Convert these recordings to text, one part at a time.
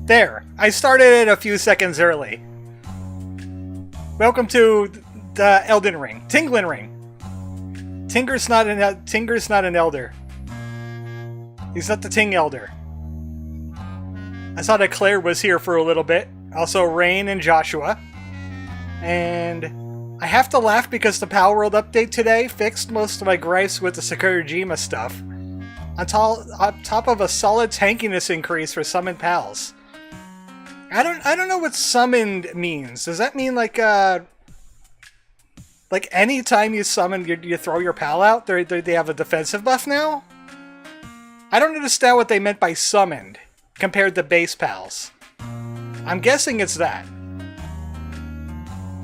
There, I started it a few seconds early. Welcome to the Elden Ring. Tingling Ring. Tinger's not an elder. He's not the Ting Elder. I saw that Claire was here for a little bit. Also Rain and Joshua. And I have to laugh because the Power World update today fixed most of my gripes with the Sakurajima stuff. On top of a solid tankiness increase for summoned pals. I don't know what summoned means. Does that mean like any time you summon, you throw your pal out, they have a defensive buff now? I don't understand what they meant by summoned compared to base pals. I'm guessing it's that.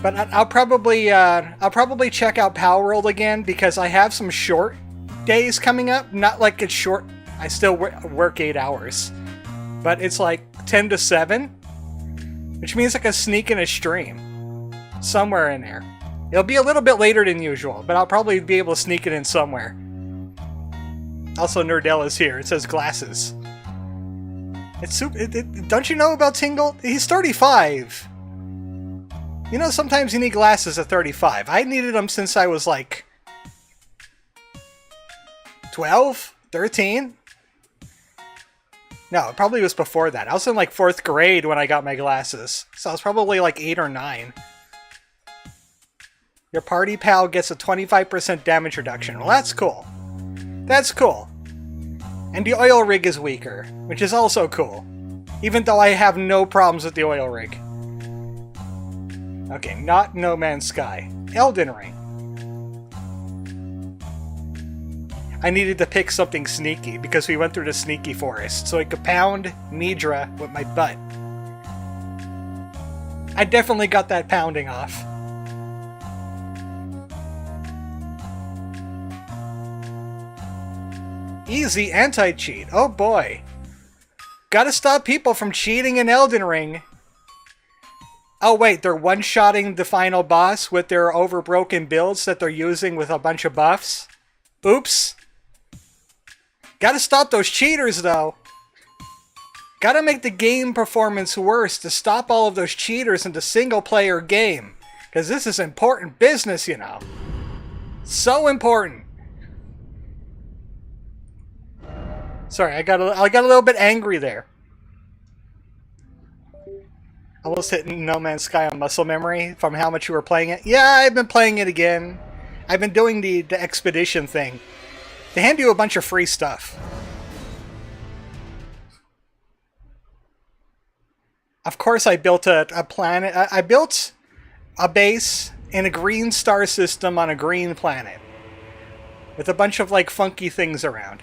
But I'll probably check out Power World again because I have some short days coming up. Not like it's short. I still work 8 hours, but it's like 10 to 7. Which means I can sneak in a stream. Somewhere in there. It'll be a little bit later than usual, but I'll probably be able to sneak it in somewhere. Also, Nerdella's here. It says glasses. It's don't you know about Tingle? He's 35. You know, sometimes you need glasses at 35. I needed them since I was like 12? 13? No, it probably was before that. I was in like 4th grade when I got my glasses. So I was probably like 8 or 9. Your party pal gets a 25% damage reduction. Well, that's cool. That's cool. And the oil rig is weaker, which is also cool. Even though I have no problems with the oil rig. Okay, not No Man's Sky. Elden Ring. I needed to pick something sneaky because we went through the sneaky forest, so I could pound Nidra with my butt. I definitely got that pounding off. Easy anti-cheat. Oh boy. Gotta stop people from cheating in Elden Ring. Oh wait, they're one-shotting the final boss with their overbroken builds that they're using with a bunch of buffs? Oops. Gotta stop those cheaters, though. Gotta make the game performance worse to stop all of those cheaters in the single-player game. Because this is important business, you know. So important. Sorry, I got a little bit angry there. Almost hitting No Man's Sky on muscle memory from how much you were playing it. Yeah, I've been playing it again. I've been doing the expedition thing. They hand you a bunch of free stuff. Of course I built a planet. I built a base in a green star system on a green planet. With a bunch of like funky things around.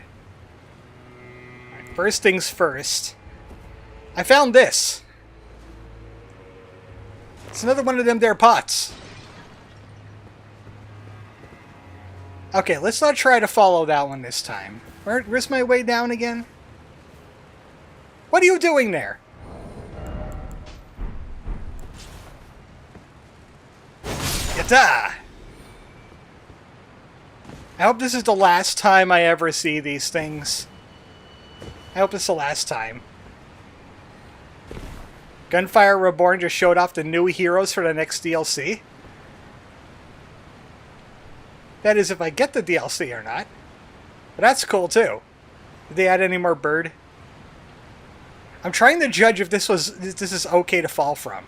Right, first things first. I found this. It's another one of them there pots. Okay, let's not try to follow that one this time. Where's my way down again? What are you doing there? Yata! I hope this is the last time I ever see these things. I hope it's the last time. Gunfire Reborn just showed off the new heroes for the next DLC. That is, if I get the DLC or not. But that's cool, too. Did they add any more bird? I'm trying to judge if this is okay to fall from.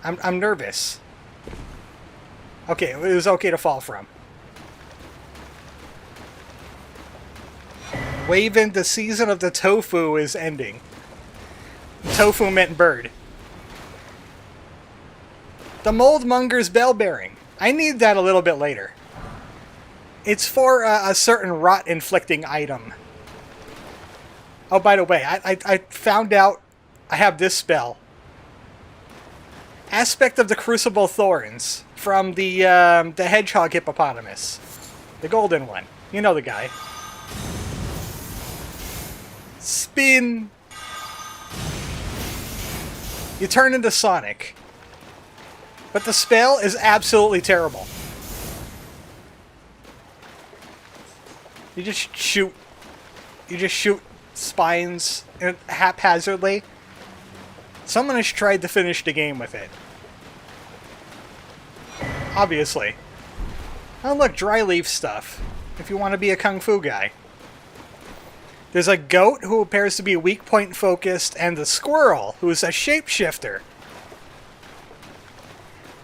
I'm nervous. Okay, it was okay to fall from. Waven, the season of the tofu is ending. Tofu meant bird. The Moldmonger's bell bearing. I need that a little bit later. It's for a certain rot-inflicting item. Oh, by the way, I found out I have this spell. Aspect of the Crucible Thorns from the Hedgehog Hippopotamus. The golden one. You know the guy. Spin! You turn into Sonic. But the spell is absolutely terrible. You just shoot spines haphazardly. Someone has tried to finish the game with it. Obviously. Oh look, dry leaf stuff. If you want to be a kung fu guy. There's a goat who appears to be weak point focused, and the squirrel who's a shapeshifter.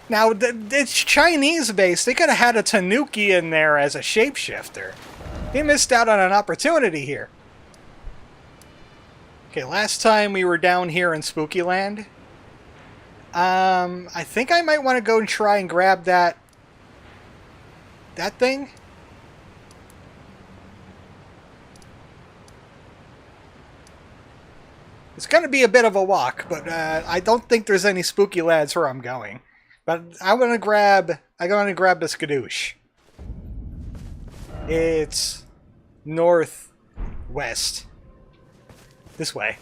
Now, it's Chinese based. They could have had a tanuki in there as a shapeshifter. They missed out on an opportunity here. Okay, last time we were down here in Spooky Land. I think I might want to go and try and grab that thing. It's going to be a bit of a walk, but I don't think there's any spooky lands where I'm going. But I'm going to grab the skadoosh. It's northwest. This way.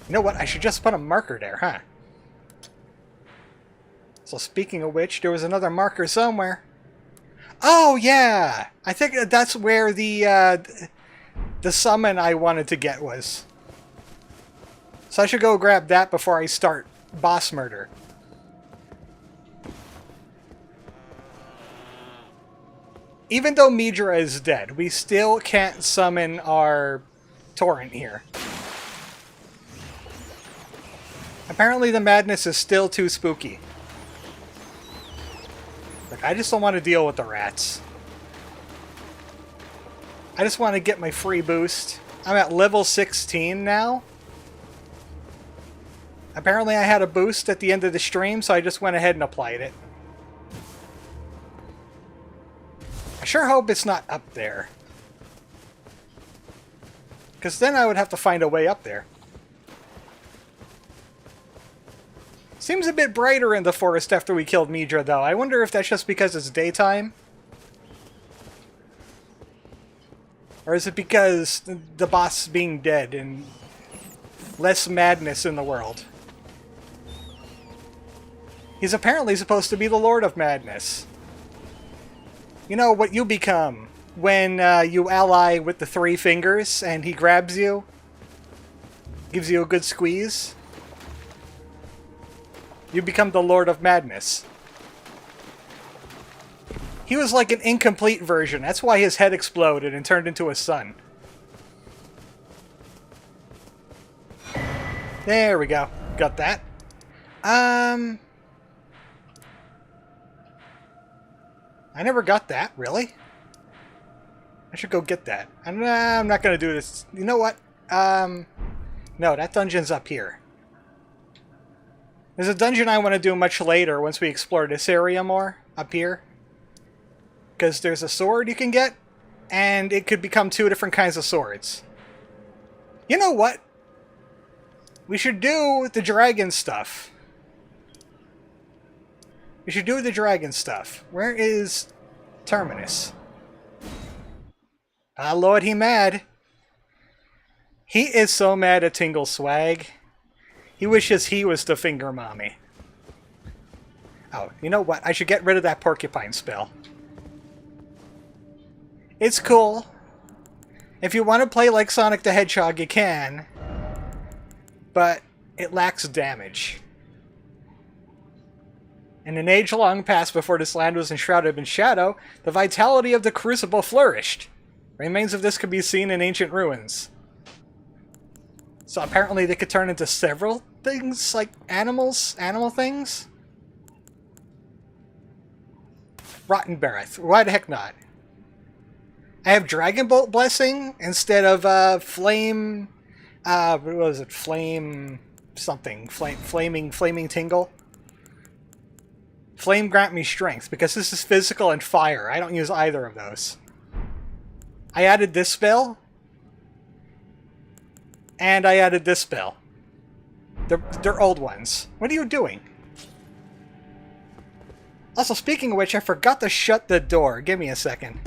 You know what? I should just put a marker there, huh? So speaking of which, there was another marker somewhere. Oh, yeah! I think that's where the summon I wanted to get was. So I should go grab that before I start boss murder. Even though Midra is dead, we still can't summon our torrent here. Apparently the madness is still too spooky. Look, I just don't want to deal with the rats. I just want to get my free boost. I'm at level 16 now. Apparently I had a boost at the end of the stream, so I just went ahead and applied it. I sure hope it's not up there. Because then I would have to find a way up there. Seems a bit brighter in the forest after we killed Midra, though. I wonder if that's just because it's daytime? Or is it because the boss being dead and less madness in the world? He's apparently supposed to be the Lord of Madness. You know what you become when you ally with the three fingers and he grabs you? Gives you a good squeeze? You become the Lord of Madness. He was like an incomplete version. That's why his head exploded and turned into a sun. There we go. Got that. I never got that, really? I should go get that. I'm not going to do this. You know what? No, that dungeon's up here. There's a dungeon I want to do much later once we explore this area more, up here. Because there's a sword you can get, and it could become two different kinds of swords. You know what? We should do the dragon stuff. We should do the dragon stuff. Where is Terminus? Ah, Lord, he mad. He is so mad at Tingle swag. He wishes he was the finger mommy. Oh, you know what? I should get rid of that porcupine spell. It's cool. If you want to play like Sonic the Hedgehog, you can. But it lacks damage. In an age long past before this land was enshrouded in shadow, the vitality of the Crucible flourished. Remains of this could be seen in ancient ruins. So apparently they could turn into several things, like animal things? Rotten Barreth. Why the heck not? I have Dragon Bolt Blessing instead of Flame... what was it? Flame... something. Flaming Tingle? Flame grant me strength, because this is physical and fire. I don't use either of those. I added this spell. And I added this spell. They're old ones. What are you doing? Also, speaking of which, I forgot to shut the door. Give me a second.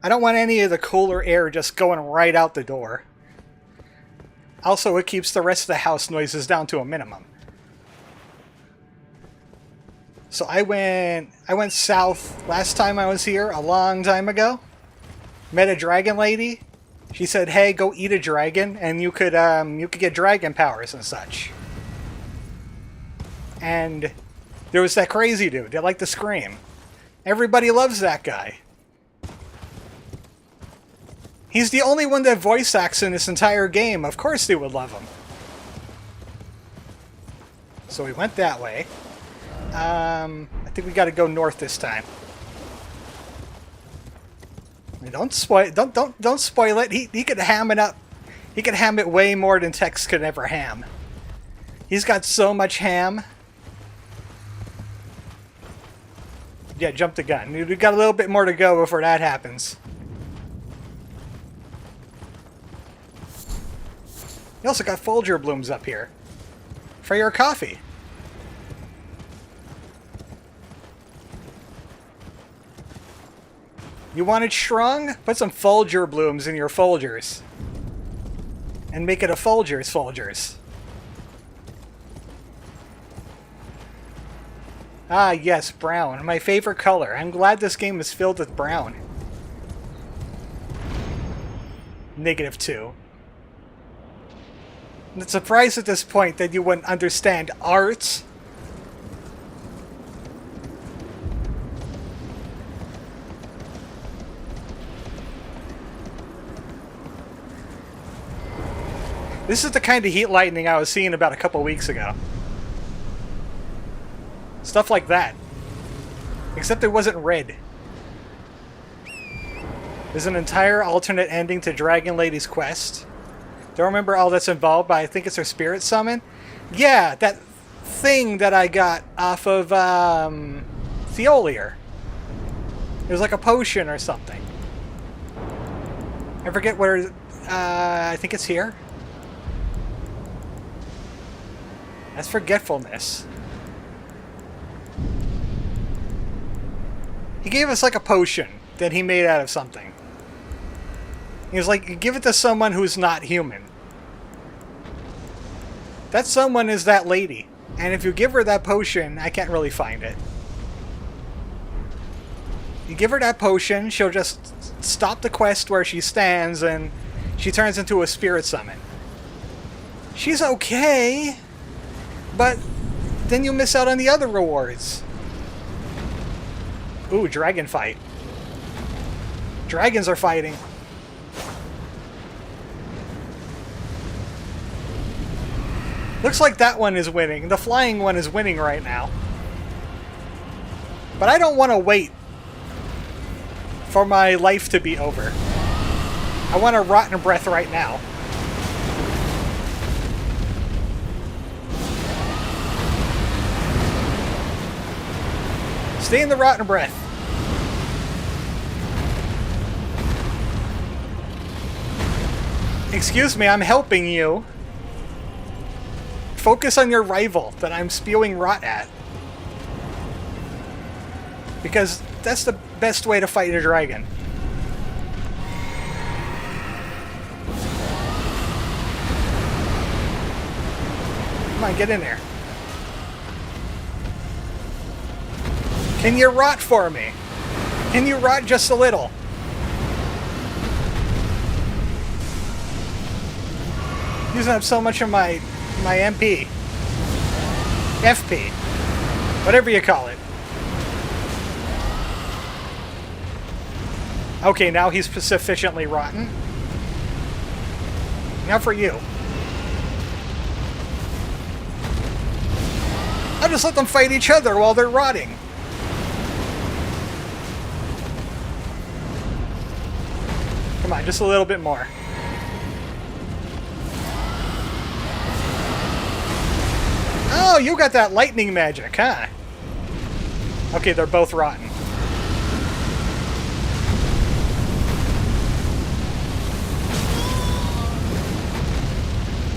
I don't want any of the cooler air just going right out the door. Also, it keeps the rest of the house noises down to a minimum. So I went south last time I was here, a long time ago. Met a dragon lady. She said, "Hey, go eat a dragon, and you could get dragon powers and such." And there was that crazy dude that liked to scream. Everybody loves that guy. He's the only one that voice acts in this entire game. Of course they would love him. So we went that way. I think we got to go north this time. Don't spoil it. He could ham it up. He could ham it way more than Tex could ever ham. He's got so much ham. Yeah, jump the gun. We've got a little bit more to go before that happens. You also got Folger blooms up here. For your coffee. You want it strong? Put some Folger blooms in your Folgers. And make it a Folgers. Ah, yes, brown. My favorite color. I'm glad this game is filled with brown. -2. I'm surprised at this point that you wouldn't understand art. This is the kind of heat lightning I was seeing about a couple weeks ago. Stuff like that. Except it wasn't red. There's an entire alternate ending to Dragon Lady's quest. Don't remember all that's involved, but I think it's her spirit summon. Yeah, that thing that I got off of Theolier. It was like a potion or something. I forget where... I think it's here. That's forgetfulness. He gave us like a potion that he made out of something. He was like, give it to someone who's not human. That someone is that lady. And if you give her that potion, I can't really find it. You give her that potion, she'll just stop the quest where she stands and she turns into a spirit summon. She's okay, but then you miss out on the other rewards. Ooh, dragon fight. Dragons are fighting. Looks like that one is winning. The flying one is winning right now. But I don't want to wait for my life to be over. I want a rotten breath right now. Stay in the rotten breath. Excuse me, I'm helping you. Focus on your rival that I'm spewing rot at. Because that's the best way to fight a dragon. Come on, get in there. Can you rot for me? Can you rot just a little? Using up so much of my MP. FP. Whatever you call it. Okay, now he's sufficiently rotten. Now for you. I'll just let them fight each other while they're rotting. Come on, just a little bit more. Oh, you got that lightning magic, huh? Okay, they're both rotten.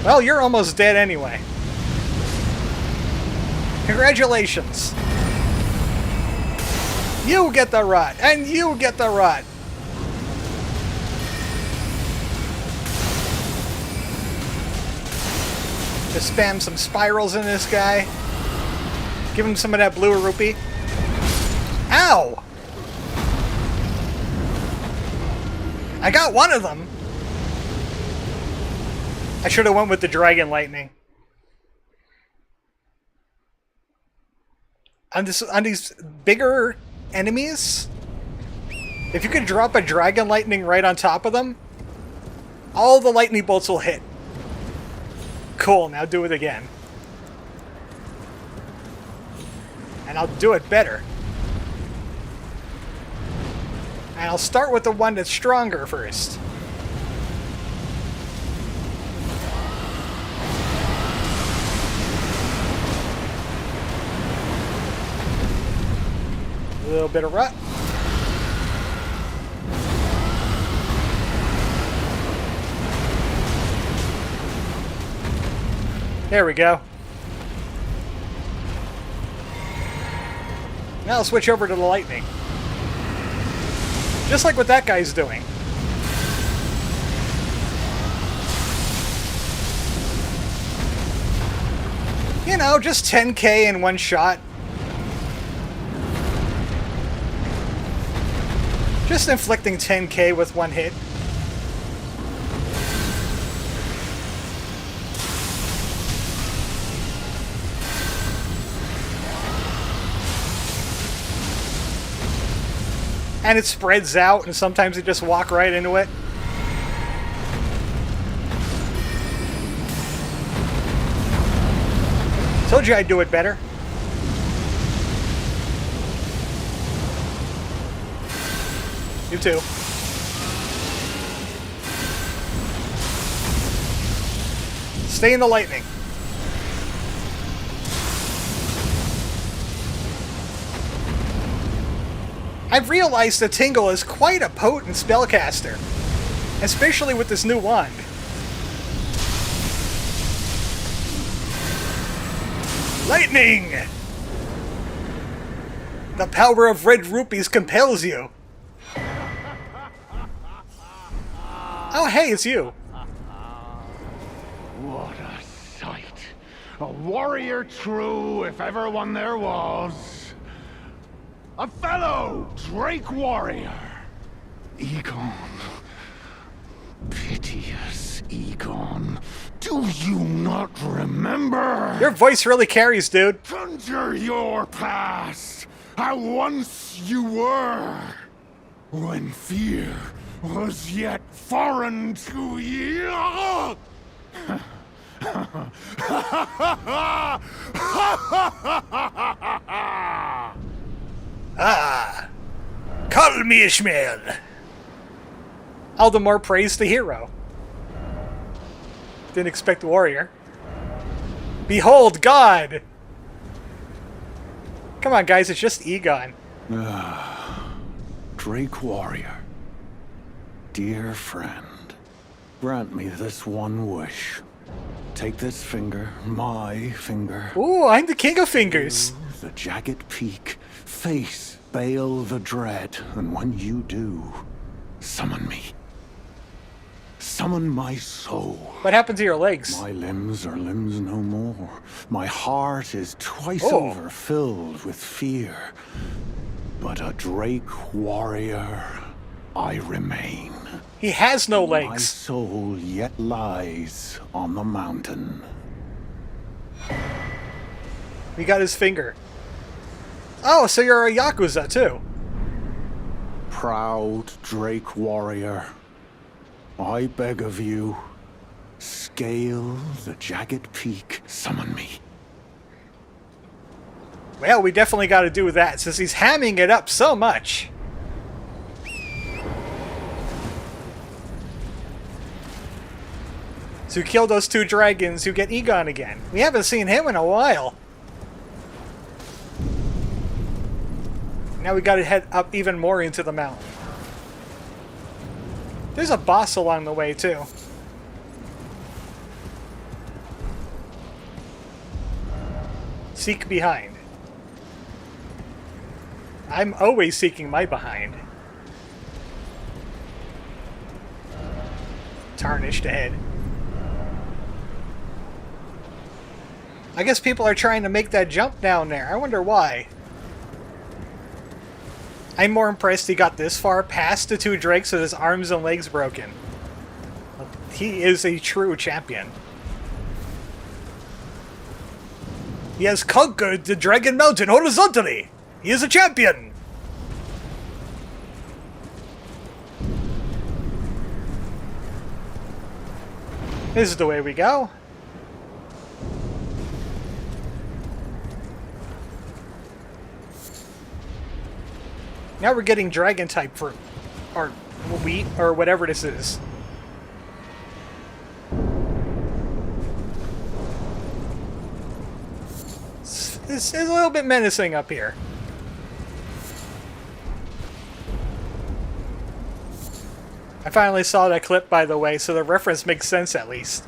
Well, you're almost dead anyway. Congratulations. You get the rot, and you get the rot. Just spam some spirals in this guy. Give him some of that blue rupee. Ow! I got one of them. I should have went with the dragon lightning. On these bigger enemies, if you could drop a dragon lightning right on top of them, all the lightning bolts will hit. Cool, now do it again. And I'll do it better. And I'll start with the one that's stronger first. A little bit of rut. There we go. Now I'll switch over to the lightning. Just like what that guy's doing. You know, just 10k in one shot. Just inflicting 10k with one hit. And it spreads out, and sometimes you just walk right into it. Told you I'd do it better. You too. Stay in the lightning. I've realized that Tingle is quite a potent spellcaster, especially with this new wand. Lightning! The power of red rupees compels you. Oh, hey, it's you. What a sight. A warrior true, if ever one there was. A fellow Drake warrior. Egon. Piteous Egon. Do you not remember? Your voice really carries, dude. Conjure your past. How once you were. When fear was yet foreign to you. Ah, call me Ishmael. All the more praise the hero. Didn't expect the warrior. Behold God! Come on, guys, it's just Egon. Drake warrior. Dear friend, grant me this one wish. Take this finger, my finger. Ooh, I'm the king of fingers. The jagged peak. Face Bayle the Dread, and when you do, summon me. Summon my soul. What happened to your legs? My limbs are limbs no more. My heart is twice over filled with fear. But a Drake warrior, I remain. He has no My legs. soul yet lies on the mountain. He got his finger. Oh, so you're a Yakuza, too. Proud Drake warrior, I beg of you, scale the jagged peak, summon me. Well, we definitely got to do that, since he's hamming it up so much. So you kill those two dragons, you get Egon again. We haven't seen him in a while. Now we gotta head up even more into the mountain. There's a boss along the way, too. Seek behind. I'm always seeking my behind. Tarnished ahead. I guess people are trying to make that jump down there. I wonder why. I'm more impressed he got this far past the two drakes with his arms and legs broken. He is a true champion. He has conquered the Dragon Mountain horizontally! He is a champion! This is the way we go. Now we're getting dragon type fruit. Or wheat, or whatever this is. This is a little bit menacing up here. I finally saw that clip, by the way, so the reference makes sense at least.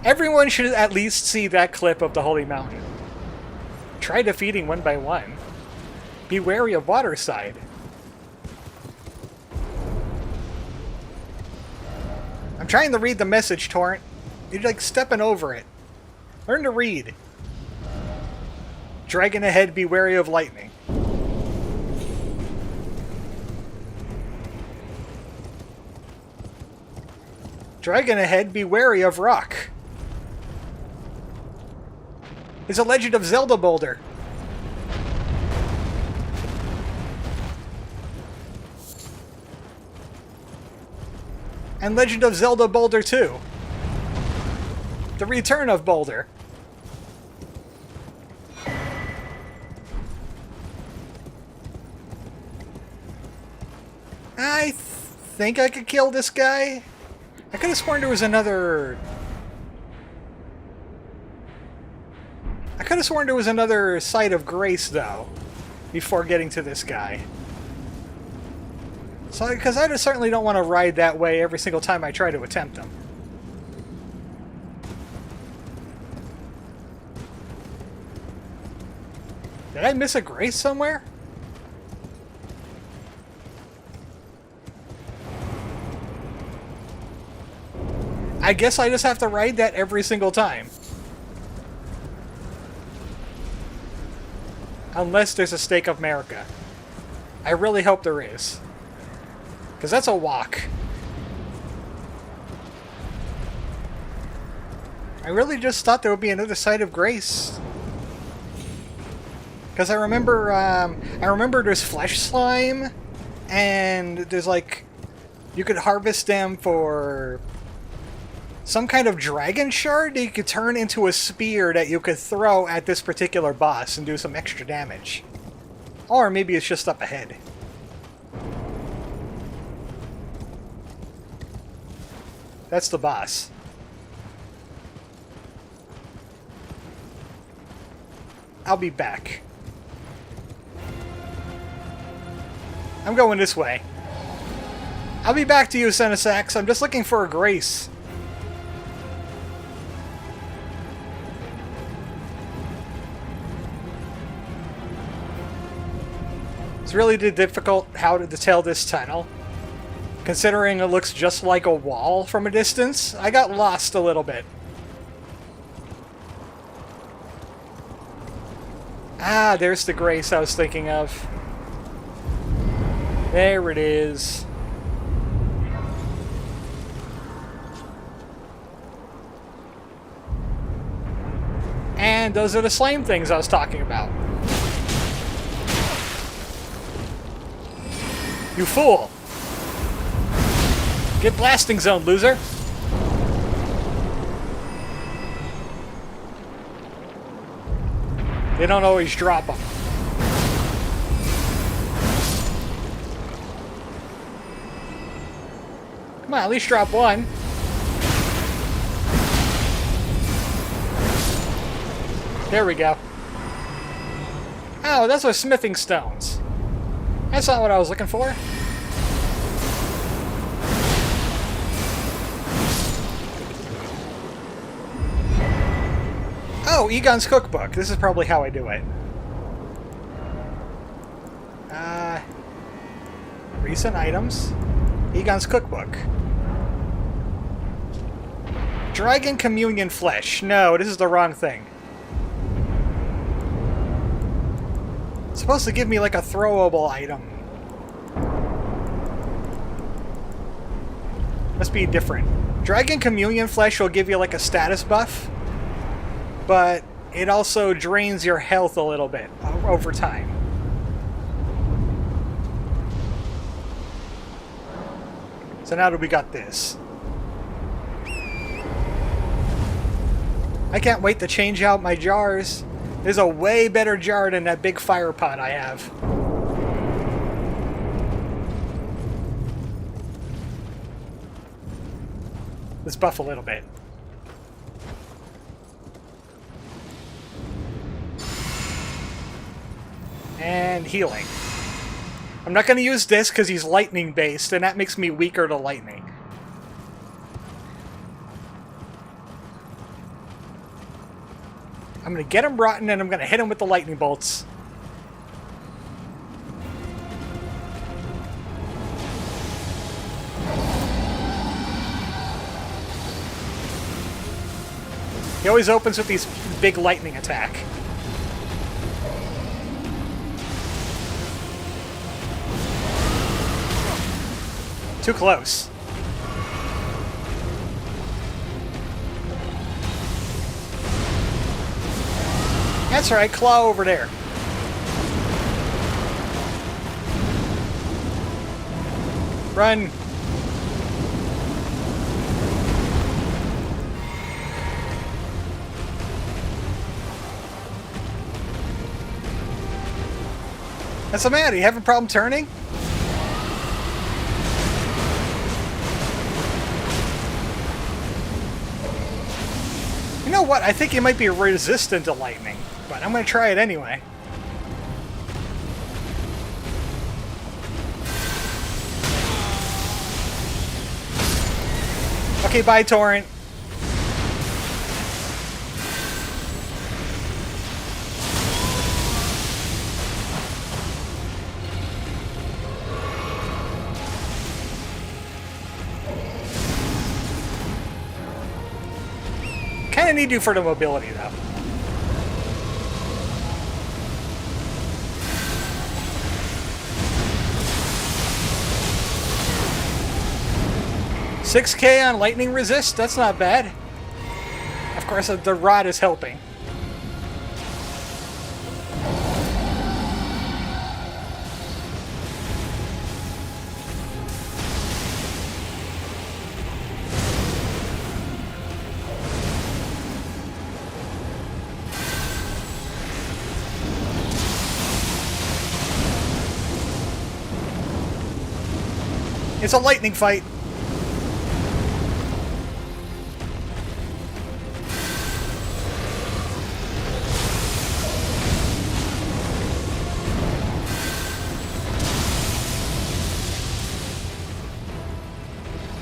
Everyone should at least see that clip of the Holy Mountain. Try defeating one by one. Be wary of water side. I'm trying to read the message, Torrent. You're like stepping over it. Learn to read. Dragon ahead, be wary of lightning. Dragon ahead, be wary of rock. It's a Legend of Zelda boulder. And Legend of Zelda Boulder 2. The Return of Boulder. I think I could kill this guy. I could have sworn there was another... I could have sworn there was another site of grace, though, before getting to this guy. So, because I just certainly don't want to ride that way every single time I try to attempt them. Did I miss a grace somewhere? I guess I just have to ride that every single time. Unless there's a Stake of America. I really hope there is. Because that's a walk. I really just thought there would be another site of grace. Because I remember there's flesh slime, and there's like, you could harvest them for some kind of dragon shard that you could turn into a spear that you could throw at this particular boss and do some extra damage. Or maybe it's just up ahead. That's the boss. I'll be back. I'm going this way. I'll be back to you, Senesax. I'm just looking for a grace. It's really difficult how to tell this tunnel. Considering it looks just like a wall from a distance, I got lost a little bit. Ah, there's the grace I was thinking of. There it is. And those are the slime things I was talking about. You fool! Get blasting zone, loser! They don't always drop them. Come on, at least drop one. There we go. Oh, those are smithing stones. That's not what I was looking for. Oh, Egon's cookbook. This is probably how I do it. Recent items. Egon's cookbook. Dragon Communion Flesh. No, this is the wrong thing. It's supposed to give me like a throwable item. Must be different. Dragon Communion Flesh will give you like a status buff, but it also drains your health a little bit over time. So now that we got this. I can't wait to change out my jars. There's a way better jar than that big fire pot I have. Let's buff a little bit. And healing. I'm not going to use this because he's lightning based, and that makes me weaker to lightning. I'm going to get him rotten, and I'm going to hit him with the lightning bolts. He always opens with these big lightning attack. Too close. That's right, claw over there. Run. What's the matter? You having a problem turning? You know what? I think he might be resistant to lightning, but I'm going to try it anyway. Okay, bye, Torrent. Kind of need you for the mobility, though. $6K on lightning resist? That's not bad. Of course, the rod is helping. It's a lightning fight.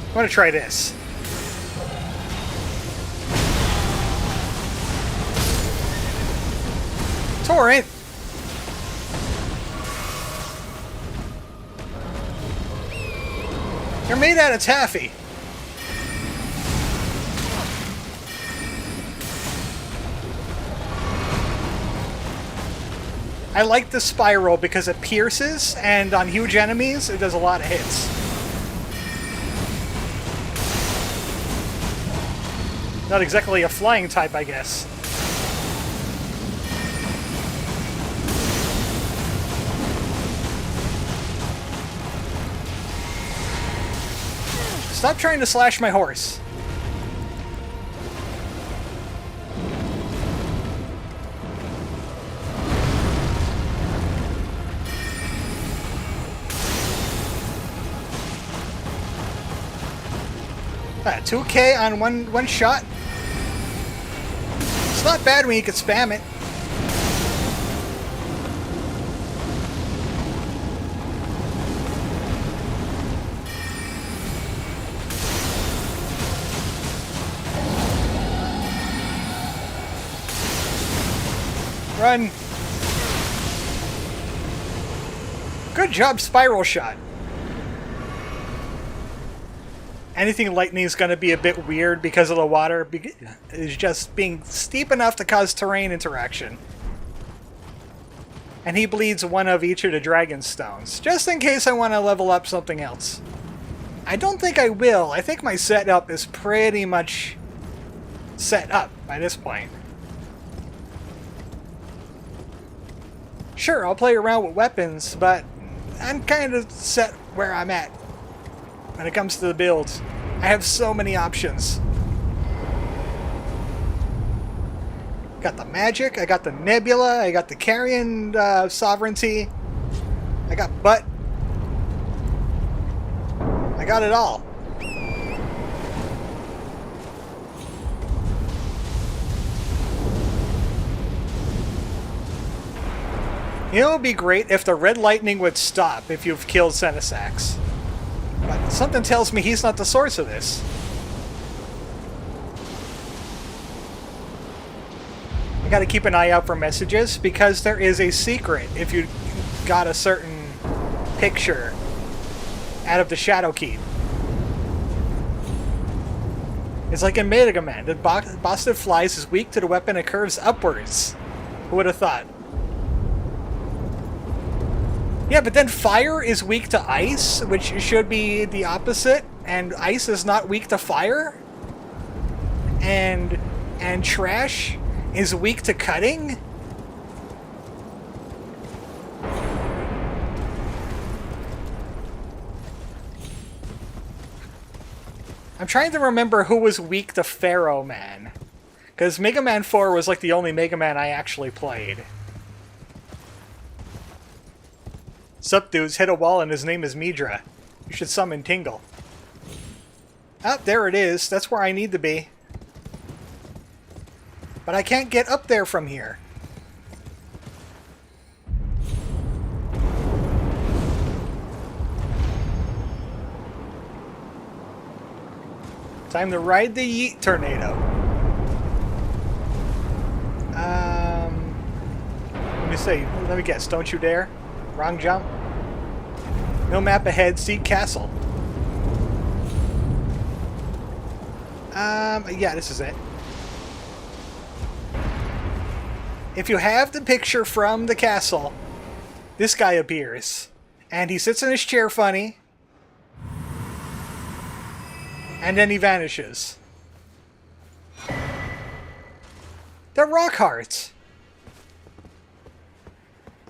I'm gonna try this. Torrent! You're made out of taffy. I like the spiral because it pierces, and on huge enemies, it does a lot of hits. Not exactly a flying type, I guess. Stop trying to slash my horse. Ah, 2K on one shot. It's not bad when you can spam it. Run. Good job, spiral shot. anything lightning is going to be a bit weird because of the water is just being steep enough to cause terrain interaction. And he bleeds one of each of the dragon stones, just in case I want to level up something else. I don't think I will. I think my setup is pretty much set up by this point. Sure, I'll play around with weapons, but I'm kind of set where I'm at when it comes to the builds. I have so many options. Got the magic, I got the nebula, I got the carrion sovereignty, I got butt. I got it all. You know, it would be great if the red lightning would stop if you've killed Senesax. But something tells me he's not the source of this. I gotta keep an eye out for messages, because there is a secret if you got a certain picture out of the Shadow Keep. It's like in Mega Man, the boss that flies is weak to the weapon that curves upwards. Who would have thought? Yeah, but then fire is weak to ice, which should be the opposite, and ice is not weak to fire? And trash is weak to cutting? I'm trying to remember who was weak to Pharaoh Man. Because Mega Man 4 was like the only Mega Man I actually played. Sup dudes, hit a wall and his name is Midra. You should summon Tingle. Oh, there it is. That's where I need to be. But I can't get up there from here. Time to ride the Yeet Tornado. Let me see. Let me guess. Don't you dare. Wrong jump. No map ahead. Seek castle. Yeah, this is it. If you have the picture from the castle, this guy appears. And he sits in his chair funny. And then he vanishes. They're rock hearts.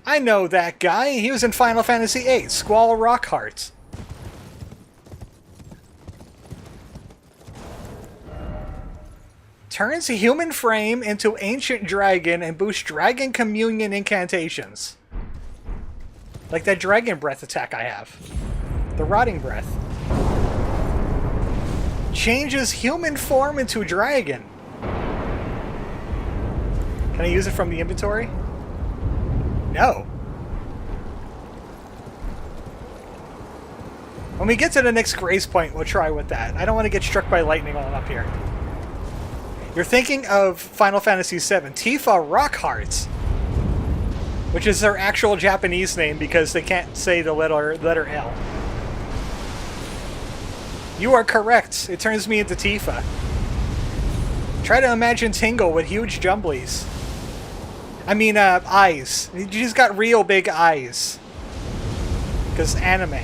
I know that guy. He was in Final Fantasy VIII, Squall Rockheart. Turns a human frame into ancient dragon and boosts dragon communion incantations. Like that dragon breath attack I have. The rotting breath. Changes human form into dragon. Can I use it from the inventory? No. When we get to the next grace point, we'll try with that. I don't want to get struck by lightning while I'm up here. You're thinking of Final Fantasy VII, Tifa Rockheart, which is their actual Japanese name because they can't say the letter L. You are correct. It turns me into Tifa. Try to imagine Tingle with huge jumblies. I mean, eyes. She's got real big eyes. Because anime.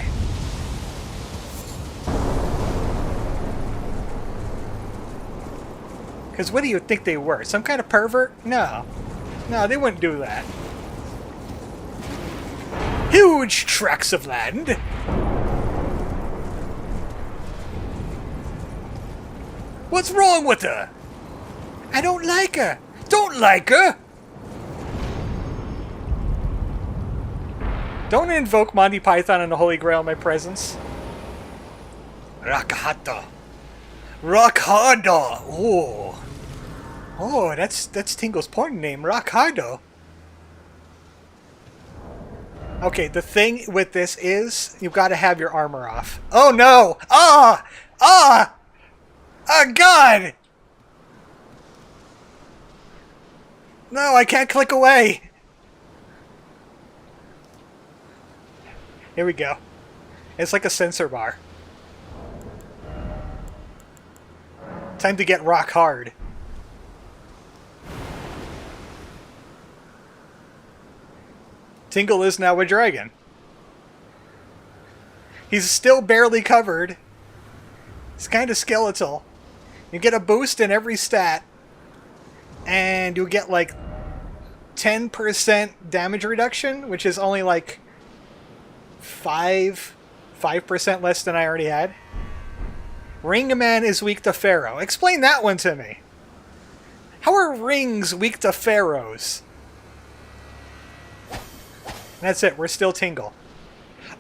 Because what do you think they were? Some kind of pervert? No. No, they wouldn't do that. Huge tracts of land. What's wrong with her? I don't like her. Don't like her? Don't invoke Monty Python and the Holy Grail in my presence. Rakahata. Rakhada. Oh. Oh, that's Tingle's porn name, Rakhado. Okay, the thing with this is you've got to have your armor off. Oh no! Ah! Ah! Oh god! No, I can't click away. Here we go. It's like a sensor bar. Time to get rock hard. Tingle is now a dragon. He's still barely covered. He's kind of skeletal. You get a boost in every stat. And you get like 10% damage reduction, which is only like 5% less than I already had. Ringman is weak to Pharaoh. Explain that one to me. How are rings weak to pharaohs? That's it. We're still Tingle.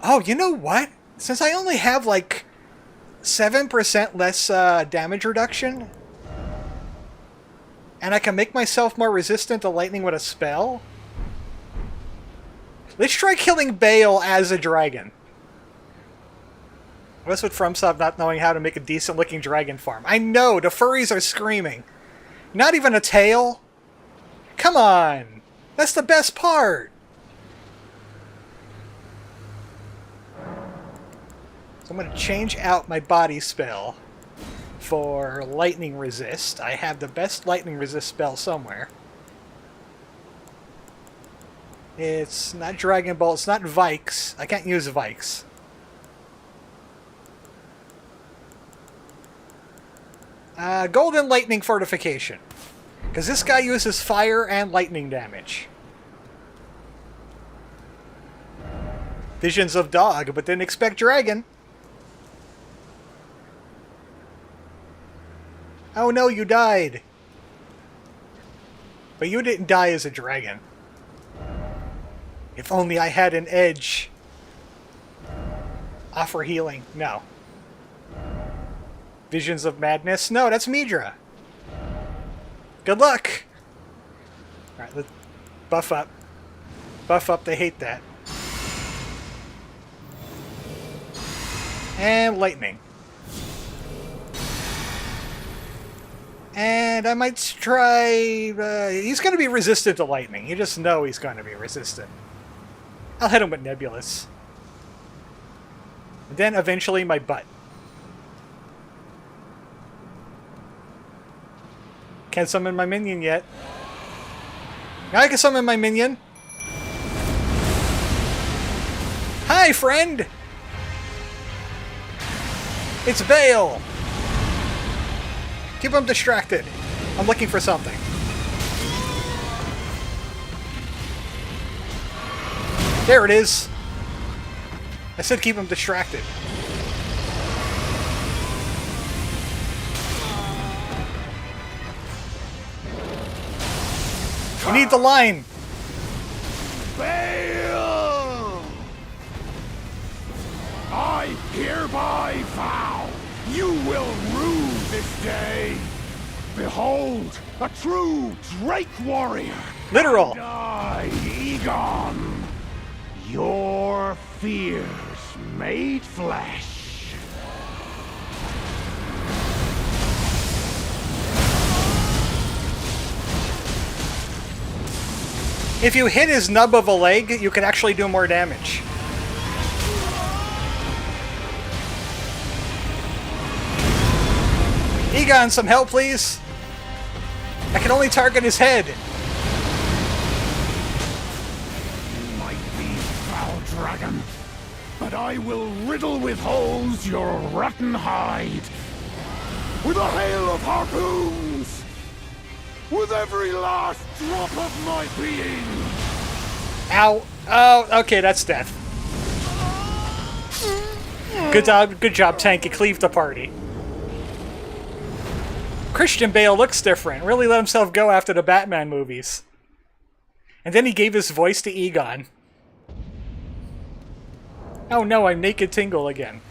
Oh, you know what? Since I only have like 7% less damage reduction, and I can make myself more resistant to lightning with a spell, let's try killing Bayle as a dragon. What's with FromSoft not knowing how to make a decent-looking dragon farm? I know, the furries are screaming. Not even a tail? Come on! That's the best part! So I'm going to change out my body spell for lightning resist. I have the best lightning resist spell somewhere. It's not Dragon Bolt, it's not Vikes. I can't use Vikes. Golden Lightning Fortification. Because this guy uses fire and lightning damage. Visions of Dog, but didn't expect Dragon. Oh no, you died. But you didn't die as a dragon. If only I had an edge. Offer healing. No. Visions of Madness? No, that's Midra. Good luck! Alright, let's buff up. Buff up, they hate that. And lightning. And I might try... he's going to be resistant to lightning. You just know he's going to be resistant. I'll hit him with Nebulous. And then eventually my butt. Can't summon my minion yet. Now I can summon my minion. Hi, friend! It's Bayle! Keep him distracted. I'm looking for something. There it is. I said keep him distracted. You need the line. Bayle! I hereby vow you will rue this day. Behold, a true Drake warrior. Literal. And I, Egon, your fears made flesh. If you hit his nub of a leg, you can actually do more damage. Egon, some help, please. I can only target his head. You might be foul dragon, but I will riddle with holes your rotten hide. With a hail of harpoons. With every last drop of my being. Ow. Oh, okay, that's death. Good job, Tank. You cleaved the party. Christian Bale looks different. Really let himself go after the Batman movies. And then he gave his voice to Egon. Oh no, I'm naked Tingle again.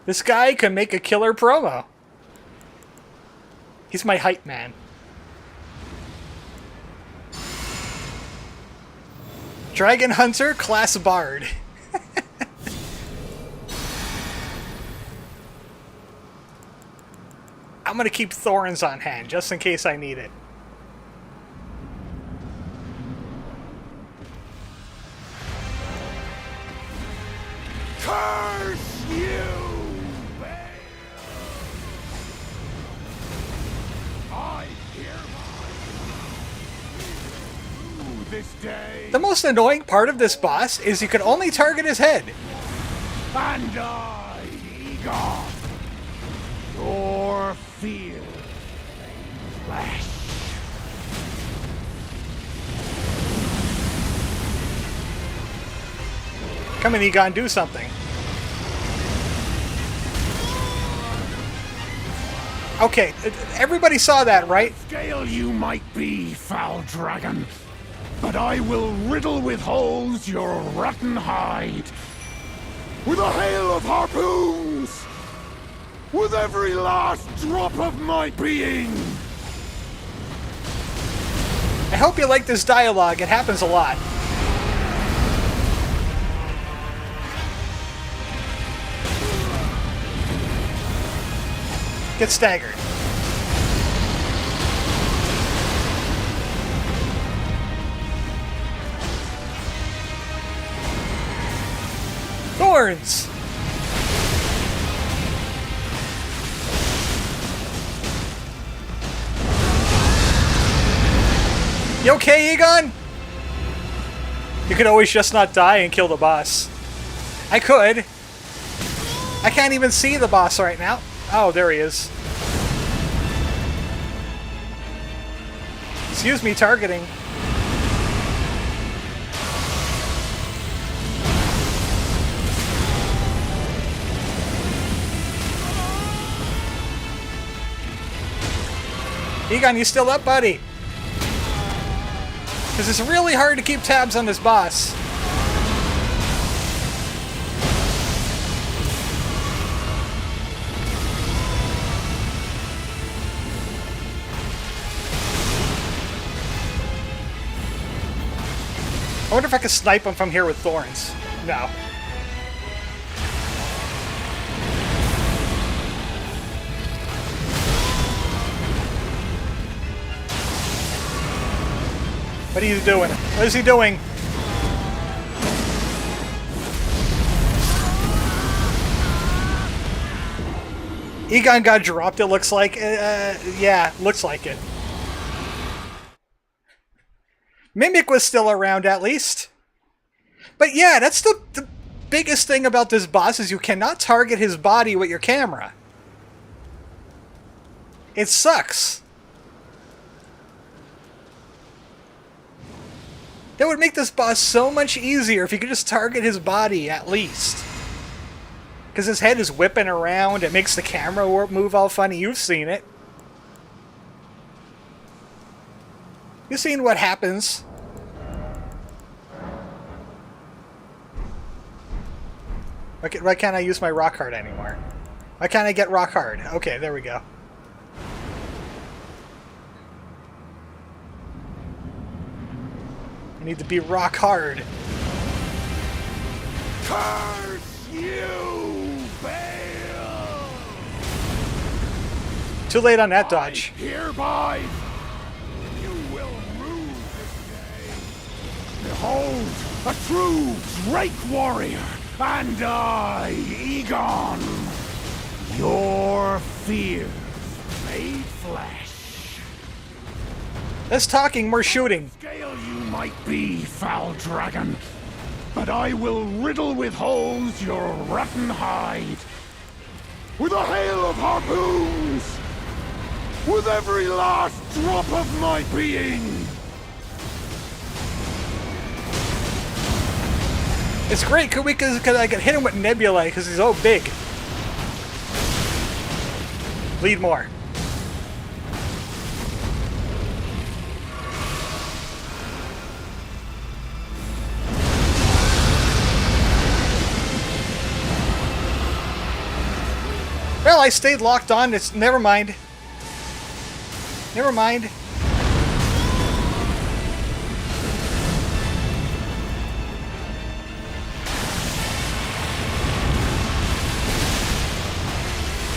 This guy can make a killer promo. He's my hype man. Dragon Hunter, class Bard. I'm gonna keep thorns on hand, just in case I need it. Curse you, Bayle! I hereby rue this day. The most annoying part of this boss is you can only target his head. And I, Egon, your fear, flesh. Come on, Egon, do something. Okay, everybody saw that, right? Scale you might be, foul dragon, but I will riddle with holes your rotten hide. With a hail of harpoons! With every last drop of my being! I hope you like this dialogue. It happens a lot. Get staggered. Thorns! You okay, Egon? You could always just not die and kill the boss. I could. I can't even see the boss right now. Oh, there he is. Excuse me, targeting. Egon, you still up, buddy? Because it's really hard to keep tabs on this boss. I wonder if I could snipe him from here with thorns. No. What are you doing? What is he doing? Egon got dropped, it looks like. Yeah, looks like it. Mimic was still around, at least. But yeah, that's the biggest thing about this boss, is you cannot target his body with your camera. It sucks. That would make this boss so much easier if you could just target his body, at least. Because his head is whipping around, it makes the camera move all funny. You've seen it. You've seen what happens. Why can't I use my rock hard anymore? Why can't I get rock hard? Okay, there we go. I need to be rock hard. Curse you, Bayle! Too late on that dodge. Hereby, you will rue this day. Behold, a true Drake warrior, and I, Egon, your fears made flesh. Less talking, more shooting. Scale you might be, foul dragon, but I will riddle with holes your rotten hide. With a hail of harpoons! With every last drop of my being! It's great because I can hit him with nebulae because he's so big. Bleed more. Well, I stayed locked on. It's never mind. Never mind.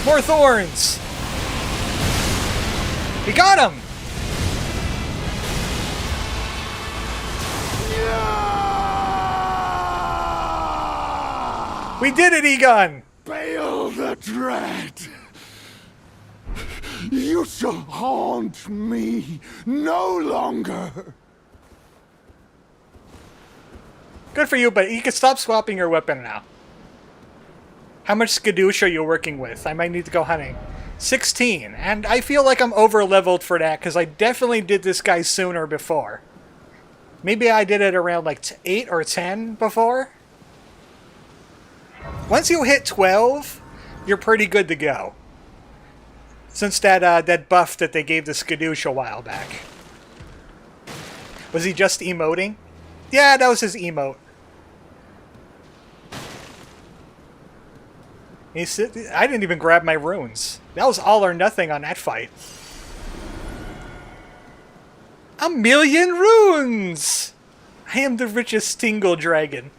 More thorns! We got him! We did it, Egon! Bayle the Dread! You shall haunt me no longer! Good for you, but you can stop swapping your weapon now. How much skadoosh are you working with? I might need to go hunting. 16, and I feel like I'm over-leveled for that, because I definitely did this guy sooner before. Maybe I did it around like 8 or 10 before? Once you hit 12, you're pretty good to go. Since that buff that they gave the skadoosh a while back. Was he just emoting? Yeah, that was his emote. I didn't even grab my runes. That was all or nothing on that fight. 1,000,000 runes! I am the richest Tingle dragon.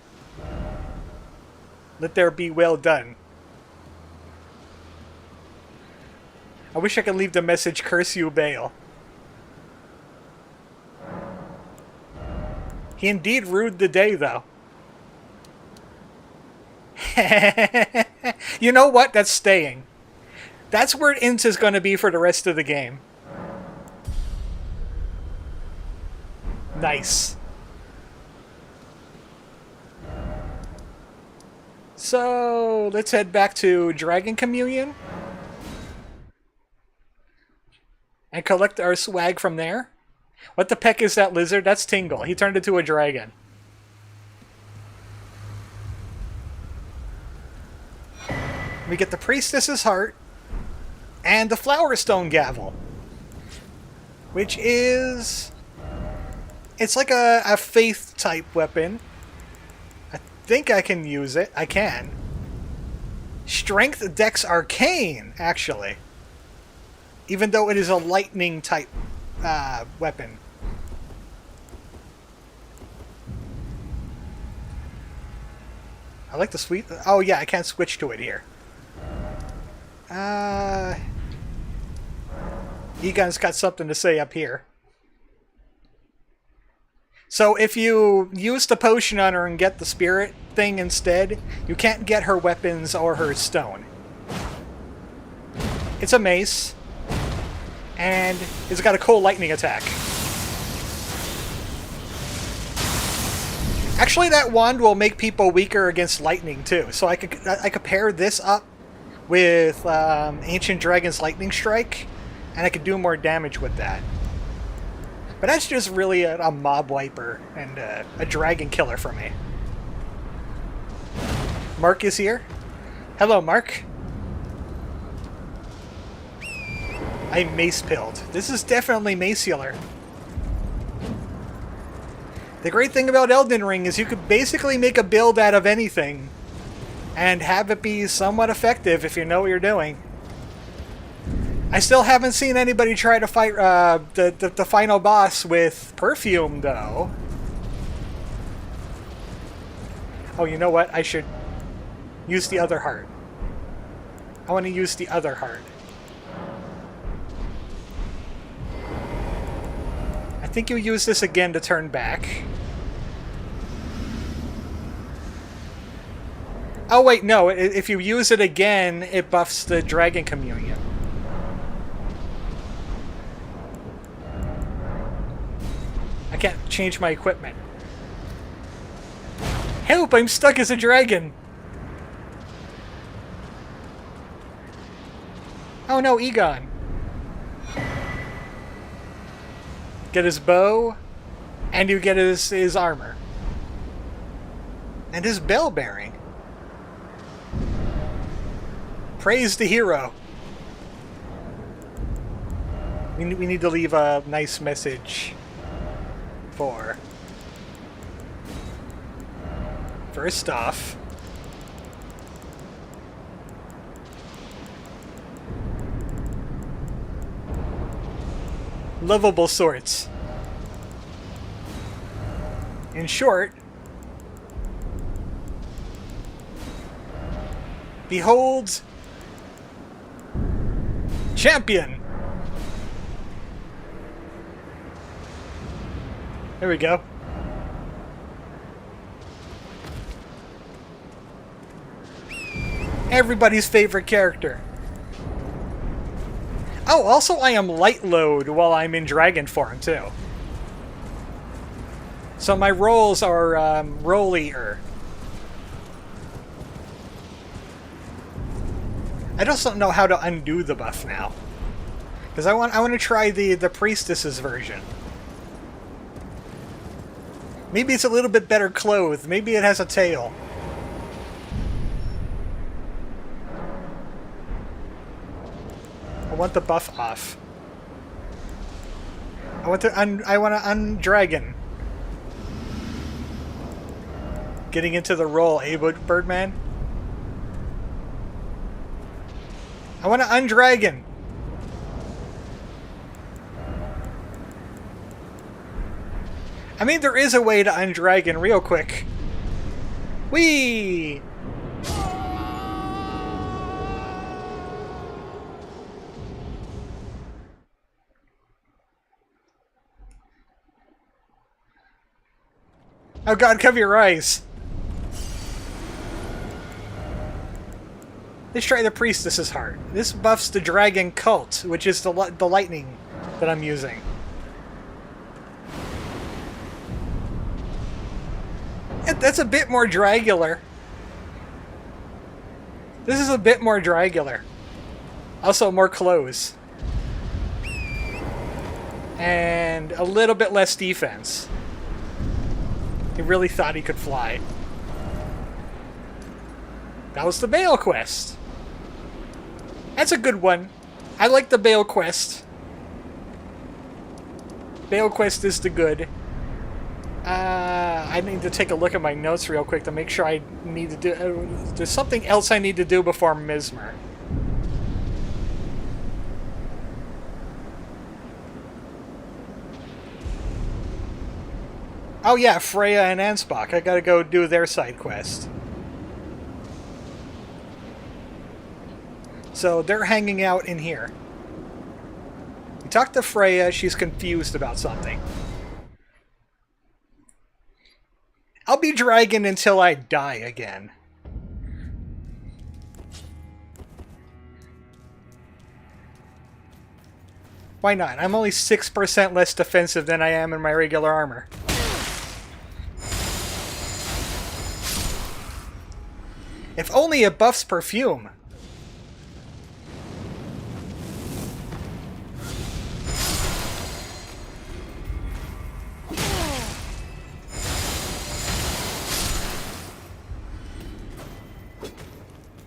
Let there be well done. I wish I could leave the message, curse you, Bayle. He indeed rued the day, though. You know what? That's staying. That's where int is going to be for the rest of the game. Nice. So, let's head back to Dragon Communion. And collect our swag from there. What the peck is that lizard? That's Tingle. He turned into a dragon. We get the Priestess's Heart and the Flower Stone Gavel. Which is... It's like a faith-type weapon. I think I can use it. I can. Strength Dex Arcane, actually. Even though it is a lightning-type weapon. I like the sweet... Oh yeah, I can't switch to it here. Egon's got something to say up here. So if you use the potion on her and get the spirit thing instead, you can't get her weapons or her stone. It's a mace. And it's got a cool lightning attack. Actually, that wand will make people weaker against lightning too. So I could pair this up with Ancient Dragon's Lightning Strike, and I could do more damage with that. But that's just really a mob wiper and a dragon killer for me. Mark is here. Hello, Mark. I mace pilled. This is definitely maceular. The great thing about Elden Ring is you could basically make a build out of anything and have it be somewhat effective if you know what you're doing. I still haven't seen anybody try to fight the final boss with perfume, though. Oh, you know what? I should use the other heart. I want to use the other heart. I think you use this again to turn back. Oh wait, no. If you use it again, it buffs the Dragon Communion. I can't change my equipment. Help! I'm stuck as a dragon! Oh no, Egon! Get his bow, and you get his armor. And his bell bearing. Praise the hero! We need to leave a nice message for... First off... Lovable sorts. In short... Behold... Champion! There we go. Everybody's favorite character. Oh, also I am light load while I'm in dragon form, too. So my rolls are rollier. I just don't know how to undo the buff now. Because I want to try the priestess's version. Maybe it's a little bit better clothed. Maybe it has a tail. I want the buff off. I want to undragon. Getting into the role, Birdman. I want to undragon. I mean, there is a way to undragon real quick. Whee! Oh god, cover your eyes. Let's try the priestess's heart. This buffs the dragon cult, which is the lightning that I'm using. That's a bit more dragular. This is a bit more dragular. Also more clothes. And a little bit less defense. He really thought he could fly. That was the Bayle quest. That's a good one. I like the Bayle quest. Bayle quest is the good. I need to take a look at my notes real quick to make sure I need to do... there's something else I need to do before Mizmer. Oh yeah, Freya and Ansbach. I gotta go do their side quest. So they're hanging out in here. We talked to Freya. She's confused about something. I'll be dragon until I die again. Why not? I'm only 6% less defensive than I am in my regular armor. If only it buffs perfume.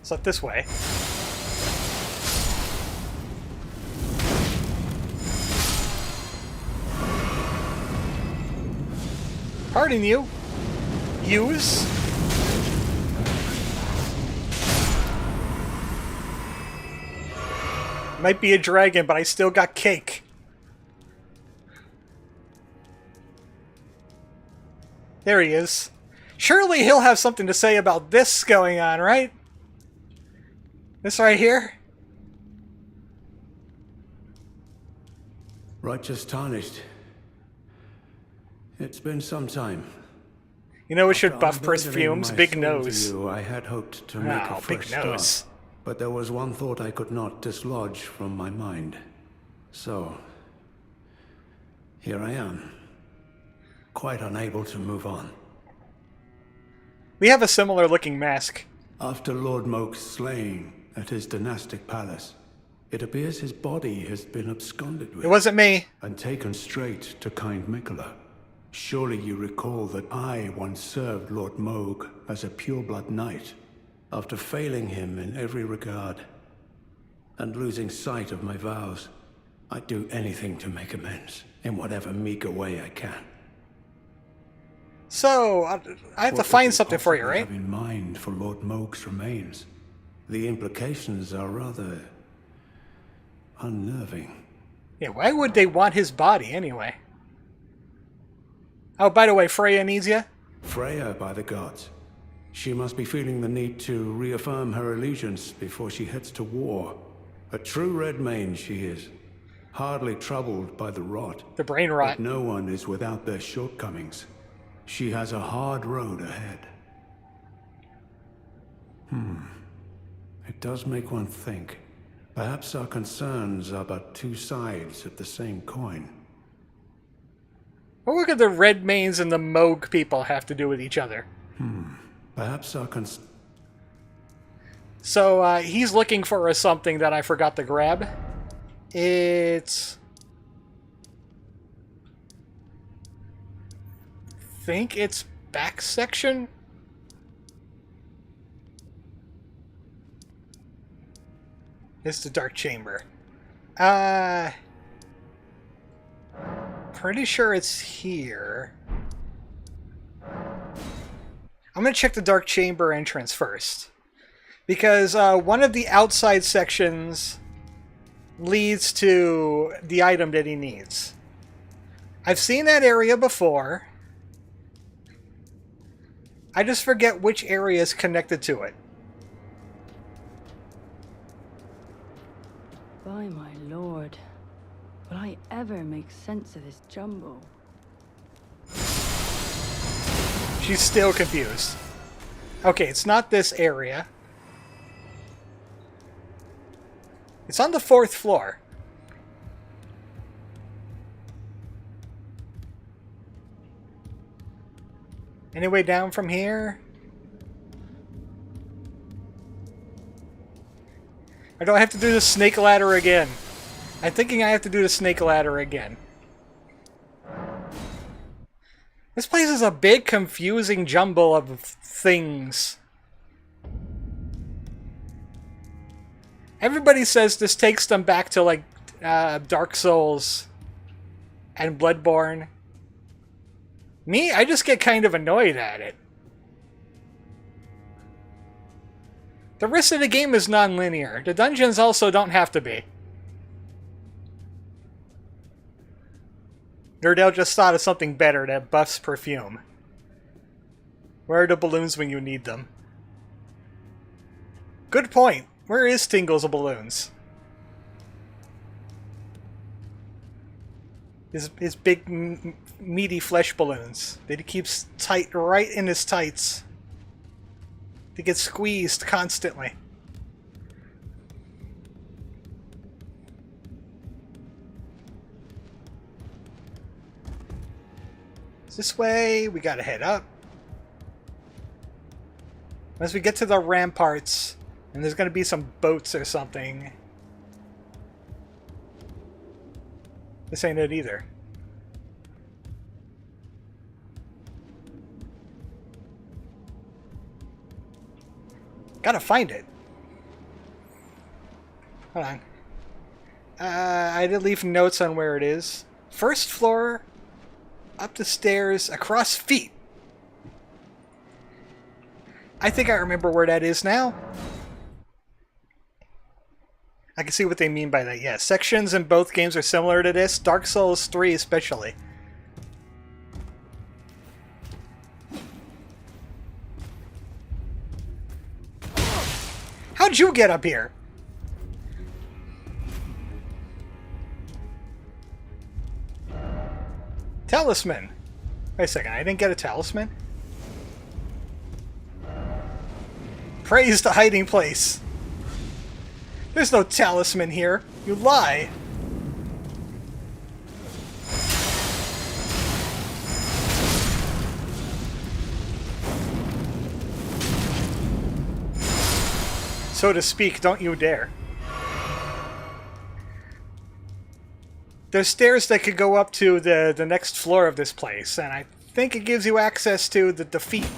So this way. Pardon you. Use. Might be a dragon, but I still got cake. There he is. Surely he'll have something to say about this going on, right? This right here? Righteous Tarnished. It's been some time. You know, we should buff perfumes. Big nose. I had hoped to make a fresh big nose. start, but there was one thought I could not dislodge from my mind. So, here I am, quite unable to move on. We have a similar looking mask. After Lord Moke's slaying at his dynastic palace, it appears his body has been absconded with. It wasn't me. And taken straight to kind Mikola. Surely you recall that I once served Lord Moog as a pureblood knight, after failing him in every regard, and losing sight of my vows. I'd do anything to make amends, in whatever meager way I can. So, I have to find something for you, right? Have in mind for Lord Moog's remains. The implications are rather unnerving. Yeah, why would they want his body anyway? Oh, by the way, Freya needs you? Freya, by the gods. She must be feeling the need to reaffirm her allegiance before she heads to war. A true red mane she is. Hardly troubled by the rot. The brain rot. But no one is without their shortcomings. She has a hard road ahead. It does make one think. Perhaps our concerns are but two sides of the same coin. Well, what could the Red Mains and the Moog people have to do with each other? Perhaps our So, he's looking for something that I forgot to grab. It's... I think it's back section? It's the Dark Chamber. Pretty sure it's here. I'm gonna check the Dark Chamber entrance first. Because one of the outside sections leads to the item that he needs. I've seen that area before. I just forget which area is connected to it. By my lord, will I ever make sense of this jumble? She's still confused. Okay, it's not this area. It's on the 4th floor. Any way down from here? Or do I have to do the snake ladder again? I'm thinking I have to do the snake ladder again. This place is a big, confusing jumble of things. Everybody says this takes them back to, like, Dark Souls and Bloodborne. Me, I just get kind of annoyed at it. The rest of the game is non-linear. The dungeons also don't have to be. Nerdell just thought of something better that buffs perfume. Where are the balloons when you need them? Good point. Where is Tingle's balloons? His big, meaty flesh balloons that he keeps tight right in his tights. They get squeezed constantly. This way, we gotta head up. Once we get to the ramparts, and there's gonna be some boats or something. This ain't it either. Gotta find it. Hold on. I did leave notes on where it is. 1st floor, up the stairs, across feet. I think I remember where that is now. I can see what they mean by that. Yeah, sections in both games are similar to this. Dark Souls 3 especially. How'd you get up here? Talisman. Wait a second, I didn't get a talisman? Praise the hiding place. There's no talisman here. You lie. So to speak, don't you dare. There's stairs that could go up to the next floor of this place, and I think it gives you access to the feet.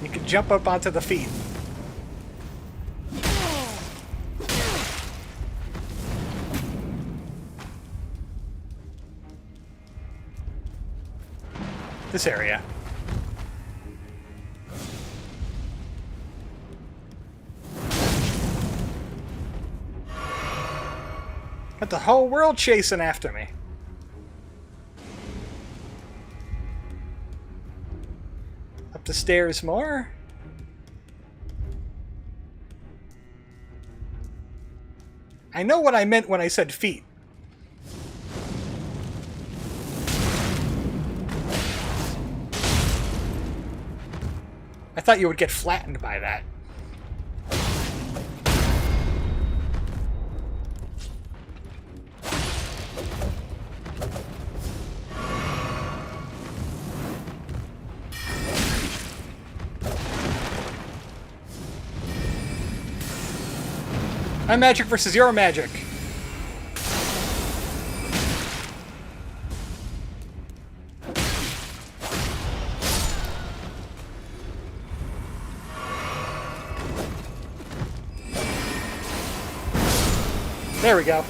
You can jump up onto the feet. This area. Got the whole world chasing after me. Up the stairs more. I know what I meant when I said feet. I thought you would get flattened by that. I'm magic versus your magic. There we go.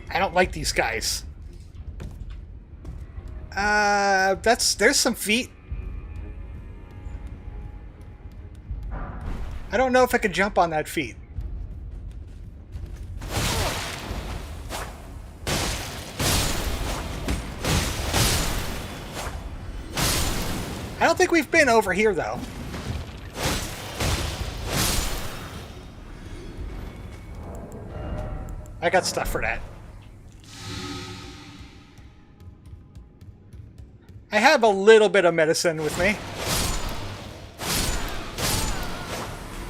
I don't like these guys. There's some feet. I don't know if I could jump on that feet. I don't think we've been over here, though. I got stuff for that. I have a little bit of medicine with me.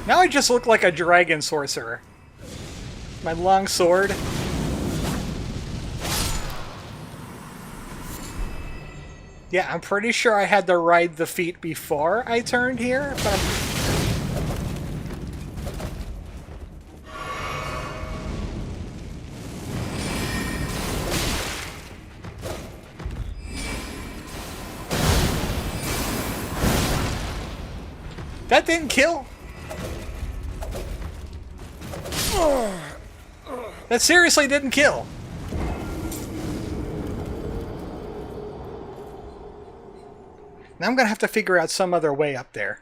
Now I just look like a dragon sorcerer. My long sword. Yeah, I'm pretty sure I had to ride the feet before I turned here, but that didn't kill? That seriously didn't kill. Now I'm gonna have to figure out some other way up there.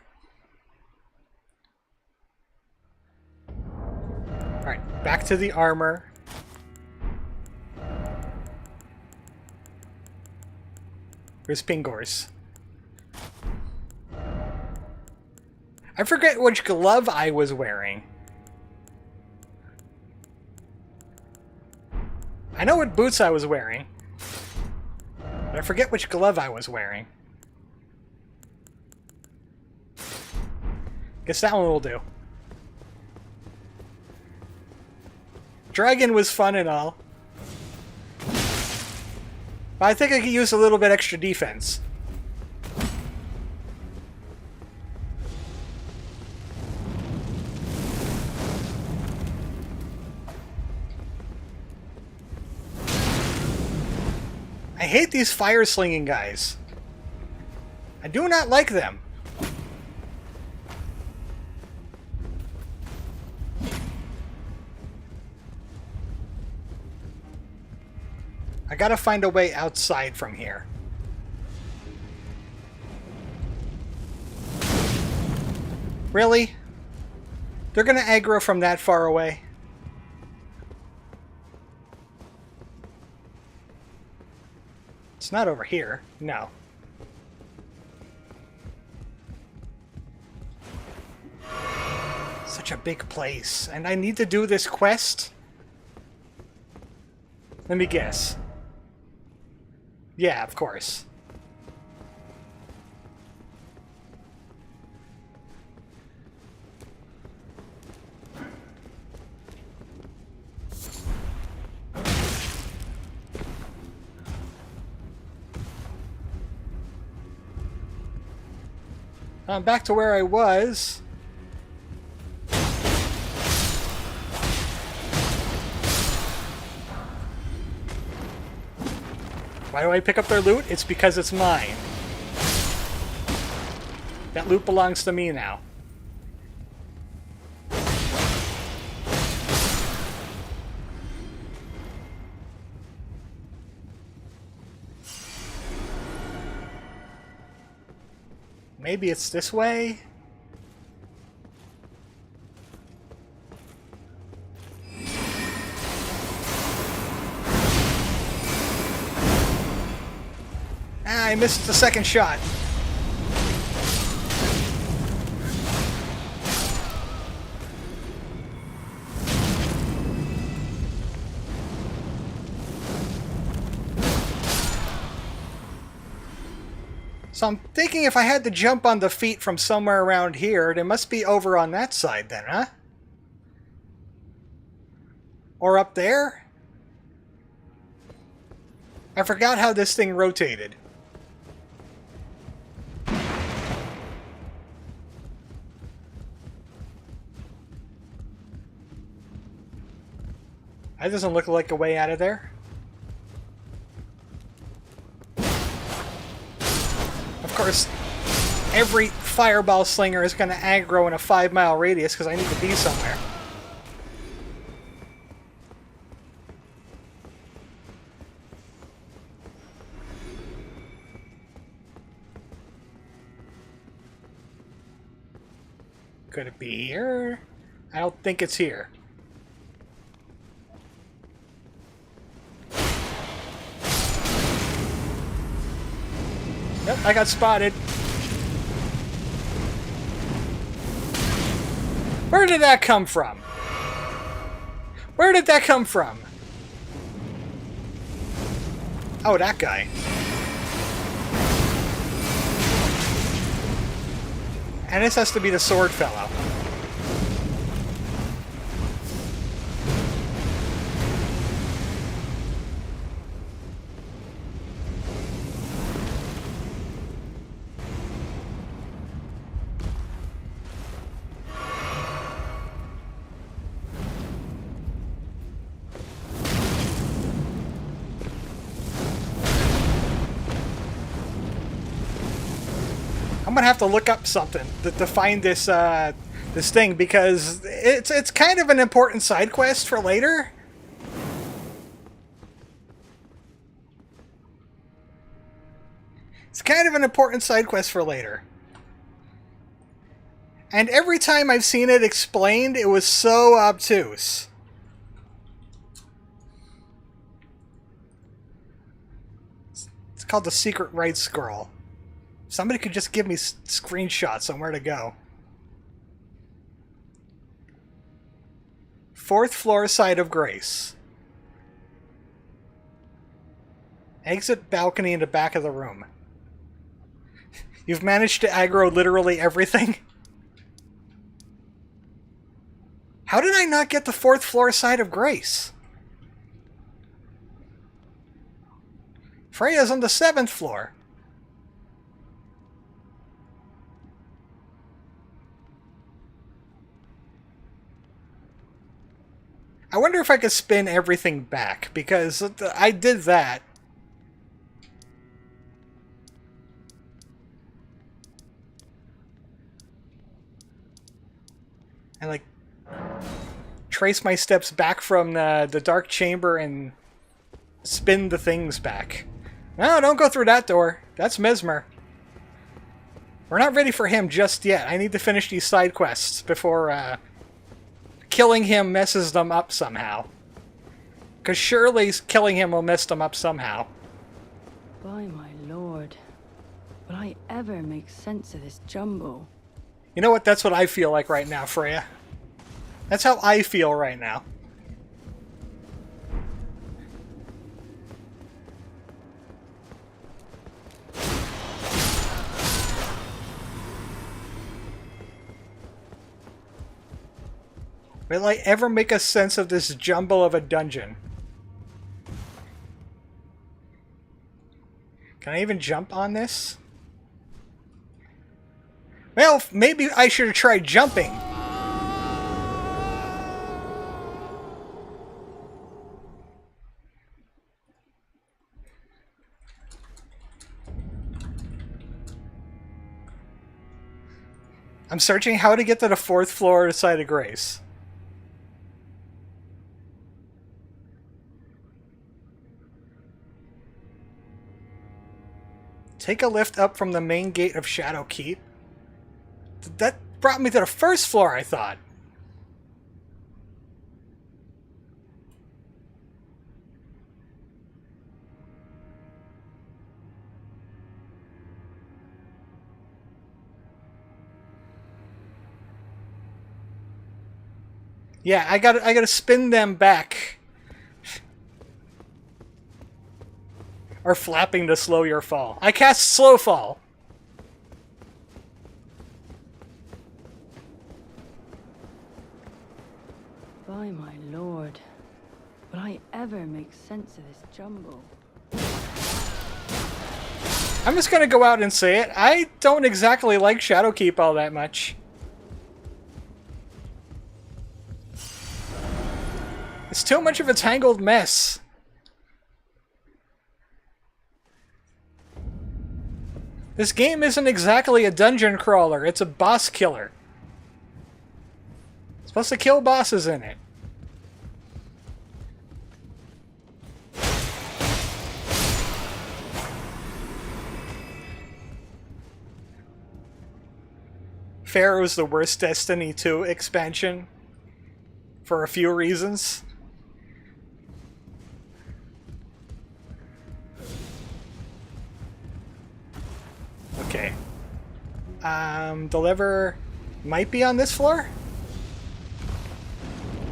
Alright, back to the armor. Where's Pingors? I forget which glove I was wearing. I know what boots I was wearing, but I forget which glove I was wearing. Guess that one will do. Dragon was fun and all, but I think I could use a little bit extra defense. I hate these fire-slinging guys. I do not like them. I gotta find a way outside from here. Really? They're gonna aggro from that far away? It's not over here. No. Such a big place. And I need to do this quest? Let me guess. Yeah, of course. Back to where I was. Why do I pick up their loot? It's because it's mine. That loot belongs to me now. Maybe it's this way? Ah, I missed the second shot. So I'm thinking if I had to jump on the feet from somewhere around here, they must be over on that side then, huh? Or up there? I forgot how this thing rotated. That doesn't look like a way out of there. Of course, every fireball slinger is going to aggro in a 5-mile radius because I need to be somewhere. Could it be here? I don't think it's here. Yep, I got spotted. Where did that come from? Where did that come from? Oh, that guy. And this has to be the sword fellow. I'm gonna have to look up something to find this this thing because it's kind of an important side quest for later. It's kind of an important side quest for later. And every time I've seen it explained, it was so obtuse. It's called the Secret Rites Scroll. Somebody could just give me screenshots on where to go. 4th floor side of Grace. Exit balcony in the back of the room. You've managed to aggro literally everything? How did I not get the 4th floor side of Grace? Freya's on the 7th floor. I wonder if I could spin everything back, because I did that. And, like, trace my steps back from the dark chamber and spin the things back. No, don't go through that door. That's Mesmer. We're not ready for him just yet. I need to finish these side quests before, killing him messes them up somehow. Because surely killing him will mess them up somehow. By my lord, will I ever make sense of this jumbo? You know what? That's what I feel like right now, Freya. That's how I feel right now. Will I ever make a sense of this jumble of a dungeon? Can I even jump on this? Well, maybe I should have tried jumping. I'm searching how to get to the 4th floor side of Grace. Take a lift up from the main gate of Shadow Keep. That brought me to the 1st floor, I thought. Yeah, I gotta spin them back. Or flapping to slow your fall. I cast slow fall. By my lord, will I ever make sense of this jumble? I'm just gonna go out and say it. I don't exactly like Shadowkeep all that much. It's too much of a tangled mess. This game isn't exactly a dungeon crawler, it's a boss killer. It's supposed to kill bosses in it. Pharaoh's the worst Destiny 2 expansion for a few reasons. Okay. Deliver might be on this floor?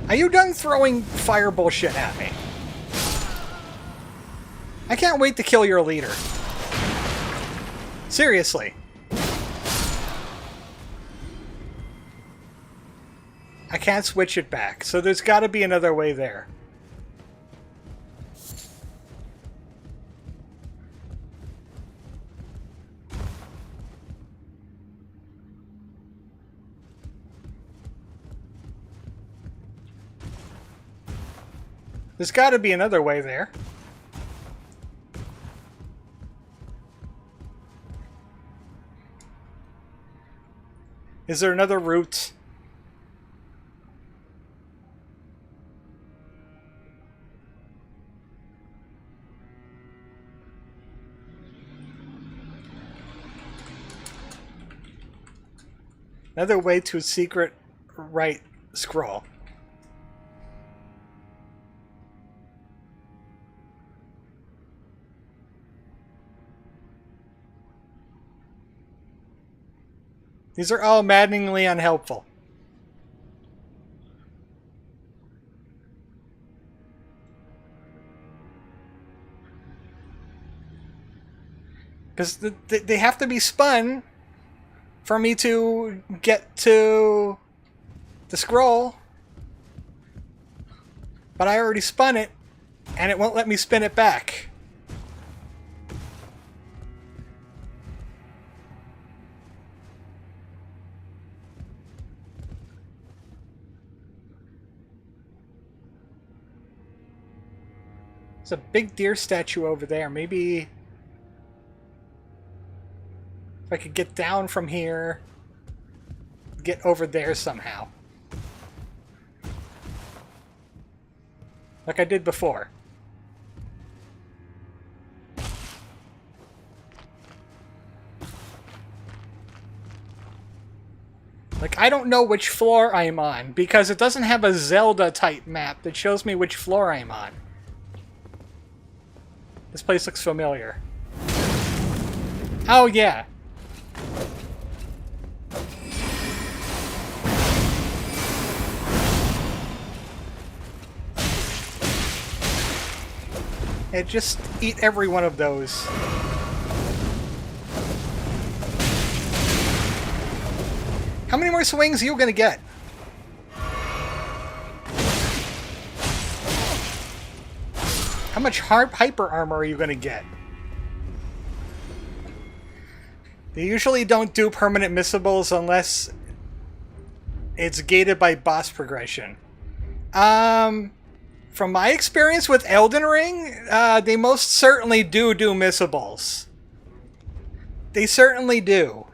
Are you done throwing fire bullshit at me? I can't wait to kill your leader. Seriously. I can't switch it back, so there's got to be another way there. There's got to be another way there. Is there another route? Another way to a secret right scroll. These are all maddeningly unhelpful. Because they have to be spun for me to get to the scroll. But I already spun it, and it won't let me spin it back. There's a big deer statue over there. Maybe if I could get down from here, get over there somehow. Like I did before. Like, I don't know which floor I'm on, because it doesn't have a Zelda-type map that shows me which floor I'm on. This place looks familiar. Oh, yeah. And just eat every one of those. How many more swings are you gonna get? How much hyper armor are you gonna get? They usually don't do permanent missables unless it's gated by boss progression. From my experience with Elden Ring, they most certainly do missables. They certainly do.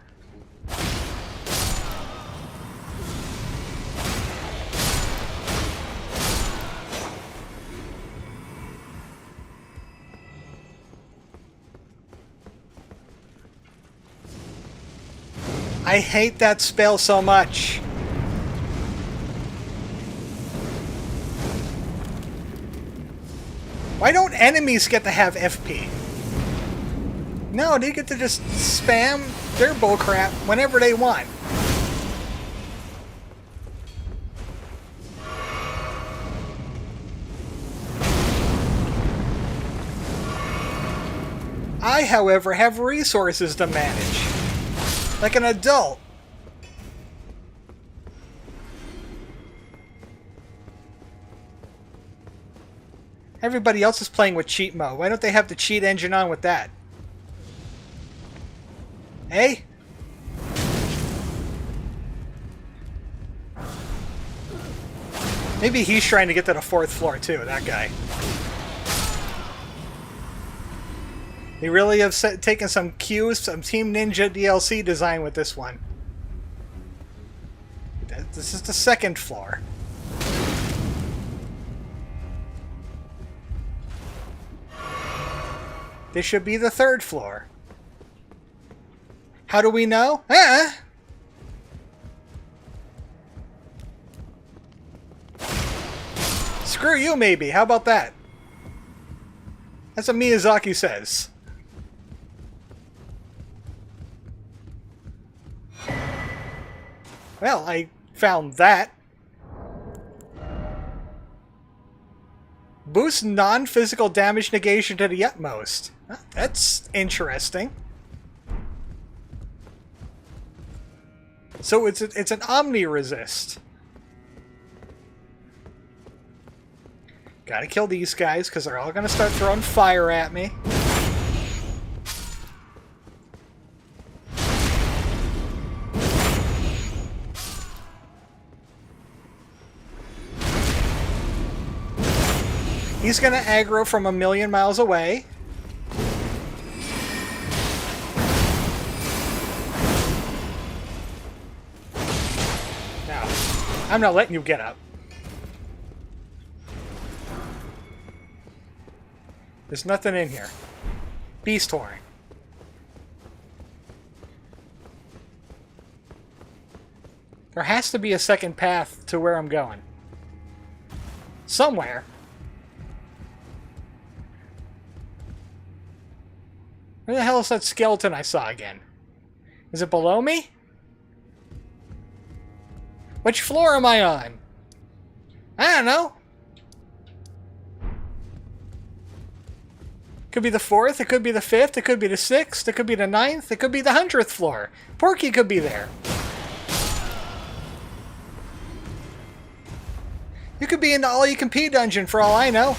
I hate that spell so much. Why don't enemies get to have FP? No, they get to just spam their bullcrap whenever they want. I, however, have resources to manage. Like an adult. Everybody else is playing with cheat mode. Why don't they have the cheat engine on with that? Hey? Maybe he's trying to get to the 4th floor too, that guy. They really have taken some cues, some Team Ninja DLC design with this one. This is the 2nd floor. This should be the 3rd floor. How do we know? Screw you, maybe. How about that? That's what Miyazaki says. Well, I found that. Boost non-physical damage negation to the utmost. That's interesting. So it's an omni-resist. Gotta kill these guys, because they're all gonna start throwing fire at me. He's gonna aggro from a million miles away. Now, I'm not letting you get up. There's nothing in here. Beast Horn. There has to be a second path to where I'm going. Somewhere. Where the hell is that skeleton I saw again? Is it below me? Which floor am I on? I don't know. Could be the 4th, it could be the 5th, it could be the 6th, it could be the 9th, it could be the 100th floor. Porky could be there. You could be in the all-you-can-pee dungeon for all I know.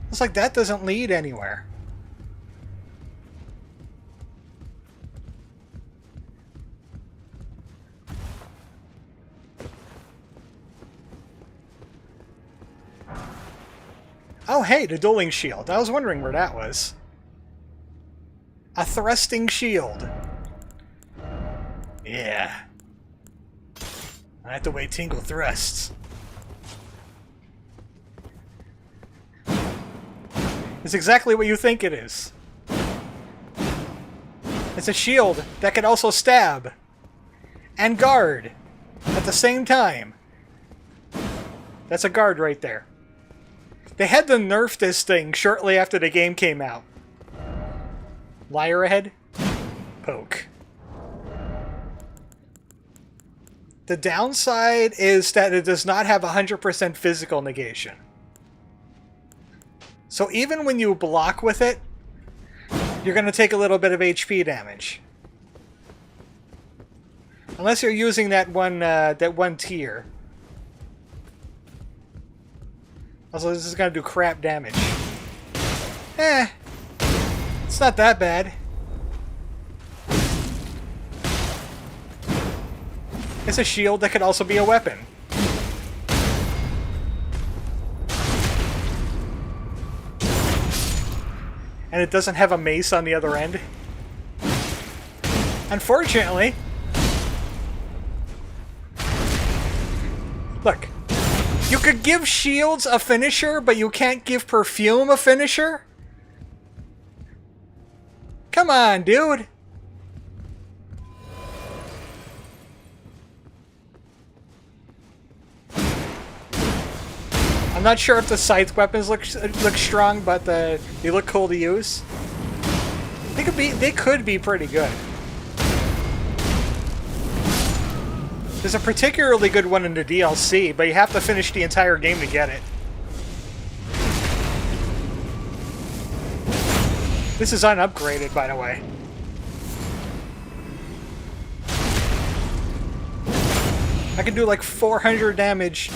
Looks like that doesn't lead anywhere. Oh, hey, the dueling shield. I was wondering where that was. A thrusting shield. Yeah. I have to wait Tingle thrusts. It's exactly what you think it is. It's a shield that can also stab and guard at the same time. That's a guard right there. They had to nerf this thing shortly after the game came out. Liar ahead? Poke. The downside is that it does not have 100% physical negation. So even when you block with it, you're going to take a little bit of HP damage. Unless you're using that one tier. Also, this is going to do crap damage. It's not that bad. It's a shield that could also be a weapon. And it doesn't have a mace on the other end. Unfortunately. Look. You could give shields a finisher, but you can't give perfume a finisher? Come on, dude. I'm not sure if the scythe weapons look strong, but they look cool to use. They could be pretty good. There's a particularly good one in the DLC, but you have to finish the entire game to get it. This is unupgraded, by the way. I can do like 400 damage.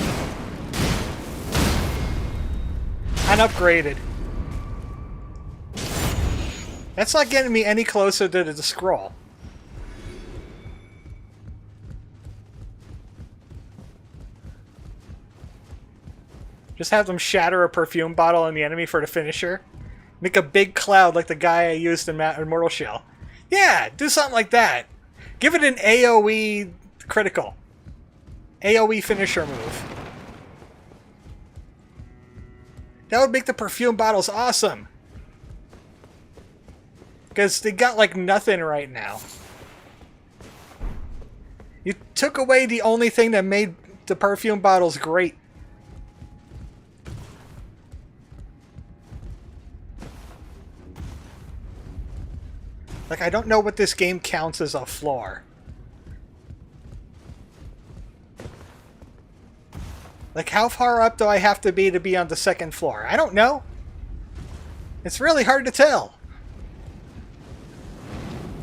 Unupgraded. That's not getting me any closer to the scroll. Just have them shatter a perfume bottle on the enemy for the finisher. Make a big cloud like the guy I used in Immortal Shell. Yeah, do something like that. Give it an AoE critical. AoE finisher move. That would make the perfume bottles awesome. Because they got like nothing right now. You took away the only thing that made the perfume bottles great. Like, I don't know what this game counts as a floor. Like, how far up do I have to be on the second floor? I don't know. It's really hard to tell.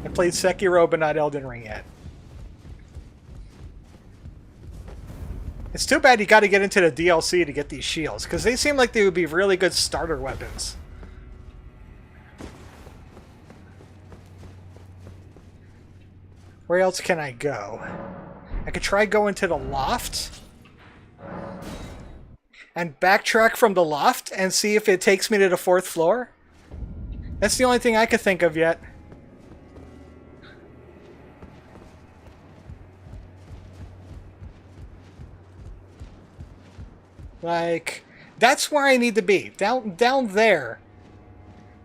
I played Sekiro, but not Elden Ring yet. It's too bad you gotta get into the DLC to get these shields, because they seem like they would be really good starter weapons. Where else can I go? I could try going to the loft. And backtrack from the loft and see if it takes me to the 4th floor. That's the only thing I could think of yet. Like, that's where I need to be. Down there.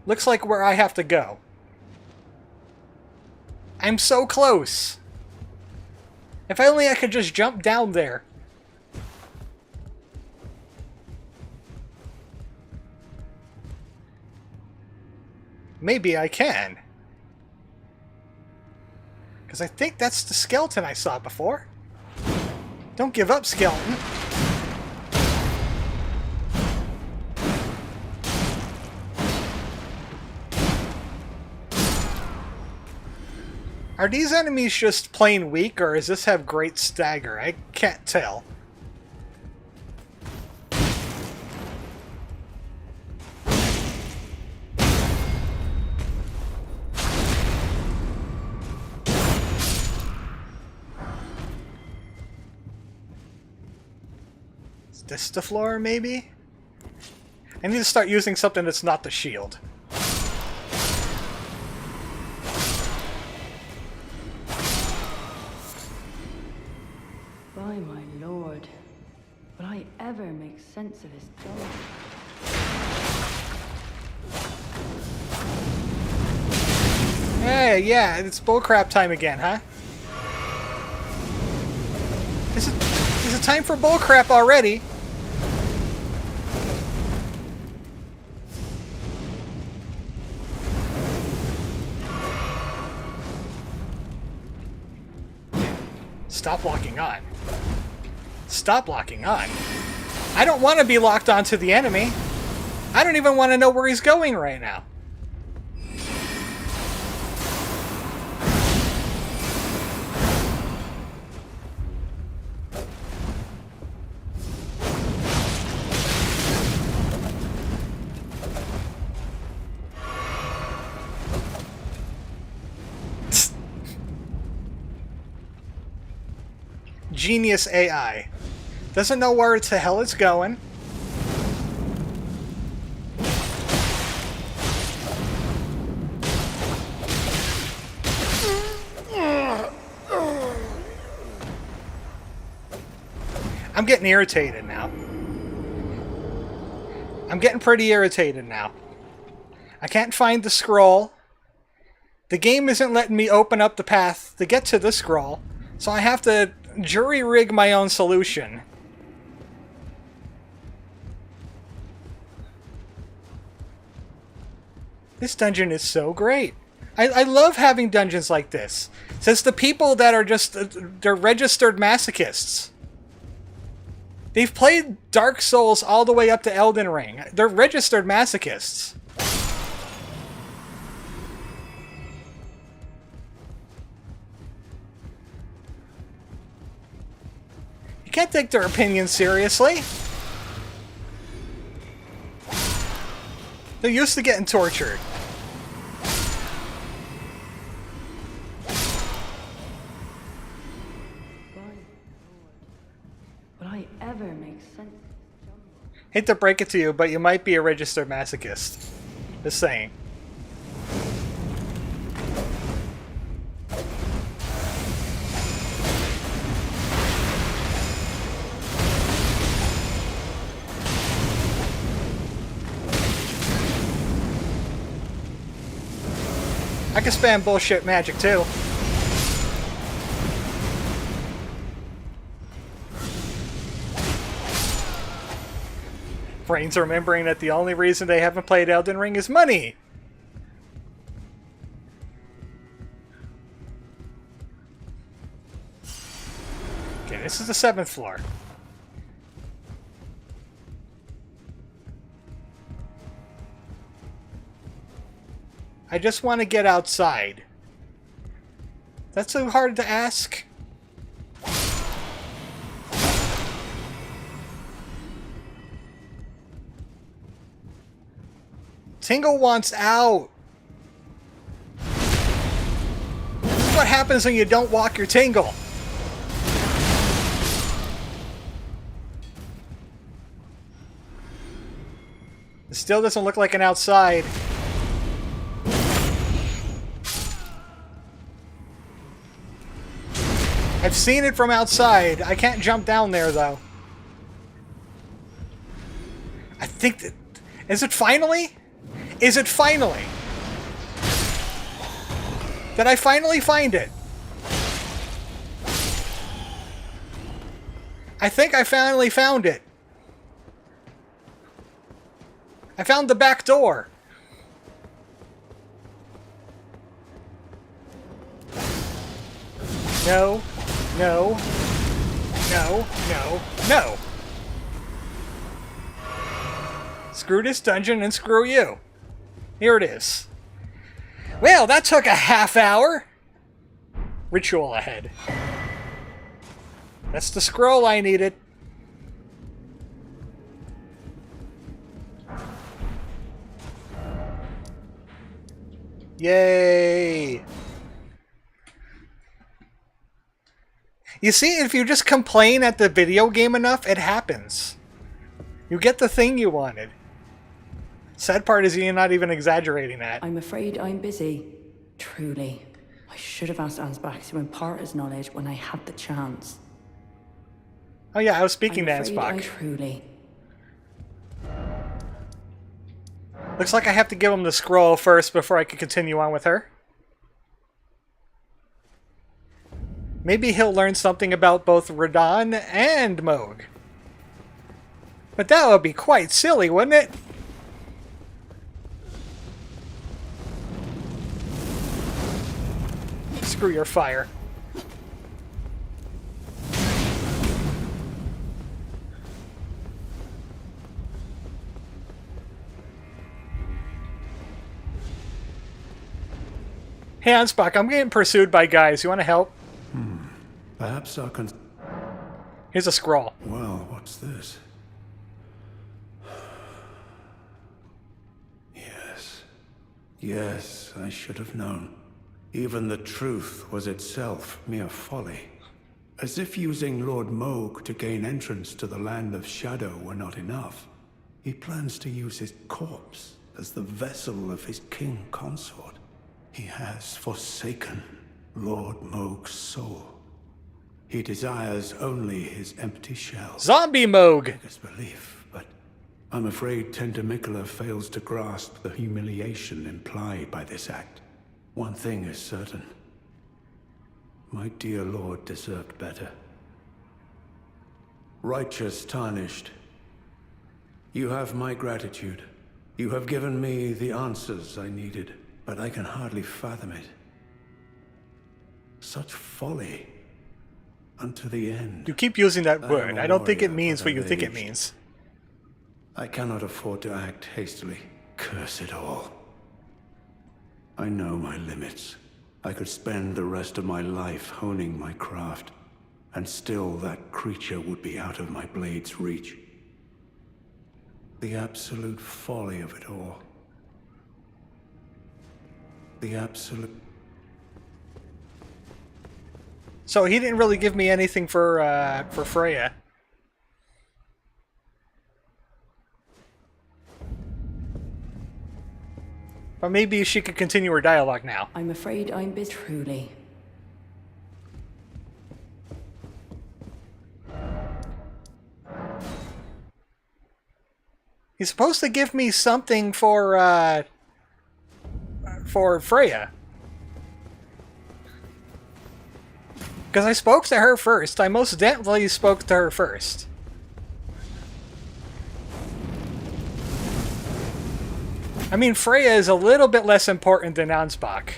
Looks like where I have to go. I'm so close. If only I could just jump down there. Maybe I can. Because I think that's the skeleton I saw before. Don't give up, skeleton. Are these enemies just plain weak, or does this have great stagger? I can't tell. Is this the floor, maybe? I need to start using something that's not the shield. By my lord, will I ever make sense of this job? Hey, yeah, it's bullcrap time again, huh? Is it time for bullcrap already? Stop locking on. Stop locking on. I don't want to be locked onto the enemy. I don't even want to know where he's going right now. Genius AI. Doesn't know where the hell it's going. I'm getting irritated now. I'm getting pretty irritated now. I can't find the scroll. The game isn't letting me open up the path to get to the scroll, so I have to jury-rig my own solution. This dungeon is so great. I love having dungeons like this. Says the people that are just, they're registered masochists. They've played Dark Souls all the way up to Elden Ring. They're registered masochists. You can't take their opinions seriously. They're used to getting tortured. Will I ever make sense? Hate to break it to you, but you might be a registered masochist. Just saying. I can spam bullshit magic too. Brains remembering that the only reason they haven't played Elden Ring is money. Okay, this is the 7th floor. I just want to get outside. That's so hard to ask. Tingle wants out. This is what happens when you don't walk your Tingle. It still doesn't look like an outside. I've seen it from outside. I can't jump down there, though. I think that... Is it finally? Is it finally? Did I finally find it? I think I finally found it. I found the back door. No. No. No. No. No. Screw this dungeon and screw you. Here it is. Well, that took a half hour. Ritual ahead. That's the scroll I needed. Yay! You see, if you just complain at the video game enough, it happens. You get the thing you wanted. Sad part is you're not even exaggerating that. I'm afraid I'm busy. Truly. I should have asked Ansbach to impart his knowledge when I had the chance. Oh yeah, I was speaking to I'm afraid I Ansbach. truly. Looks like I have to give him the scroll first before I can continue on with her. Maybe he'll learn something about both Radon and Moog. But that would be quite silly, wouldn't it? Screw your fire. Hey, Ansbach, I'm getting pursued by guys. You want to help? Perhaps I can... Here's a scroll. Well, what's this? Yes. Yes, I should have known. Even the truth was itself mere folly. As if using Lord Moog to gain entrance to the Land of Shadow were not enough, he plans to use his corpse as the vessel of his king consort. He has forsaken Lord Moog's soul. He desires only his empty shell. Zombie Moog! Biggest belief, but I'm afraid Tender Mikola fails to grasp the humiliation implied by this act. One thing is certain. My dear lord deserved better. Righteous tarnished. You have my gratitude. You have given me the answers I needed, but I can hardly fathom it. Such folly. Unto the end. You keep using that word. I don't think it warrior, means but what you I've think it aged. means. I cannot afford to act hastily. Curse it all. I know my limits. I could spend the rest of my life honing my craft. and still that creature would be out of my blade's reach. The absolute folly of it all. The absolute... So he didn't really give me anything for Freya. But maybe she could continue her dialogue now. I'm afraid I'm busy. Truly. He's supposed to give me something for Freya. Because I spoke to her first. I most definitely spoke to her first. I mean, Freya is a little bit less important than Ansbach.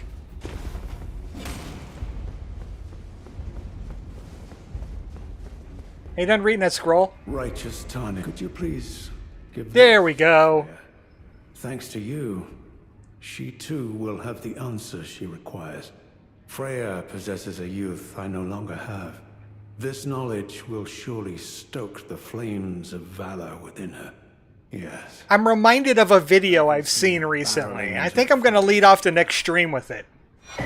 Are you done reading that scroll? Righteous Tani, could you please give... There we go. Thanks to you, she too will have the answer she requires. Freya possesses a youth I no longer have. This knowledge will surely stoke the flames of valor within her. Yes. I'm reminded of a video I've seen recently. I think I'm going to lead off the next stream with it. It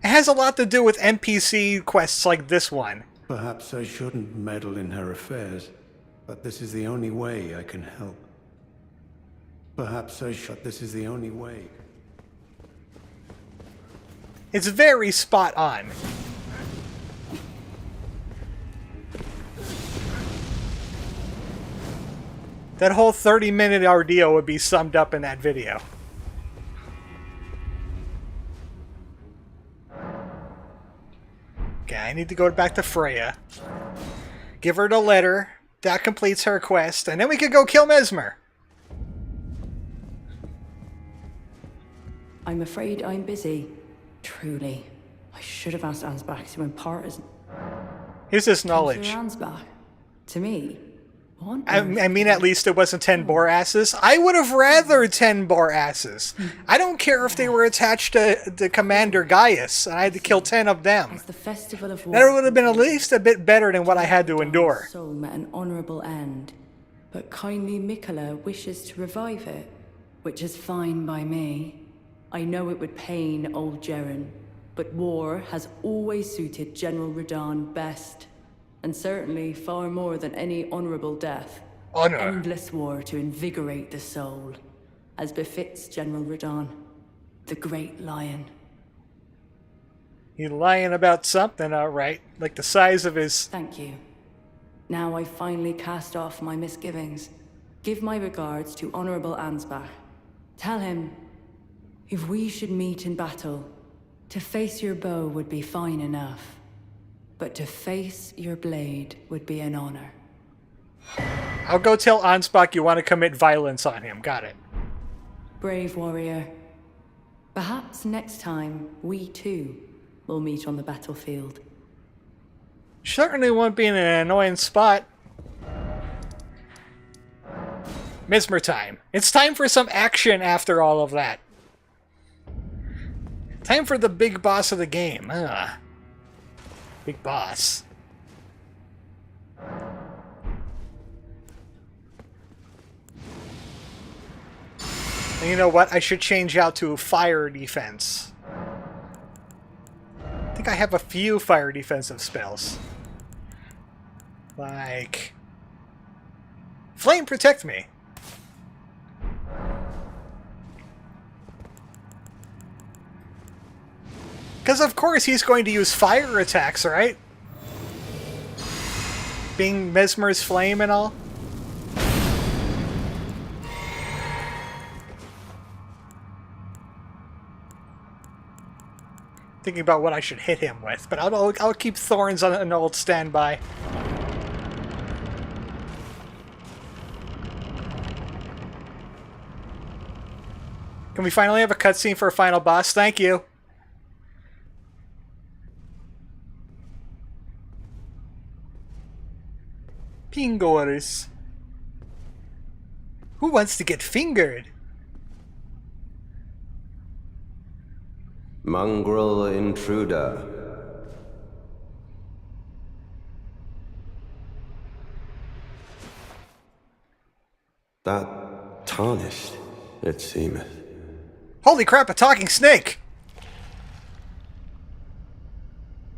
has a lot to do with NPC quests like this one. Perhaps I shouldn't meddle in her affairs, but this is the only way I can help. Perhaps I should. This is the only way. It's very spot on. That whole 30-minute ordeal would be summed up in that video. Okay, I need to go back to Freya. Give her the letter. That completes her quest. And then we could go kill Mesmer. I'm afraid I'm busy. Truly. I should have asked Ansbach to impart his... Here's this knowledge. Ansbach? To me? What? I mean, at least it wasn't 10 boar asses. I would have rather 10 boar asses. I don't care if they were attached to Commander Gaius, and I had to kill 10 of them. As the festival of That would have been at least a bit better than what I had to endure. Soul met an honourable end, but kindly Mikola wishes to revive it, which is fine by me. I know it would pain old Jeren, but war has always suited General Radahn best. And certainly far more than any honorable death. Honor. Endless war to invigorate the soul, as befits General Radahn, the great lion. He's lying about something, alright. Like the size of his... Thank you. Now I finally cast off my misgivings. Give my regards to Honorable Ansbach. Tell him, if we should meet in battle, to face your bow would be fine enough. But to face your blade would be an honor. I'll go tell Ansbach you want to commit violence on him. Got it. Brave warrior. Perhaps next time, we too will meet on the battlefield. Certainly won't be in an annoying spot. Mesmer time. It's time for some action after all of that. Time for the big boss of the game. Big boss. And you know what? I should change out to fire defense. I think I have a few fire defensive spells. Like... Flame Protect Me. Because of course he's going to use fire attacks, right? Being Mesmer's flame and all. Thinking about what I should hit him with, but I'll keep thorns on an old standby. Can we finally have a cutscene for a final boss? Thank you. Fingers. Who wants to get fingered? Mongrel intruder. That tarnished, it seemeth. Holy crap, a talking snake!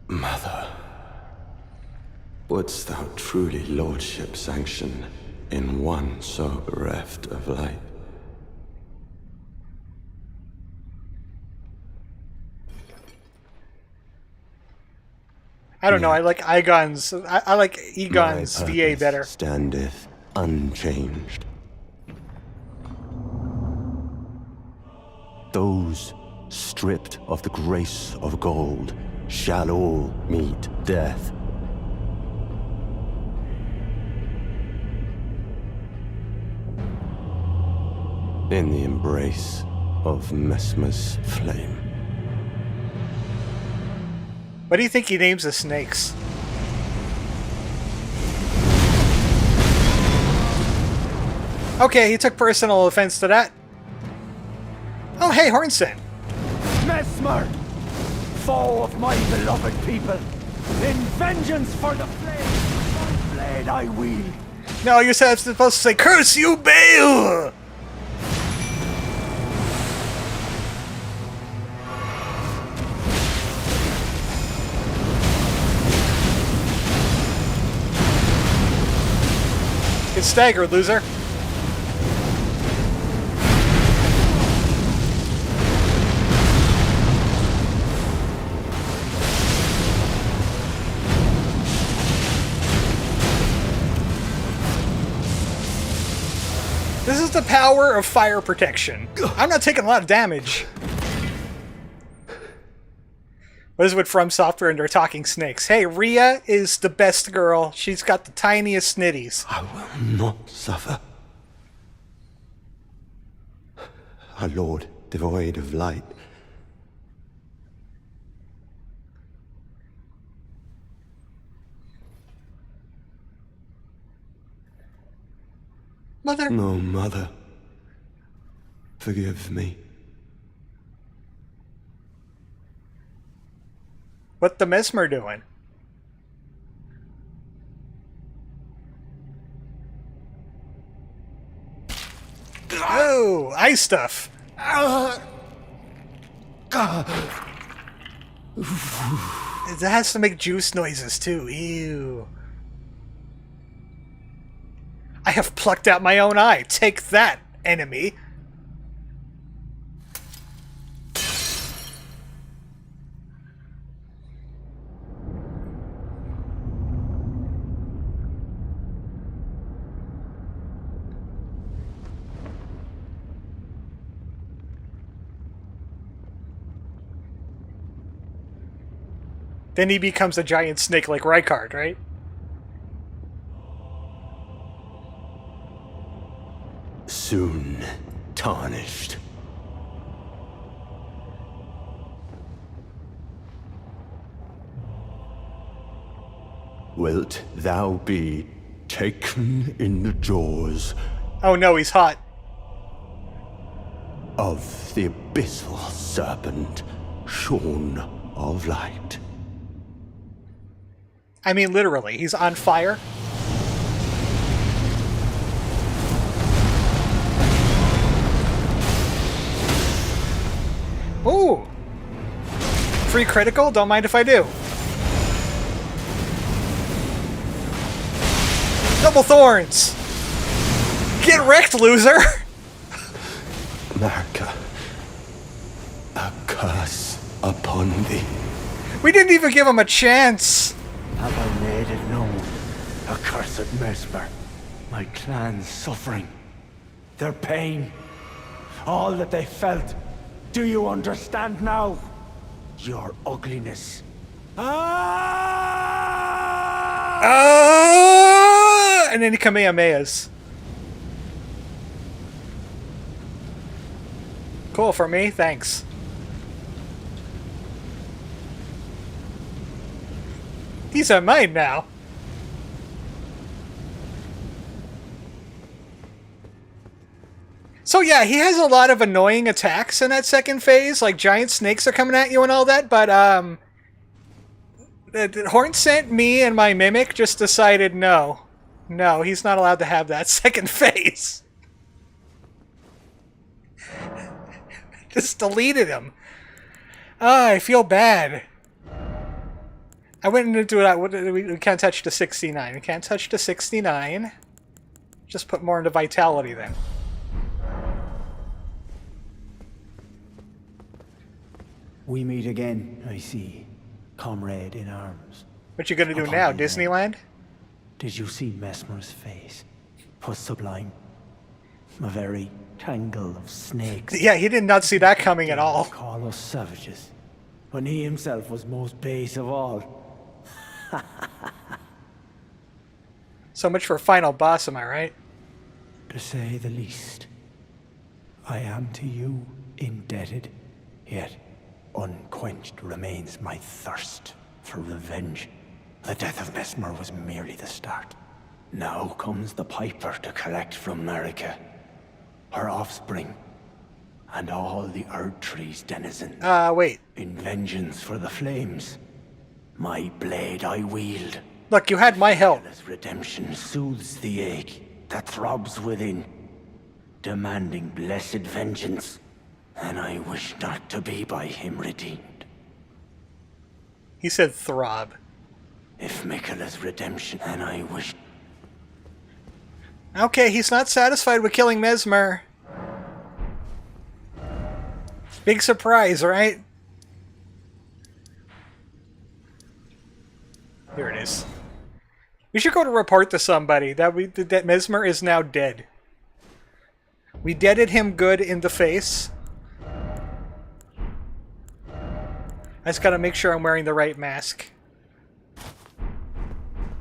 Mother, wouldst thou truly lordship sanction in one so bereft of light? I don't know, I like Aegon's... I like Egon's My VA purpose better. standeth unchanged. Those stripped of the grace of gold shall all meet death. In the embrace of Mesmer's flame. What do you think he names the snakes? Okay, he took personal offense to that. Oh, hey, Hornston. Mesmer, foe of my beloved people, in vengeance for the flame, my blade I wield. No, you're supposed to say, "Curse you, Bayle!" Get staggered, loser. This is the power of fire protection. I'm not taking a lot of damage. What is with From Software and their talking snakes? Hey, Rhea is the best girl. She's got the tiniest snitties. I will not suffer. A lord devoid of light. Mother. No, mother. Forgive me. What the Mesmer doing? Oh, ice stuff. It has to make juice noises too. Ew. I have plucked out my own eye. Take that, enemy. Then he becomes a giant snake like Rykard, right? Soon tarnished. Wilt thou be taken in the jaws Oh no, he's hot. of the abyssal serpent, shorn of light? I mean, literally, he's on fire. Ooh! Free critical? Don't mind if I do. Double thorns! Get wrecked, loser! Marika, a curse upon thee. We didn't even give him a chance! Have I made it known? Accursed Mesmer, my clan's suffering, their pain, all that they felt. Do you understand now? Your ugliness. And then he Kamehamehas. Cool for me, thanks. He's on mine now. So yeah, he has a lot of annoying attacks in that second phase, like giant snakes are coming at you and all that, but Hornsent, me, and my Mimic just decided no. No, he's not allowed to have that second phase. just deleted him. Oh, I feel bad. I went into that. We can't touch the 69. We can't touch the 69. Just put more into vitality then. We meet again, I see. Comrade in arms. What you gonna do now, Disneyland? Did you see Mesmer's face? 'Twas sublime. A very tangle of snakes. Yeah, he did not see that coming at all. Call us savages. When he himself was most base of all. So much for final boss, am I right? To say the least. I am to you indebted, yet unquenched remains my thirst for revenge. The death of Mesmer was merely the start. Now comes the Piper to collect from Marika, her offspring, and all the Erdtree's denizens. Wait. In vengeance for the flames, my blade I wield. Look, you had my help. As redemption soothes the ache that throbs within, demanding blessed vengeance, and I wish not to be by him redeemed. He said throb. If Miquella's redemption, and I wish... Okay, he's not satisfied with killing Mesmer. Big surprise, right? Here it is. We should go to report to somebody that Mesmer is now dead. We deaded him good in the face. I just gotta make sure I'm wearing the right mask.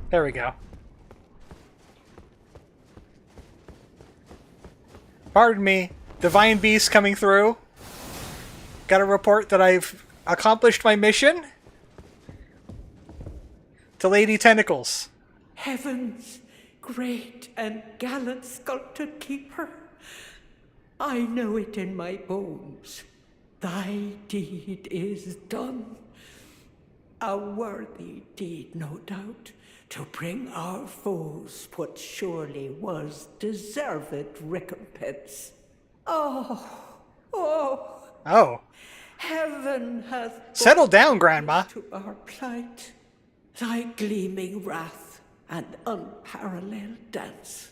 There we go. Pardon me. Divine Beast coming through. Got a report that I've accomplished my mission. To Lady Tentacles. Heaven's great and gallant sculpted keeper, I know it in my bones. Thy deed is done. A worthy deed, no doubt, to bring our foes what surely was deserved recompense. Oh. Heaven hath Settle down, Grandma. to our plight. Thy gleaming wrath and unparalleled dance.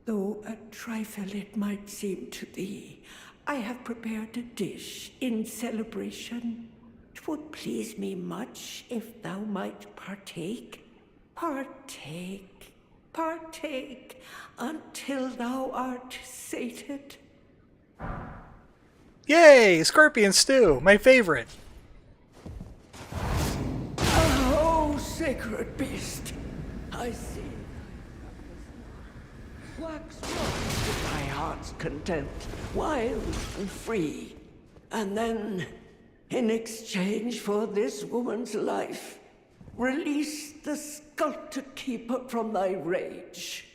Though a trifle it might seem to thee, I have prepared a dish in celebration. 'Twould please me much if thou might partake. Partake, partake, until thou art sated. Yay! Scorpion stew, my favorite. Oh, sacred beast, I see. Wax warm to thy heart's content, wild and free. And then, in exchange for this woman's life, release the sculpted keeper from thy rage.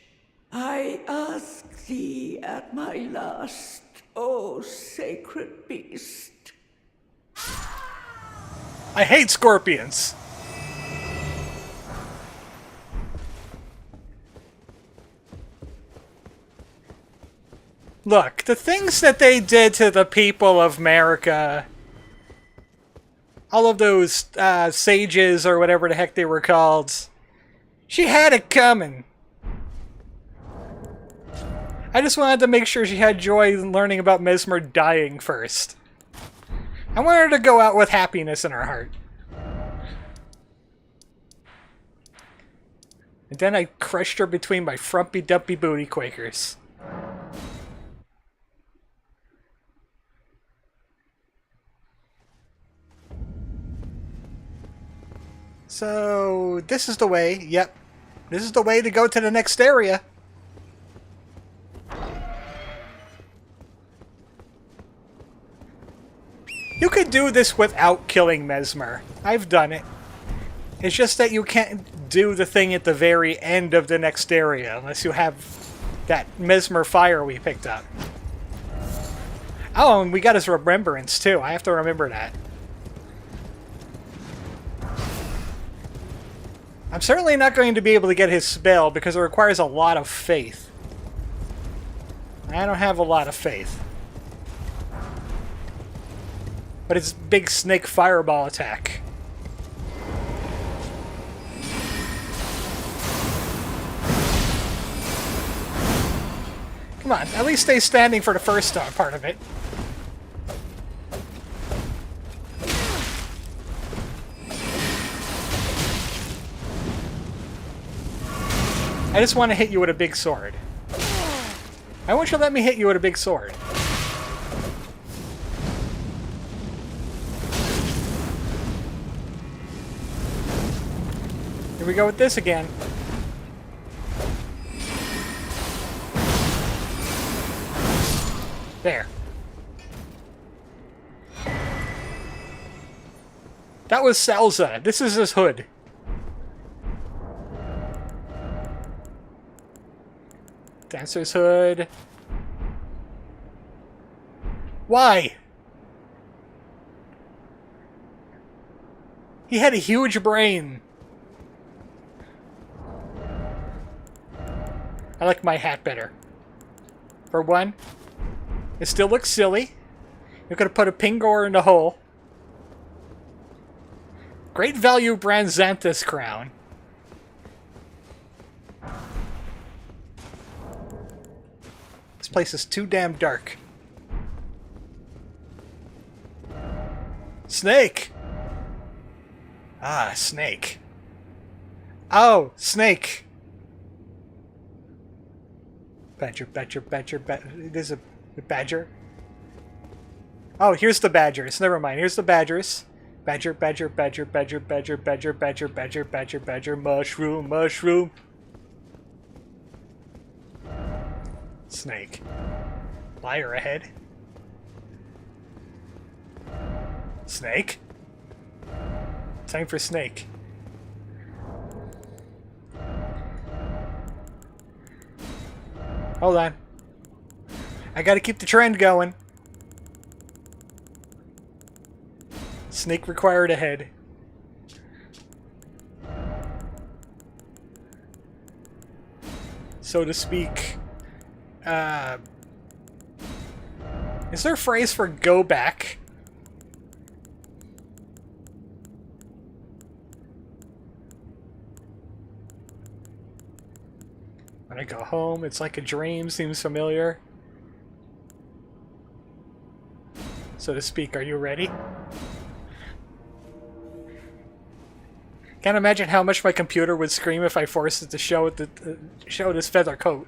I ask thee at my last, O sacred beast. I hate scorpions. Look, the things that they did to the people of America, all of those sages or whatever the heck they were called, she had it coming. I just wanted to make sure she had joy in learning about Mesmer dying first. I wanted her to go out with happiness in her heart. And then I crushed her between my frumpy dumpy booty Quakers. So, this is the way. Yep. This is the way to go to the next area. You could do this without killing Mesmer. I've done it. It's just that you can't do the thing at the very end of the next area unless you have that Mesmer fire we picked up. Oh, and we got his remembrance too. I have to remember that. I'm certainly not going to be able to get his spell because it requires a lot of faith. I don't have a lot of faith. But it's big snake fireball attack. Come on, at least stay standing for the first part of it. I just want to hit you with a big sword. Why won't you let me hit you with a big sword? Here we go with this again. There. That was Salza. This is his hood. Dancer's hood. Why? He had a huge brain. I like my hat better. For one, it still looks silly. You could have put a Pingor in the hole. Great value brand Xanthus crown. This place is too damn dark. Snake! Ah, snake. Oh, snake! Badger. There's a badger. Oh, here's the badgers. Never mind. Here's the badgers. Badger. Mushroom. Snake. Liar ahead. Snake. Time for snake. Hold on. I gotta keep the trend going. Snake required ahead. So to speak. Is there a phrase for go back? When I go home, it's like a dream, seems familiar. So to speak, are you ready? Can't imagine how much my computer would scream if I forced it to show show this feather coat.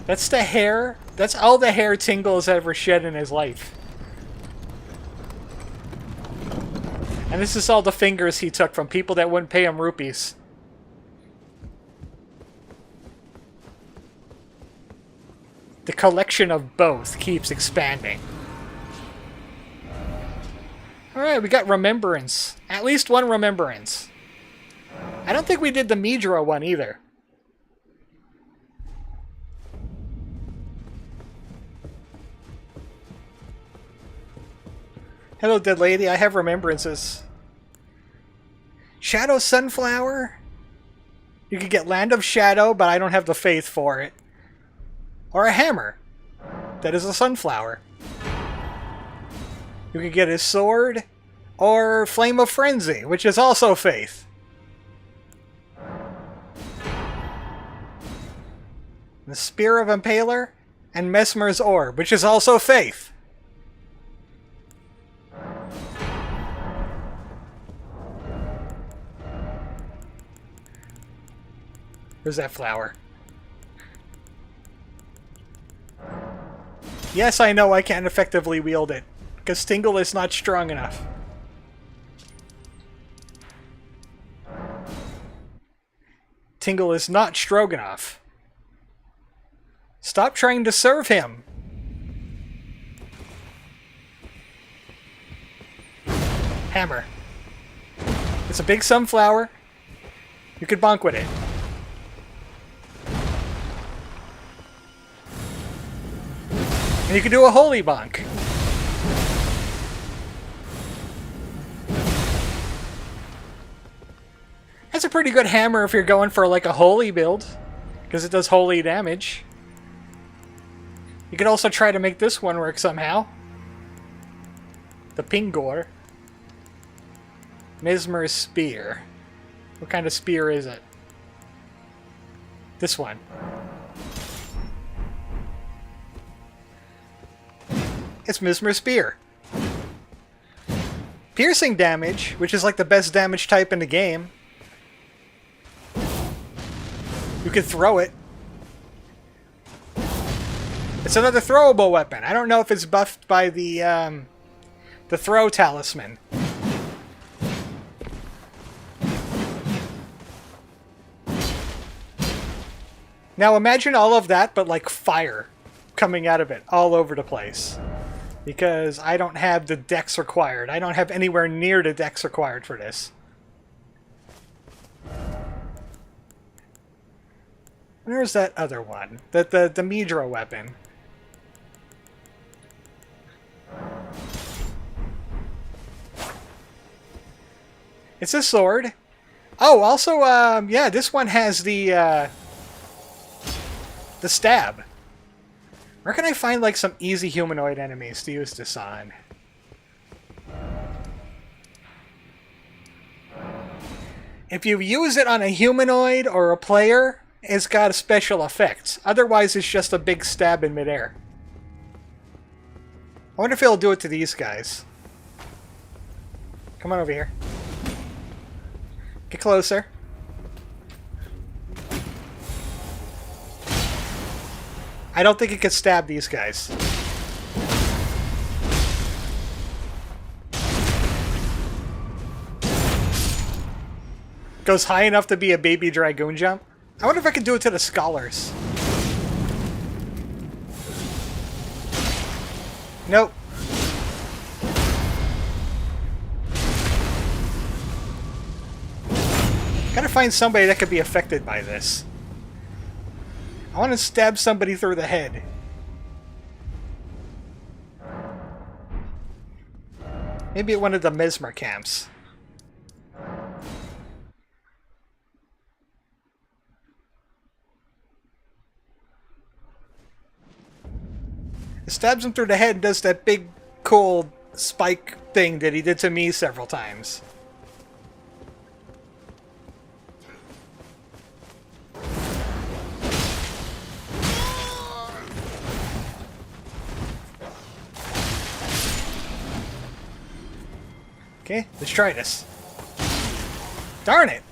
That's the hair. That's all the hair Tingle has ever shed in his life. And this is all the fingers he took from people that wouldn't pay him rupees. The collection of both keeps expanding. Alright, we got Remembrance. At least one Remembrance. I don't think we did the Midra one either. Hello, dead lady. I have remembrances. Shadow Sunflower? You could get Land of Shadow, but I don't have the faith for it. Or a hammer. That is a sunflower. You could get his sword, or Flame of Frenzy, which is also faith. The Spear of Impaler, and Mesmer's Orb, which is also faith. Where's that flower? Yes, I know I can't effectively wield it, because Tingle is not strong enough. Tingle is not Stroganoff. Stop trying to serve him! Hammer. It's a big sunflower. You could bonk with it. And you can do a holy bonk. That's a pretty good hammer if you're going for like a holy build, because it does holy damage. You could also try to make this one work somehow. The Pingor. Mesmer's Spear. What kind of spear is it? This one. It's Mesmer's Spear. Piercing damage, which is like the best damage type in the game. You could throw it. It's another throwable weapon. I don't know if it's buffed by the throw talisman. Now imagine all of that, but like fire coming out of it all over the place. Because I don't have the dex required. I don't have anywhere near the dex required for this. Where's that other one? The Midra weapon. It's a sword. Oh, also, yeah, this one has the stab. Where can I find, like, some easy humanoid enemies to use this on? If you use it on a humanoid or a player, it's got a special effect. Otherwise, it's just a big stab in midair. I wonder if it'll do it to these guys. Come on over here. Get closer. I don't think it could stab these guys. Goes high enough to be a baby dragoon jump. I wonder if I could do it to the scholars. Nope. Gotta find somebody that could be affected by this. I want to stab somebody through the head. Maybe at one of the Mesmer camps. It stabs him through the head and does that big, cool spike thing that he did to me several times. Okay, let's try this. Darn it!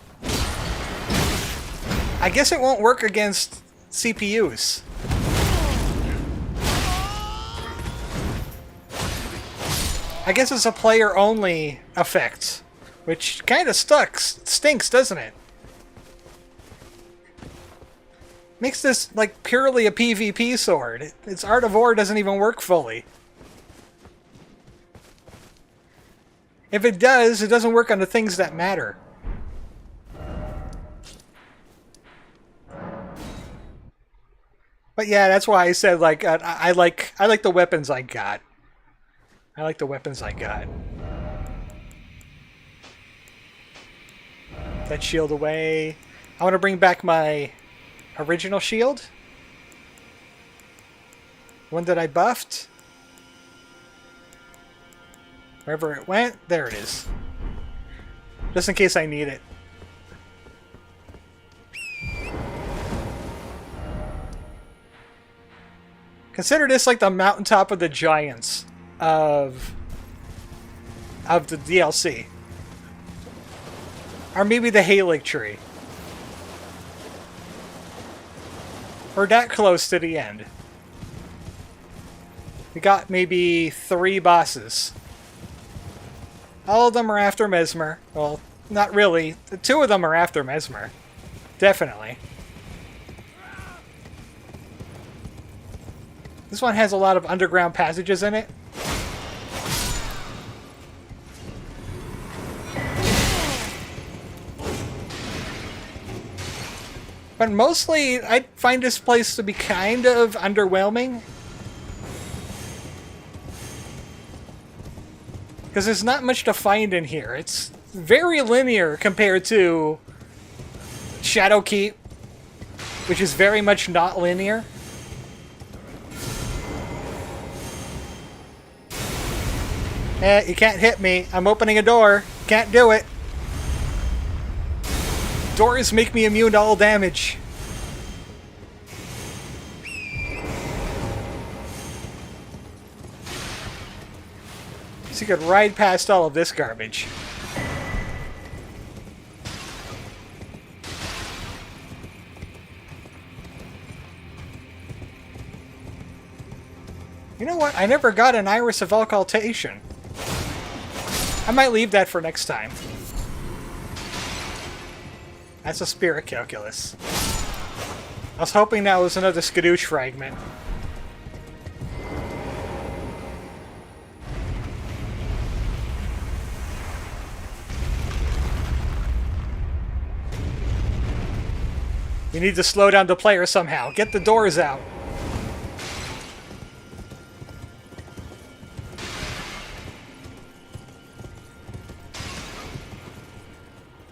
I guess it won't work against CPUs. I guess it's a player-only effect, which kind of stinks, doesn't it? Makes this, like, purely a PvP sword. Its Art of War doesn't even work fully. If it does, it doesn't work on the things that matter. But yeah, that's why I said, like, I like the weapons I got. I like the weapons I got. That shield away. I want to bring back my original shield. One that I buffed. Wherever it went, there it is. Just in case I need it. Consider this like the mountaintop of the giants of the DLC. Or maybe the Halig tree. We're that close to the end. We got maybe 3 bosses. All of them are after Mesmer. Well, not really. 2 of them are after Mesmer. Definitely. This one has a lot of underground passages in it. But mostly, I find this place to be kind of underwhelming. Because there's not much to find in here. It's very linear compared to Shadowkeep, which is very much not linear. You can't hit me. I'm opening a door. Can't do it. Doors make me immune to all damage. So you could ride past all of this garbage. You know what? I never got an Iris of Occultation. I might leave that for next time. That's a spirit calculus. I was hoping that was another Skadoosh fragment. You need to slow down the player somehow. Get the doors out.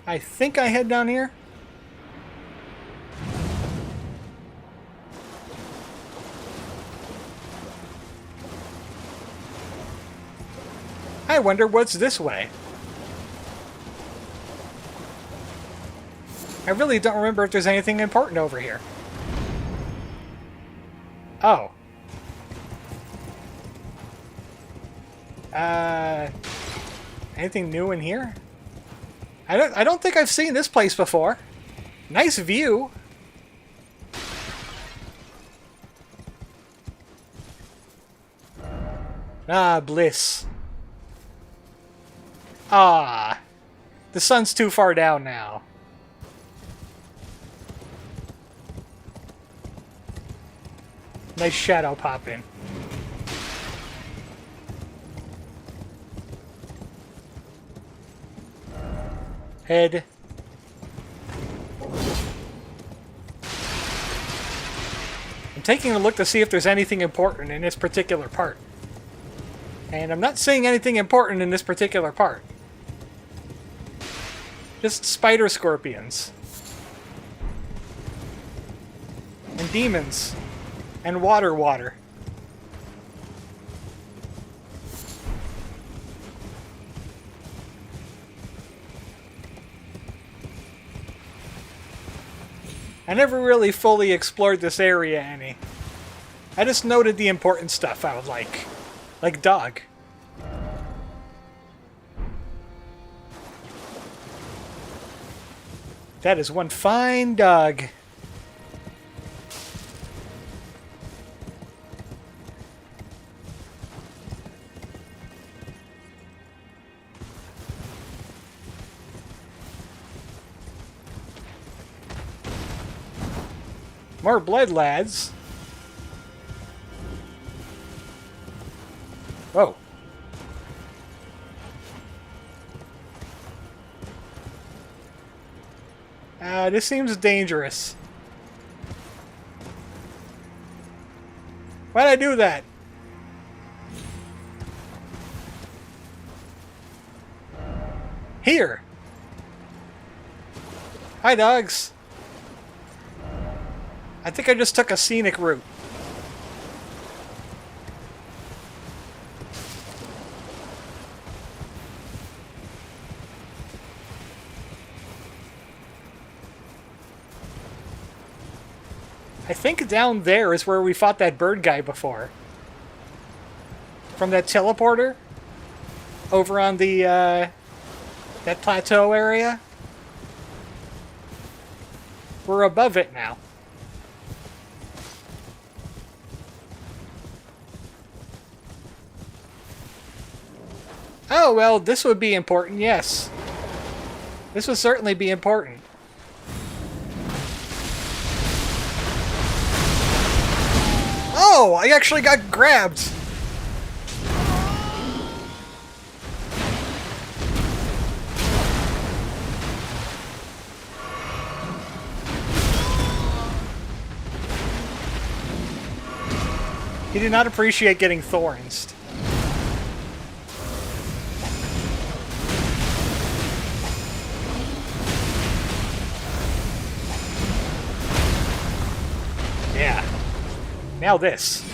I think I head down here. I wonder what's this way. I really don't remember if there's anything important over here. Oh. Anything new in here? I don't think I've seen this place before. Nice view. Ah, bliss. Ah. The sun's too far down now. Nice shadow popping. Head. I'm taking a look to see if there's anything important in this particular part. And I'm not seeing anything important in this particular part. Just spider scorpions. And demons. And water. I never really fully explored this area any. I just noted the important stuff I would like. Like dog. That is one fine dog. More blood, lads. Whoa. This seems dangerous. Why'd I do that? Here. Hi, dogs. I think I just took a scenic route. I think down there is where we fought that bird guy before. From that teleporter? Over on the, that plateau area? We're above it now. Oh, well, this would be important, yes. This would certainly be important. Oh, I actually got grabbed! He did not appreciate getting thorns. Yeah. Now this.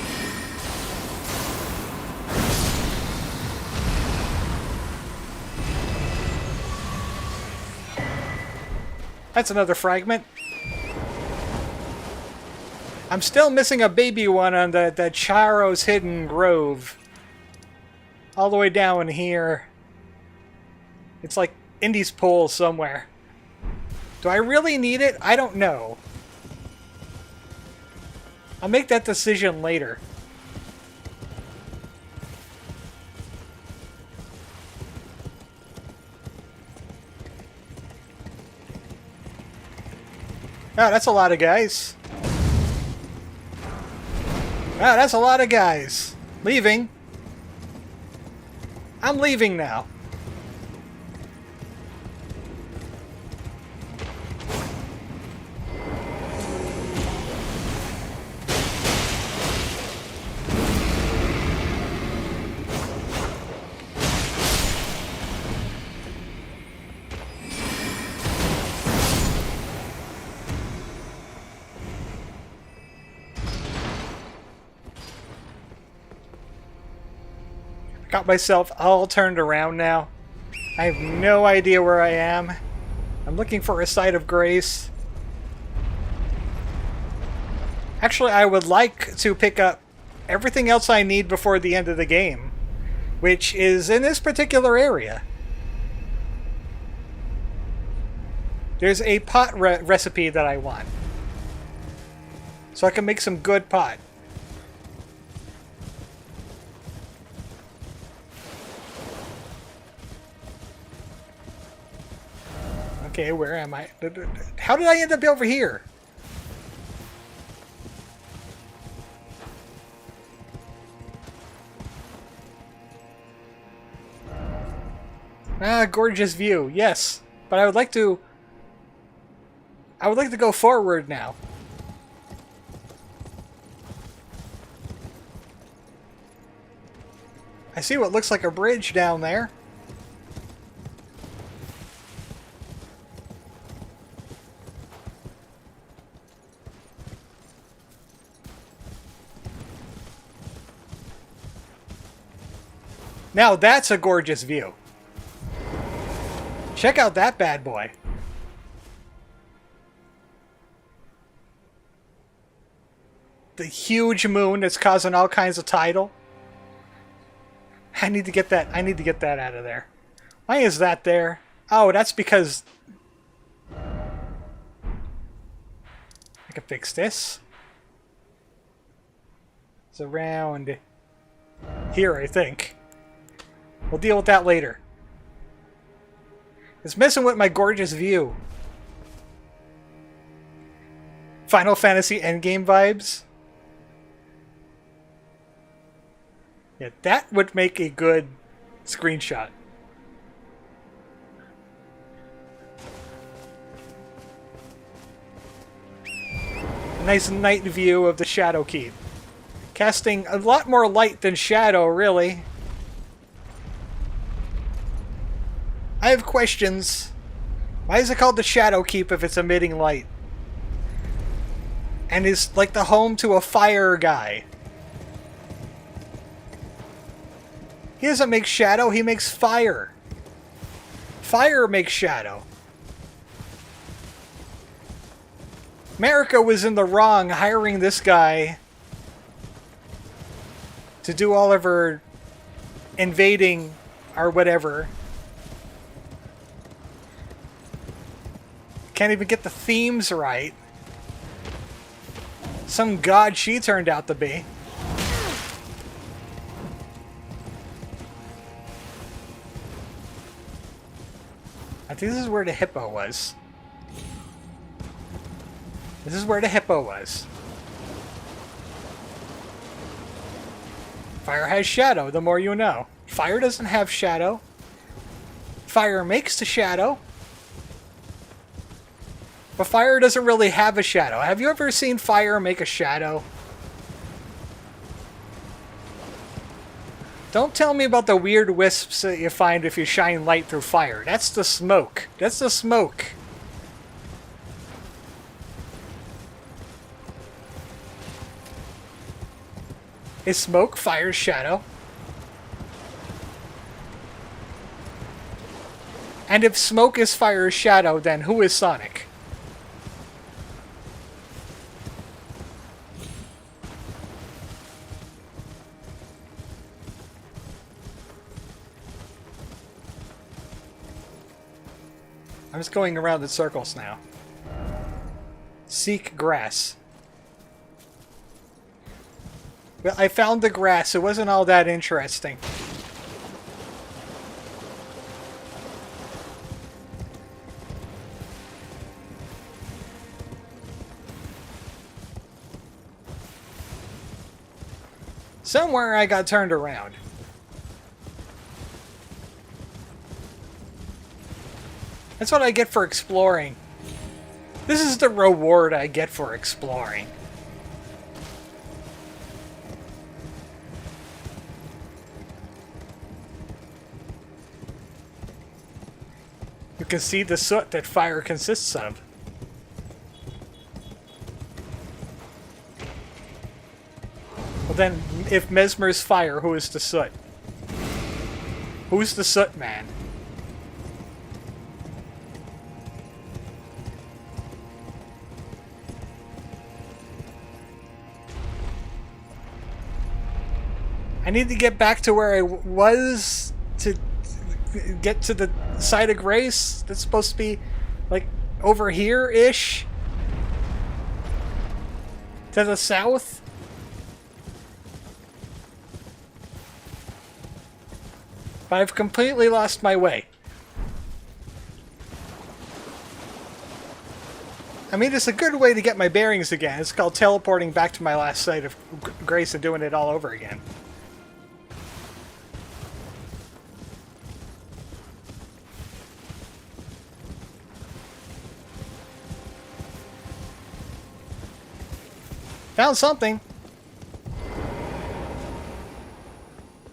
That's another fragment. I'm still missing a baby one on the Charo's Hidden Grove. All the way down here. It's like Indy's Pool somewhere. Do I really need it? I don't know. I'll make that decision later. Oh, that's a lot of guys. Wow, that's a lot of guys. Leaving. I'm leaving now. Got myself all turned around now. I have no idea where I am. I'm looking for a site of grace. Actually, I would like to pick up everything else I need before the end of the game, which is in this particular area. There's a pot recipe that I want, so I can make some good pot. Okay, where am I? How did I end up over here? Ah, gorgeous view. Yes, but I would like to go forward now. I see what looks like a bridge down there. Now that's a gorgeous view. Check out that bad boy. The huge moon that's causing all kinds of tidal. I need to get that out of there. Why is that there? Oh, that's because I can fix this. It's around here, I think. We'll deal with that later. It's messing with my gorgeous view. Final Fantasy Endgame vibes. Yeah, that would make a good screenshot. A nice night view of the Shadow Keep. Casting a lot more light than shadow, really. I have questions. Why is it called the Shadow Keep if it's emitting light? And is like the home to a fire guy. He doesn't make shadow, he makes fire. Fire makes shadow. America was in the wrong hiring this guy to do all of her invading or whatever. Can't even get the themes right. Some god she turned out to be. I think this is where the hippo was. This is where the hippo was. Fire has shadow, the more you know. Fire doesn't have shadow. Fire makes the shadow. But fire doesn't really have a shadow. Have you ever seen fire make a shadow? Don't tell me about the weird wisps that you find if you shine light through fire. That's the smoke. That's the smoke. Is smoke fire's shadow? And if smoke is fire's shadow, then who is Sonic? I'm just going around in circles now. Seek grass. Well, I found the grass. It wasn't all that interesting. Somewhere I got turned around. That's what I get for exploring. This is the reward I get for exploring. You can see the soot that fire consists of. Well then, if Mesmer's fire, who is the soot? Who's the soot man? I need to get back to where I was to get to the site of grace. That's supposed to be like over here-ish. To the south. But I've completely lost my way. I mean, it's a good way to get my bearings again. It's called teleporting back to my last site of grace and doing it all over again. Found something.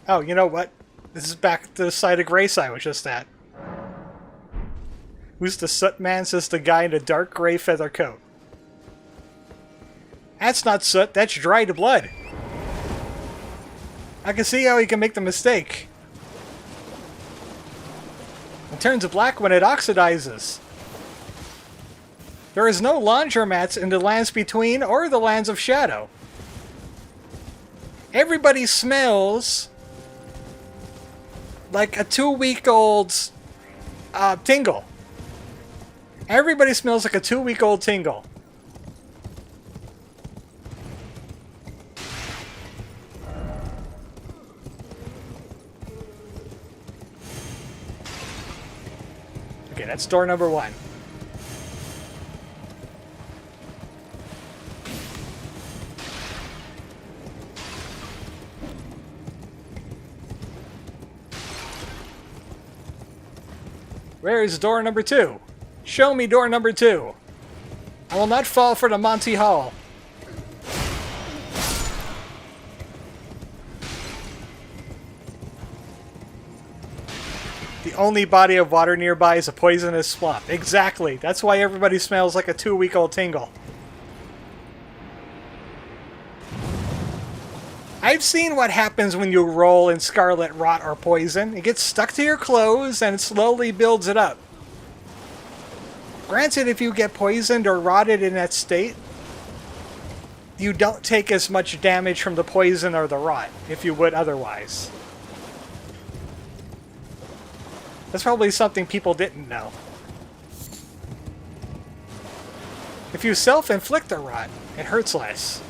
Oh, you know what? This is back to the site of grace I was just at. Who's the soot man? Says the guy in a dark gray feather coat. That's not soot, that's dried blood. I can see how he can make the mistake. It turns black when it oxidizes. There is no laundromats in the lands between or the lands of shadow. Everybody smells like a 2-week-old Tingle. Everybody smells like a 2-week-old Tingle. Okay, that's door number 1. Where is door number 2? Show me door number 2. I will not fall for the Monty Hall. The only body of water nearby is a poisonous swamp. Exactly. That's why everybody smells like a 2-week-old Tingle. I've seen what happens when you roll in scarlet rot or poison. It gets stuck to your clothes and it slowly builds it up. Granted, if you get poisoned or rotted in that state, you don't take as much damage from the poison or the rot if you would otherwise. That's probably something people didn't know. If you self-inflict the rot, it hurts less.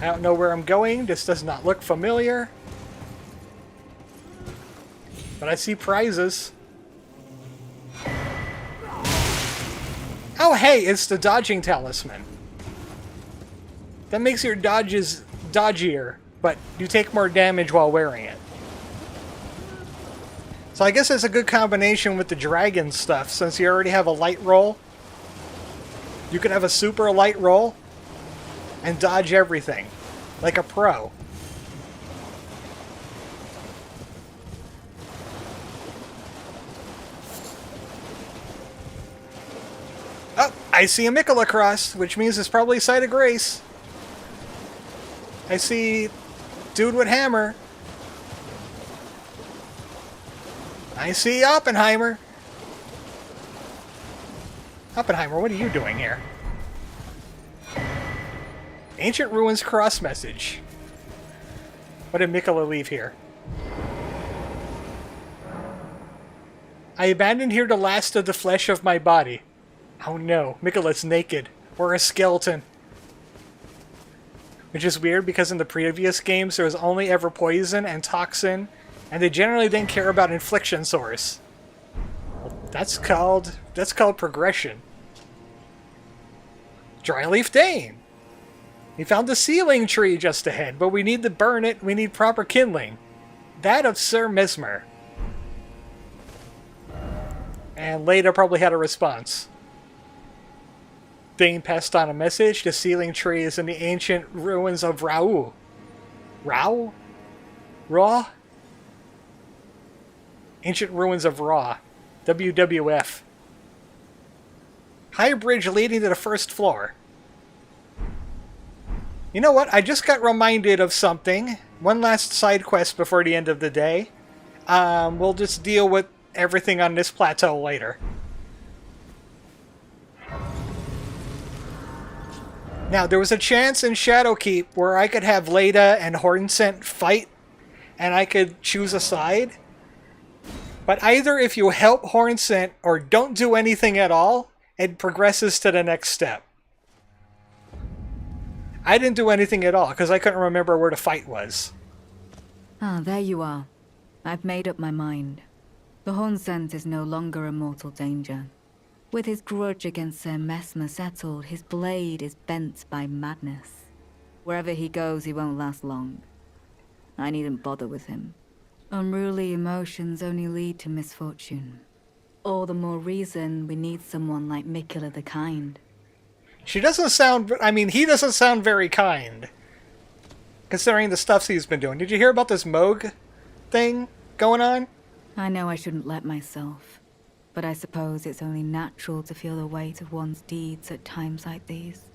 I don't know where I'm going. This does not look familiar. But I see prizes. Oh, hey, it's the dodging talisman. That makes your dodges dodgier, but you take more damage while wearing it. So I guess it's a good combination with the dragon stuff, since you already have a light roll. You can have a super light roll and dodge everything, like a pro. Oh, I see a Mikola cross, which means it's probably Site of Grace. I see dude with hammer. I see Oppenheimer. Oppenheimer, what are you doing here? Ancient Ruins cross message. What did Mikola leave here? I abandoned here the last of the flesh of my body. Oh no, Miquella's naked. Or a skeleton. Which is weird because in the previous games there was only ever poison and toxin, and they generally didn't care about infliction source. Well, that's called progression. Dryleaf Dane! We found the sealing tree just ahead, but we need to burn it, we need proper kindling. That of Sir Mesmer. And Leda probably had a response. Dane passed on a message. The sealing tree is in the ancient ruins of Rau. Rau? Raw? Ancient ruins of Raw. WWF. High bridge leading to the first floor. You know what? I just got reminded of something. One last side quest before the end of the day. We'll just deal with everything on this plateau later. Now, there was a chance in Shadowkeep where I could have Leda and Hornsent fight, and I could choose a side. But either if you help Hornsent or don't do anything at all, it progresses to the next step. I didn't do anything at all, because I couldn't remember where the fight was. Ah, there you are. I've made up my mind. The Hornsent is no longer a mortal danger. With his grudge against Sir Mesmer settled, his blade is bent by madness. Wherever he goes, he won't last long. I needn't bother with him. Unruly emotions only lead to misfortune. All the more reason we need someone like Miquella the Kind. She doesn't sound... I mean, he doesn't sound very kind. Considering the stuff he's been doing. Did you hear about this Moog thing going on? I know I shouldn't let myself. But I suppose it's only natural to feel the weight of one's deeds at times like these.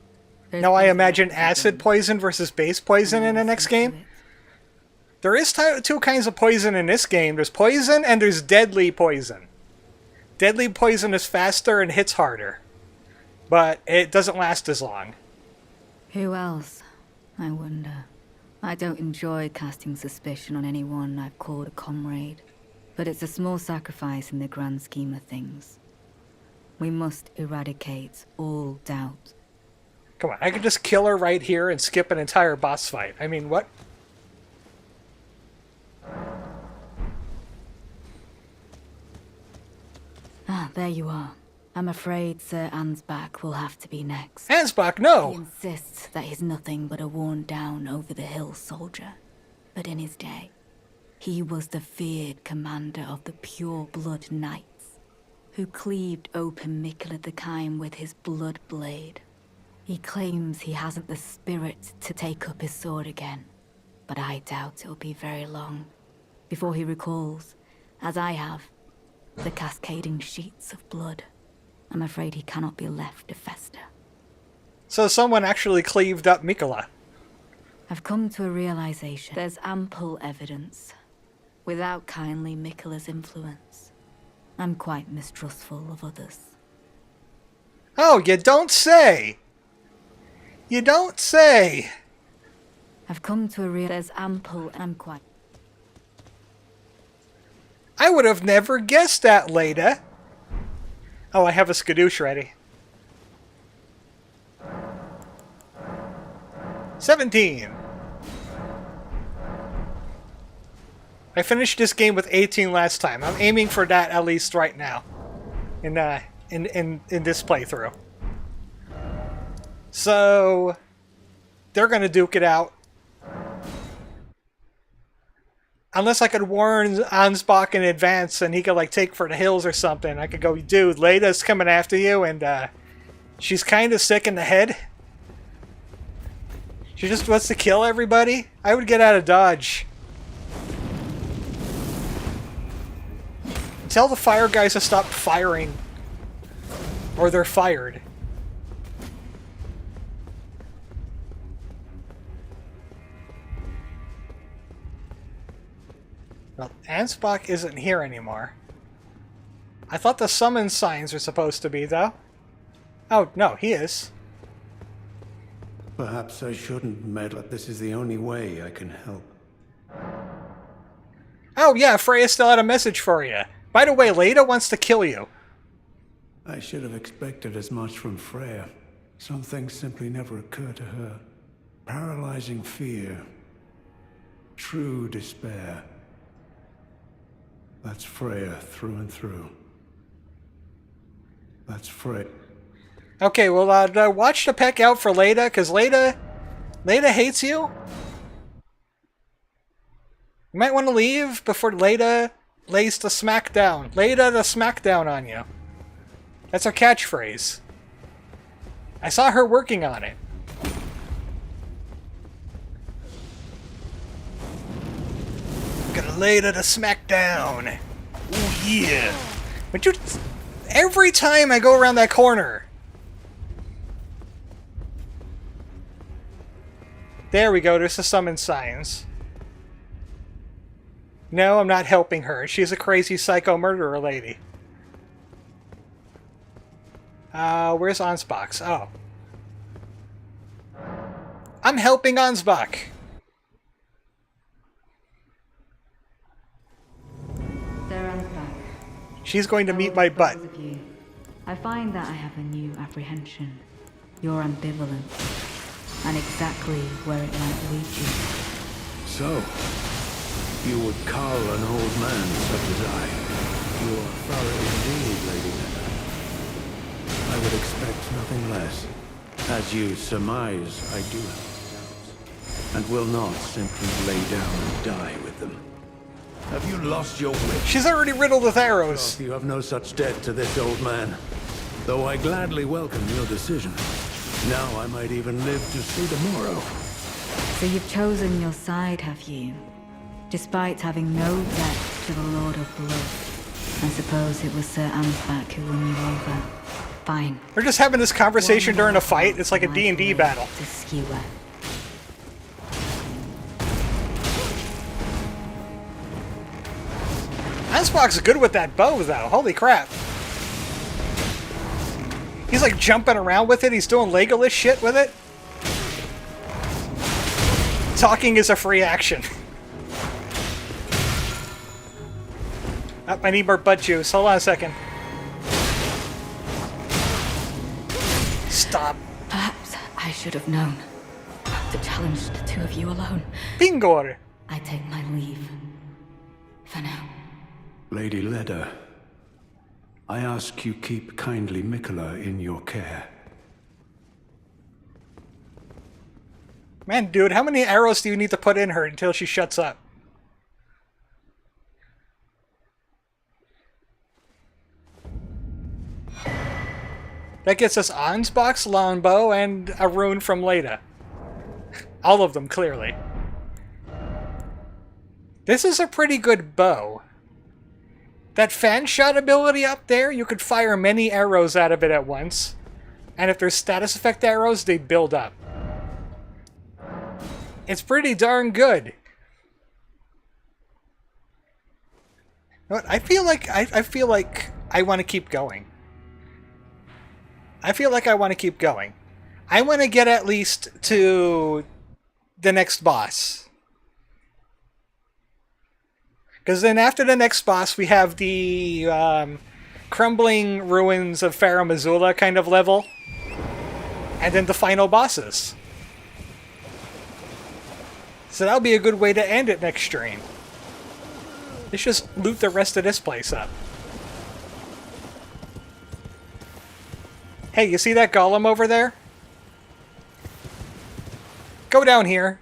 Now I imagine acid poison versus base poison in the next game. There is two kinds of poison in this game. There's poison and there's deadly poison. Deadly poison is faster and hits harder. But it doesn't last as long. Who else? I wonder. I don't enjoy casting suspicion on anyone I've called a comrade. But it's a small sacrifice in the grand scheme of things. We must eradicate all doubt. Come on, I could just kill her right here and skip an entire boss fight. I mean, what? Ah, there you are. I'm afraid Sir Ansbach will have to be next. Ansbach, no! He insists that he's nothing but a worn-down, over-the-hill soldier. But in his day, he was the feared commander of the pure-blood knights, who cleaved open Miquella the Kind with his blood blade. He claims he hasn't the spirit to take up his sword again, but I doubt it'll be very long before he recalls, as I have, the cascading sheets of blood. I'm afraid he cannot be left to fester. So someone actually cleaved up Miquella. I've come to a realization. There's ample evidence. Without kindly Miquella's influence, I'm quite mistrustful of others. Oh, you don't say! You don't say! I've come to a there's ample and I'm quite... I would have never guessed that, Leda. Oh, I have a skadoosh ready. 17. I finished this game with 18 last time. I'm aiming for that at least right now. In this playthrough. So they're gonna duke it out. Unless I could warn Ansbach in advance and he could like take for the hills or something. I could go, dude, Leda's coming after you and she's kind of sick in the head. She just wants to kill everybody. I would get out of Dodge. Tell the fire guys to stop firing. Or they're fired. Well, Ansbach isn't here anymore. I thought the summon signs were supposed to be, though. Oh, no, he is. Perhaps I shouldn't meddle. This is the only way I can help. Oh, yeah, Freya still had a message for you. By the way, Leda wants to kill you. I should have expected as much from Freya. Some things simply never occur to her. Paralyzing fear. True despair. That's Freya through and through. That's Freya. Okay, well, watch the peck out for Leda, because Leda hates you. You might want to leave before Leda lays the smackdown. Leda the smackdown on you. That's her catchphrase. I saw her working on it. Gonna Leda the smackdown. Oh yeah. But you... Every time I go around that corner. There we go, there's the summon signs. No, I'm not helping her. She's a crazy psycho murderer lady. Where's Ansbach's? Oh. I'm helping Ansbach. Sir Ansbach. She's going to meet my butt. I find that I have a new apprehension. You're ambivalent. And exactly where it might lead you. So, you would cull an old man such as I. You are thorough indeed, Lady Netta. I would expect nothing less. As you surmise, I do have doubts. And will not simply lay down and die with them. Have you lost your wit? She's already riddled with arrows. You have no such debt to this old man. Though I gladly welcome your decision. Now I might even live to see tomorrow. So you've chosen your side, have you? Despite having no debt to the Lord of Blood. I suppose it was Sir Ansbach who won you over. Fine. We're just having this conversation during a fight. It's like a D&D battle. To skewer. Ansbach's good with that bow, though. Holy crap. He's like jumping around with it. He's doing Legolas shit with it. Talking is a free action. Oh, I need more butt juice. Hold on a second. Stop. Perhaps I should have known. Not to challenge the two of you alone. Pingor. I take my leave. For now. Lady Leda, I ask you keep kindly Mikola in your care. Man, dude, how many arrows do you need to put in her until she shuts up? That gets us Ansbach's longbow and a rune from Leda. All of them, clearly. This is a pretty good bow. That fan shot ability up there, you could fire many arrows out of it at once. And if there's status effect arrows, they build up. It's pretty darn good. You know what? I feel like I want to keep going. I feel like I want to keep going. I want to get at least to the next boss. Because then after the next boss, we have the crumbling ruins of Farum Azula kind of level. And then the final bosses. So that'll be a good way to end it next stream. Let's just loot the rest of this place up. Hey, you see that golem over there? Go down here.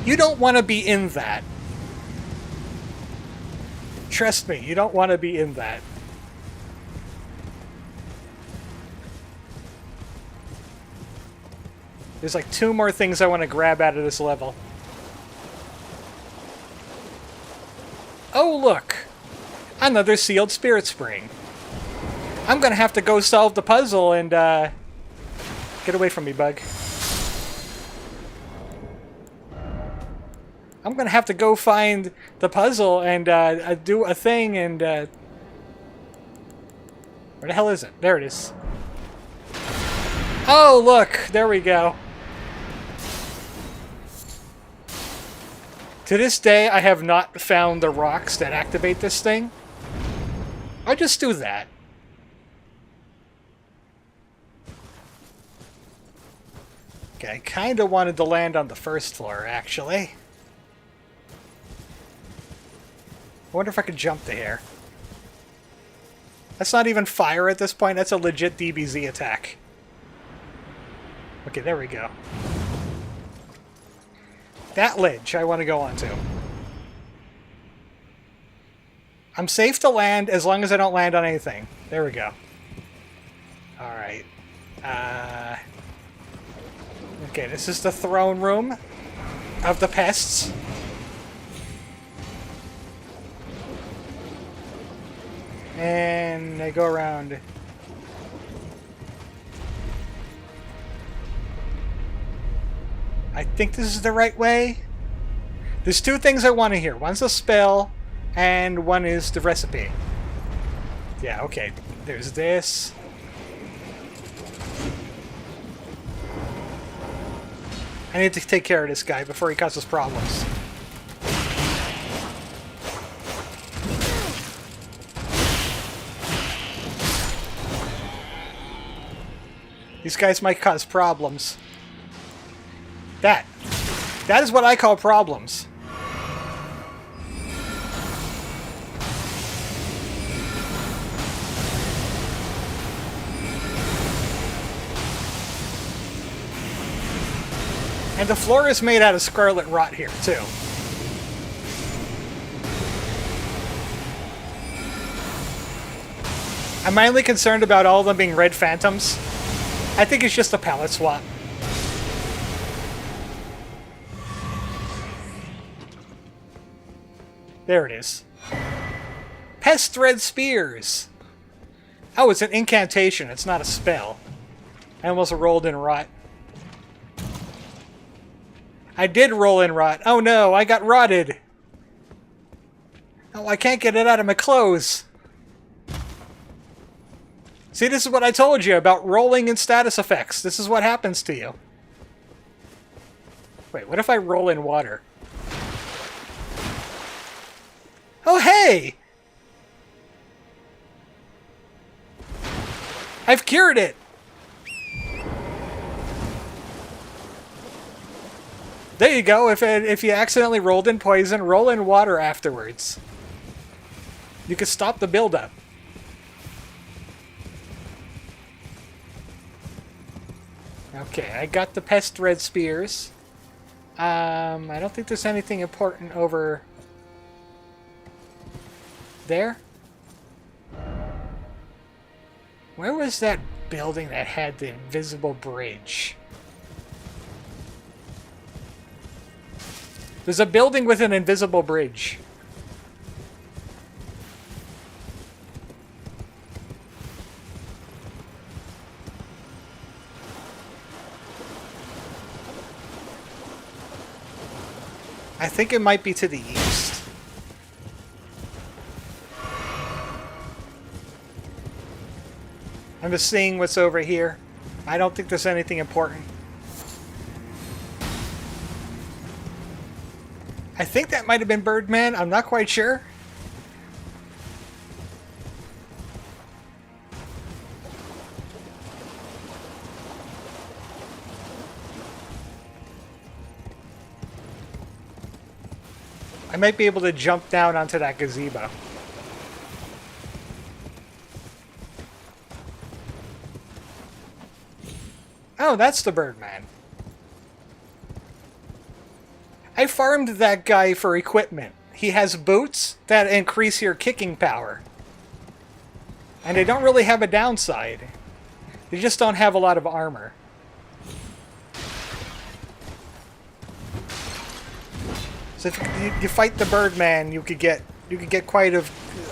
You don't want to be in that. Trust me, you don't want to be in that. There's like 2 more things I want to grab out of this level. Oh, look! Another sealed spirit spring. I'm gonna have to go solve the puzzle and, get away from me, bug. I'm gonna have to go find the puzzle and, do a thing and, where the hell is it? There it is. Oh, look! There we go. To this day, I have not found the rocks that activate this thing. I'll just do that. Okay, I kind of wanted to land on the first floor, actually. I wonder if I could jump to here. That's not even fire at this point, that's a legit DBZ attack. Okay, there we go. That ledge I want to go onto. I'm safe to land as long as I don't land on anything. There we go. Alright. Okay, this is the throne room of the pests. And I go around. I think this is the right way. There's two things I want to hear. One's a spell, and one is the recipe. Yeah, okay. There's this. I need to take care of this guy before he causes problems. These guys might cause problems. That is what I call problems. And the floor is made out of scarlet rot here, too. I'm mainly concerned about all of them being red phantoms. I think it's just a palette swap. There it is. Pest Thread Spears! Oh, it's an incantation. It's not a spell. I almost rolled in rot. I did roll in rot. Oh no, I got rotted. Oh, I can't get it out of my clothes. See, this is what I told you about rolling in status effects. This is what happens to you. Wait, what if I roll in water? Oh, hey! I've cured it! There you go. If you accidentally rolled in poison, roll in water afterwards. You can stop the buildup. Okay, I got the Pest Thread Spears. I don't think there's anything important over there. Where was that building that had the invisible bridge? There's a building with an invisible bridge. I think it might be to the east. I'm just seeing what's over here. I don't think there's anything important. I think that might have been Birdman. I'm not quite sure. I might be able to jump down onto that gazebo. Oh, that's the Birdman. I farmed that guy for equipment. He has boots that increase your kicking power. And they don't really have a downside. They just don't have a lot of armor. So if you fight the Birdman, you could get quite a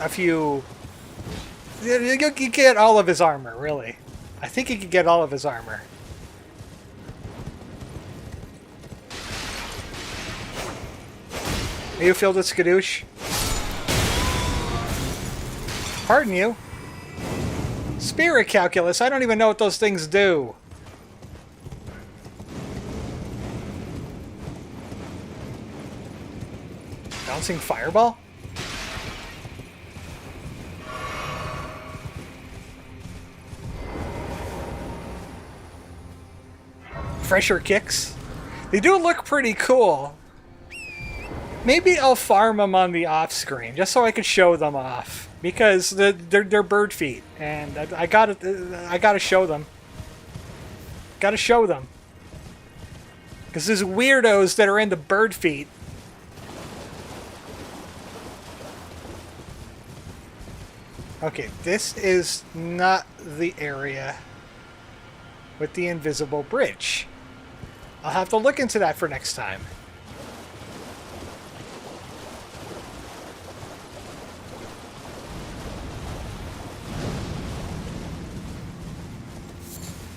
few. You could get all of his armor, really. I think you could get all of his armor. Are you filled with skadoosh? Pardon you. Spirit calculus. I don't even know what those things do. Bouncing fireball? Fresher kicks? They do look pretty cool. Maybe I'll farm them on the off screen just so I could show them off, because they're bird feet, and I gotta show them. Gotta show them, because there's weirdos that are into bird feet. Okay, this is not the area with the invisible bridge. I'll have to look into that for next time.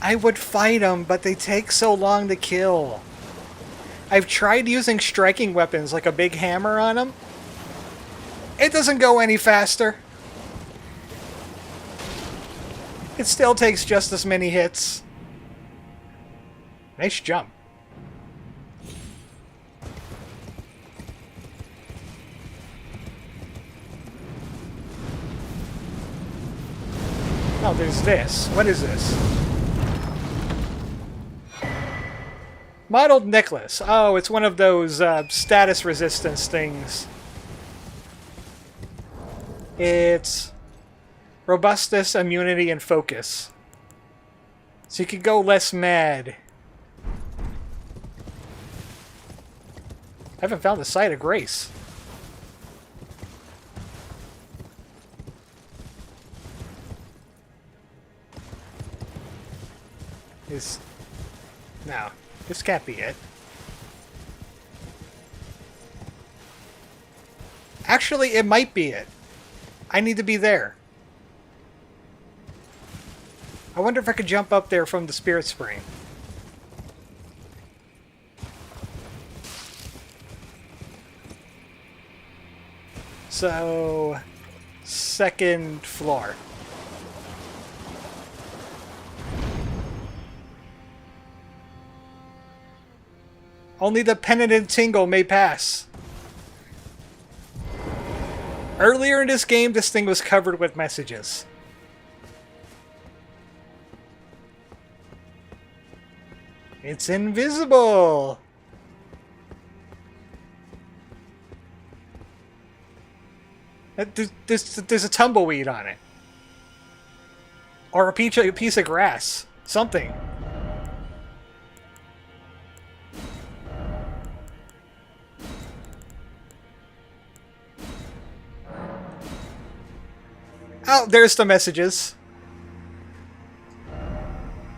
I would fight them, but they take so long to kill. I've tried using striking weapons like a big hammer on them. It doesn't go any faster. It still takes just as many hits. Nice jump. Oh, there's this. What is this? Modeled necklace. Oh, it's one of those status resistance things. It's robustness, immunity, and focus. So you could go less mad. I haven't found the site of grace. No, this can't be it. Actually, it might be it. I need to be there. I wonder if I could jump up there from the Spirit Spring. So, second floor. Only the penitent Tingle may pass. Earlier in this game, this thing was covered with messages. It's invisible! There's a tumbleweed on it. Or a piece of grass. Something. Oh, there's the messages.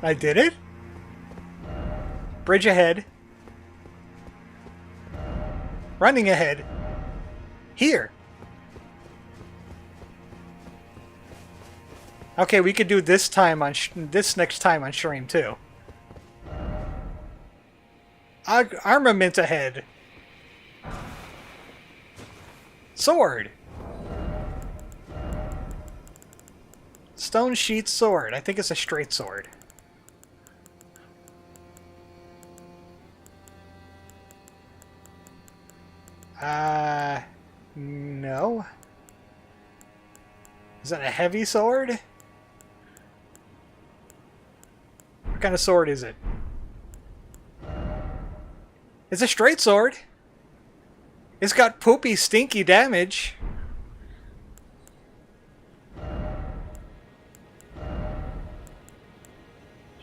I did it? Bridge ahead. Running ahead. Here. Okay, we could do this time on this next time on stream too. Armament ahead. Sword. Stone sheath sword. I think it's a straight sword. No. Is that a heavy sword? What kind of sword is it? It's a straight sword. It's got poopy, stinky damage.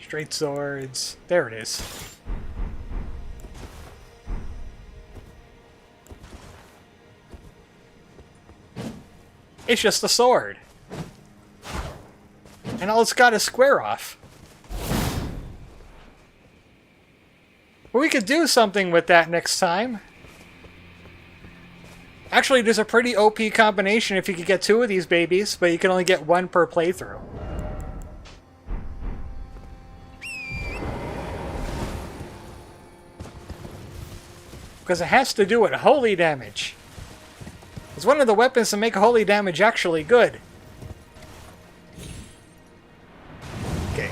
Straight swords. There it is. It's just a sword. And all it's got is square off. But we could do something with that next time. Actually, there's a pretty OP combination if you could get two of these babies, but you can only get one per playthrough. Because it has to do with holy damage. It's one of the weapons that make holy damage actually good. Okay.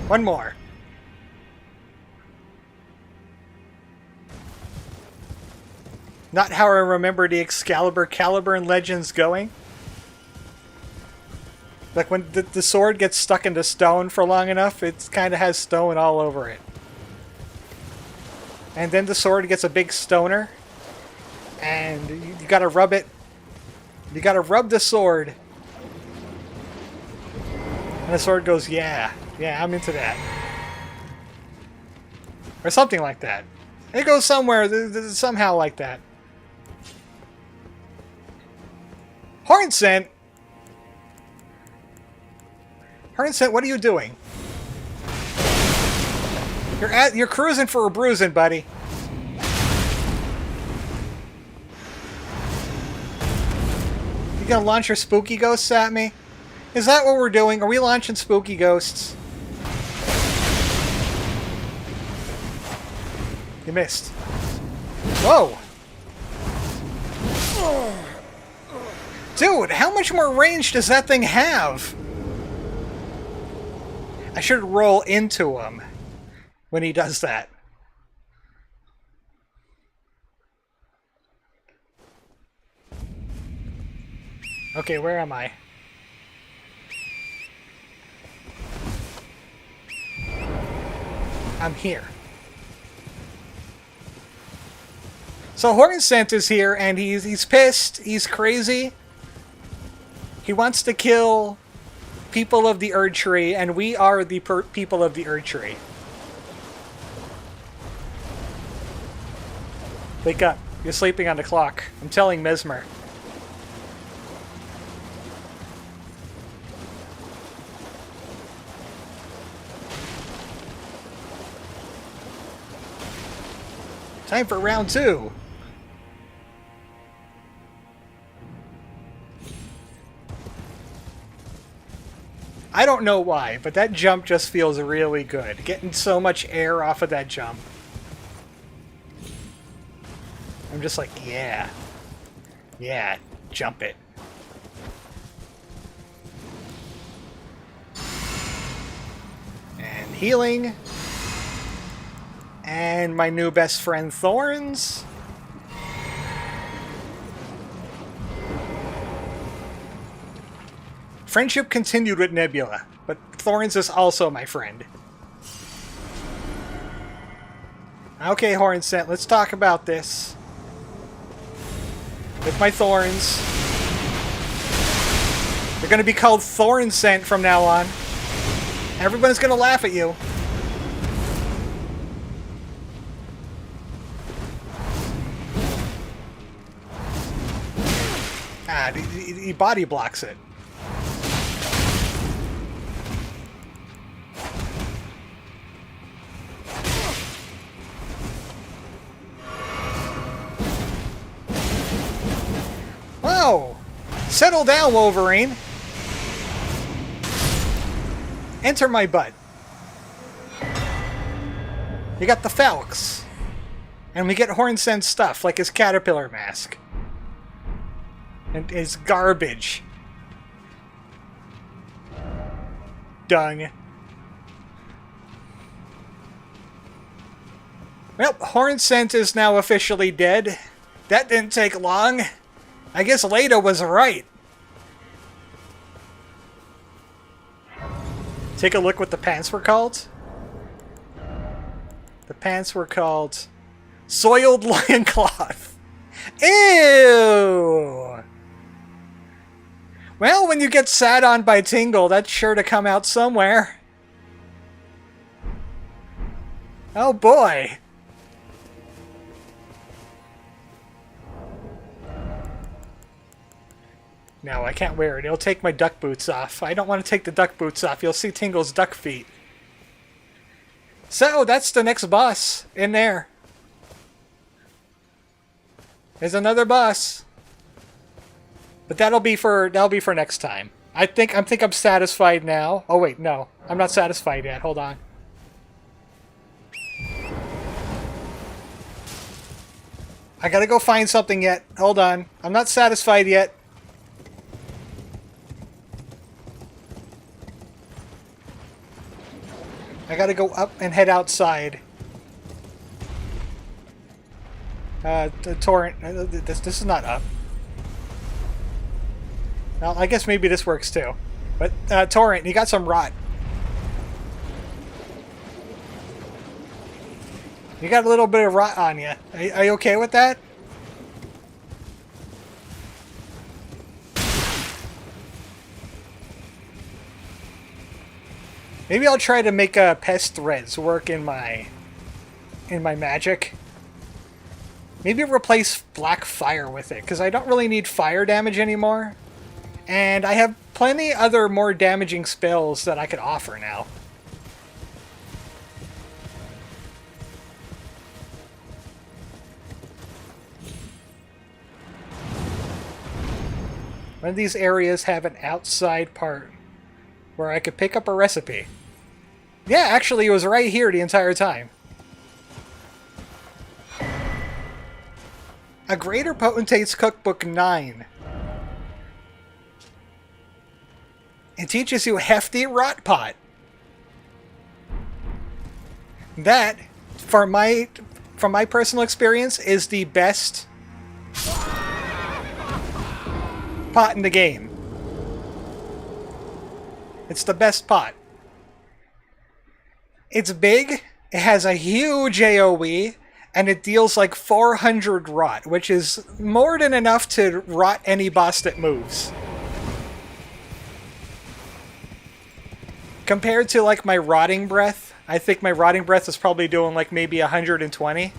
One more. Not how I remember the Excalibur caliber in Legends going. Like when the sword gets stuck into stone for long enough, it kind of has stone all over it. And then the sword gets a big stoner, and you gotta rub it. You gotta rub the sword. And the sword goes, yeah, I'm into that. Or something like that. It goes somewhere, somehow like that. Horn Scent! Horn Scent, what are you doing? You're cruising for a bruising, buddy. You gonna launch your spooky ghosts at me? Is that what we're doing? Are we launching spooky ghosts? You missed. Whoa! Dude, how much more range does that thing have? I should roll into him when he does that. Okay, where am I? I'm here. So Horn Scent is here, and he's pissed. He's crazy. He wants to kill people of the Erdtree, and we are the people of the Erdtree. Wake up. You're sleeping on the clock. I'm telling Mesmer. Time for round 2. I don't know why, but that jump just feels really good. Getting so much air off of that jump. I'm just like, yeah. Yeah, jump it. And healing. And my new best friend, Thorns. Friendship continued with Nebula, but Thorns is also my friend. Okay, Horn Scent, let's talk about this. With my Thorns. They're going to be called Thorn Scent from now on. Everyone's going to laugh at you. Ah, he body blocks it. Whoa! Settle down, Wolverine. Enter my butt. You got the Falx. And we get Horn Scent stuff, like his caterpillar mask. And his garbage. Dung. Well, Horn Scent is now officially dead. That didn't take long. I guess Leda was right. Take a look what the pants were called. The pants were called Soiled Loincloth. Ew! Well, when you get sat on by Tingle, that's sure to come out somewhere. Oh boy. No, I can't wear it. It'll take my duck boots off. I don't want to take the duck boots off. You'll see Tingle's duck feet. So, that's the next boss in there. There's another boss. But that'll be for next time. I think I'm satisfied now. Oh wait, no. I'm not satisfied yet. Hold on. I gotta go find something yet. Hold on. I'm not satisfied yet. I gotta go up and head outside. The torrent. This is not up. Well, I guess maybe this works too. But torrent, you got some rot. You got a little bit of rot on you. Are you okay with that? Maybe I'll try to make pest threads work in my magic. Maybe replace black fire with it, because I don't really need fire damage anymore. And I have plenty other more damaging spells that I could offer now. One of these areas have an outside part where I could pick up a recipe. Yeah, actually it was right here the entire time. A Greater Potentate's Cookbook 9. It teaches you Hefty Rot Pot. That, from my personal experience, is the best pot in the game. It's the best pot. It's big, it has a huge AoE, and it deals like 400 rot, which is more than enough to rot any boss that moves. Compared to like my Rotting Breath, I think my Rotting Breath is probably doing like maybe 120.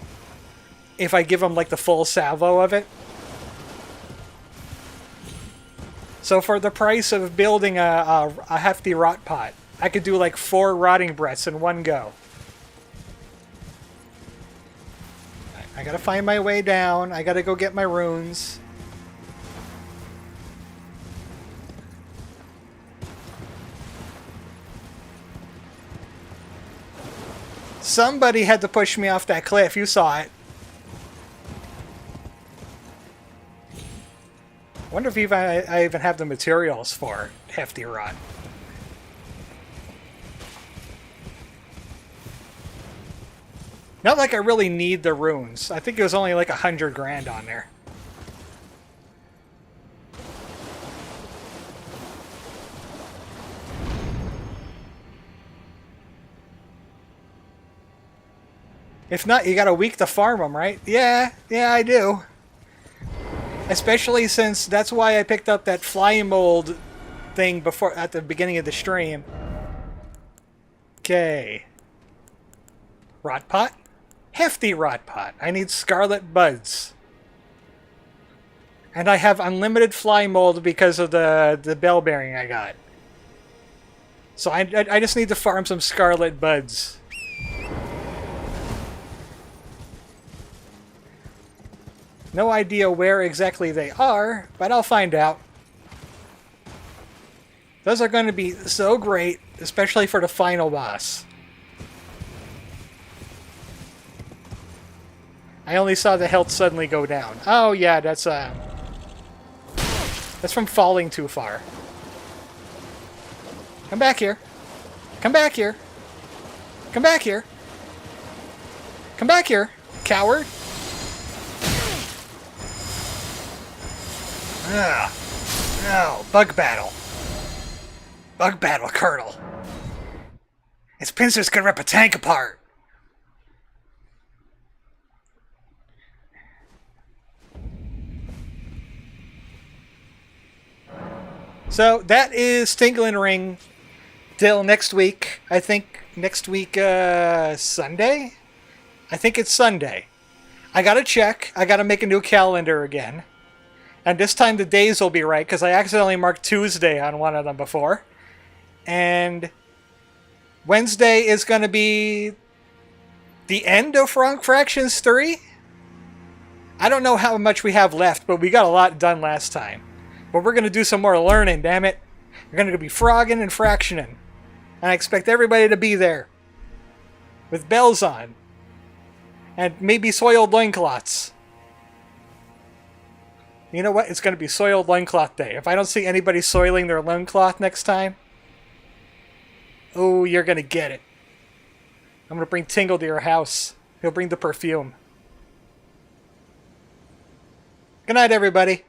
If I give him like the full salvo of it. So for the price of building a hefty rot pot, I could do like 4 Rotting Breaths in one go. I gotta find my way down. I gotta go get my runes. Somebody had to push me off that cliff. You saw it. I wonder if I even have the materials for hefty rot. Not like I really need the runes. I think it was only like 100 grand on there. If not, you got a week to farm them, right? Yeah, I do. Especially since that's why I picked up that fly mold thing before at the beginning of the stream. Okay. Rot pot? Hefty rot pot. I need scarlet buds. And I have unlimited fly mold because of the bell bearing I got. So I just need to farm some scarlet buds. No idea where exactly they are, but I'll find out. Those are going to be so great, especially for the final boss. I only saw the health suddenly go down. Oh yeah, that's from falling too far. Come back here. Come back here. Come back here. Come back here, coward. Ugh. No, bug battle. Bug battle, Colonel. Its pincers can rip a tank apart. So that is Tingle and Ring till next week. I think next week, Sunday? I think it's Sunday. I gotta check. I gotta make a new calendar again. And this time the days will be right, because I accidentally marked Tuesday on one of them before. And Wednesday is going to be the end of Fractions 3? I don't know how much we have left, but we got a lot done last time. But we're going to do some more learning, damn it. We're going to be frogging and fractioning. And I expect everybody to be there. With bells on. And maybe soiled loincloths. You know what? It's going to be soiled loincloth day. If I don't see anybody soiling their loincloth next time, oh, you're going to get it. I'm going to bring Tingle to your house. He'll bring the perfume. Good night, everybody.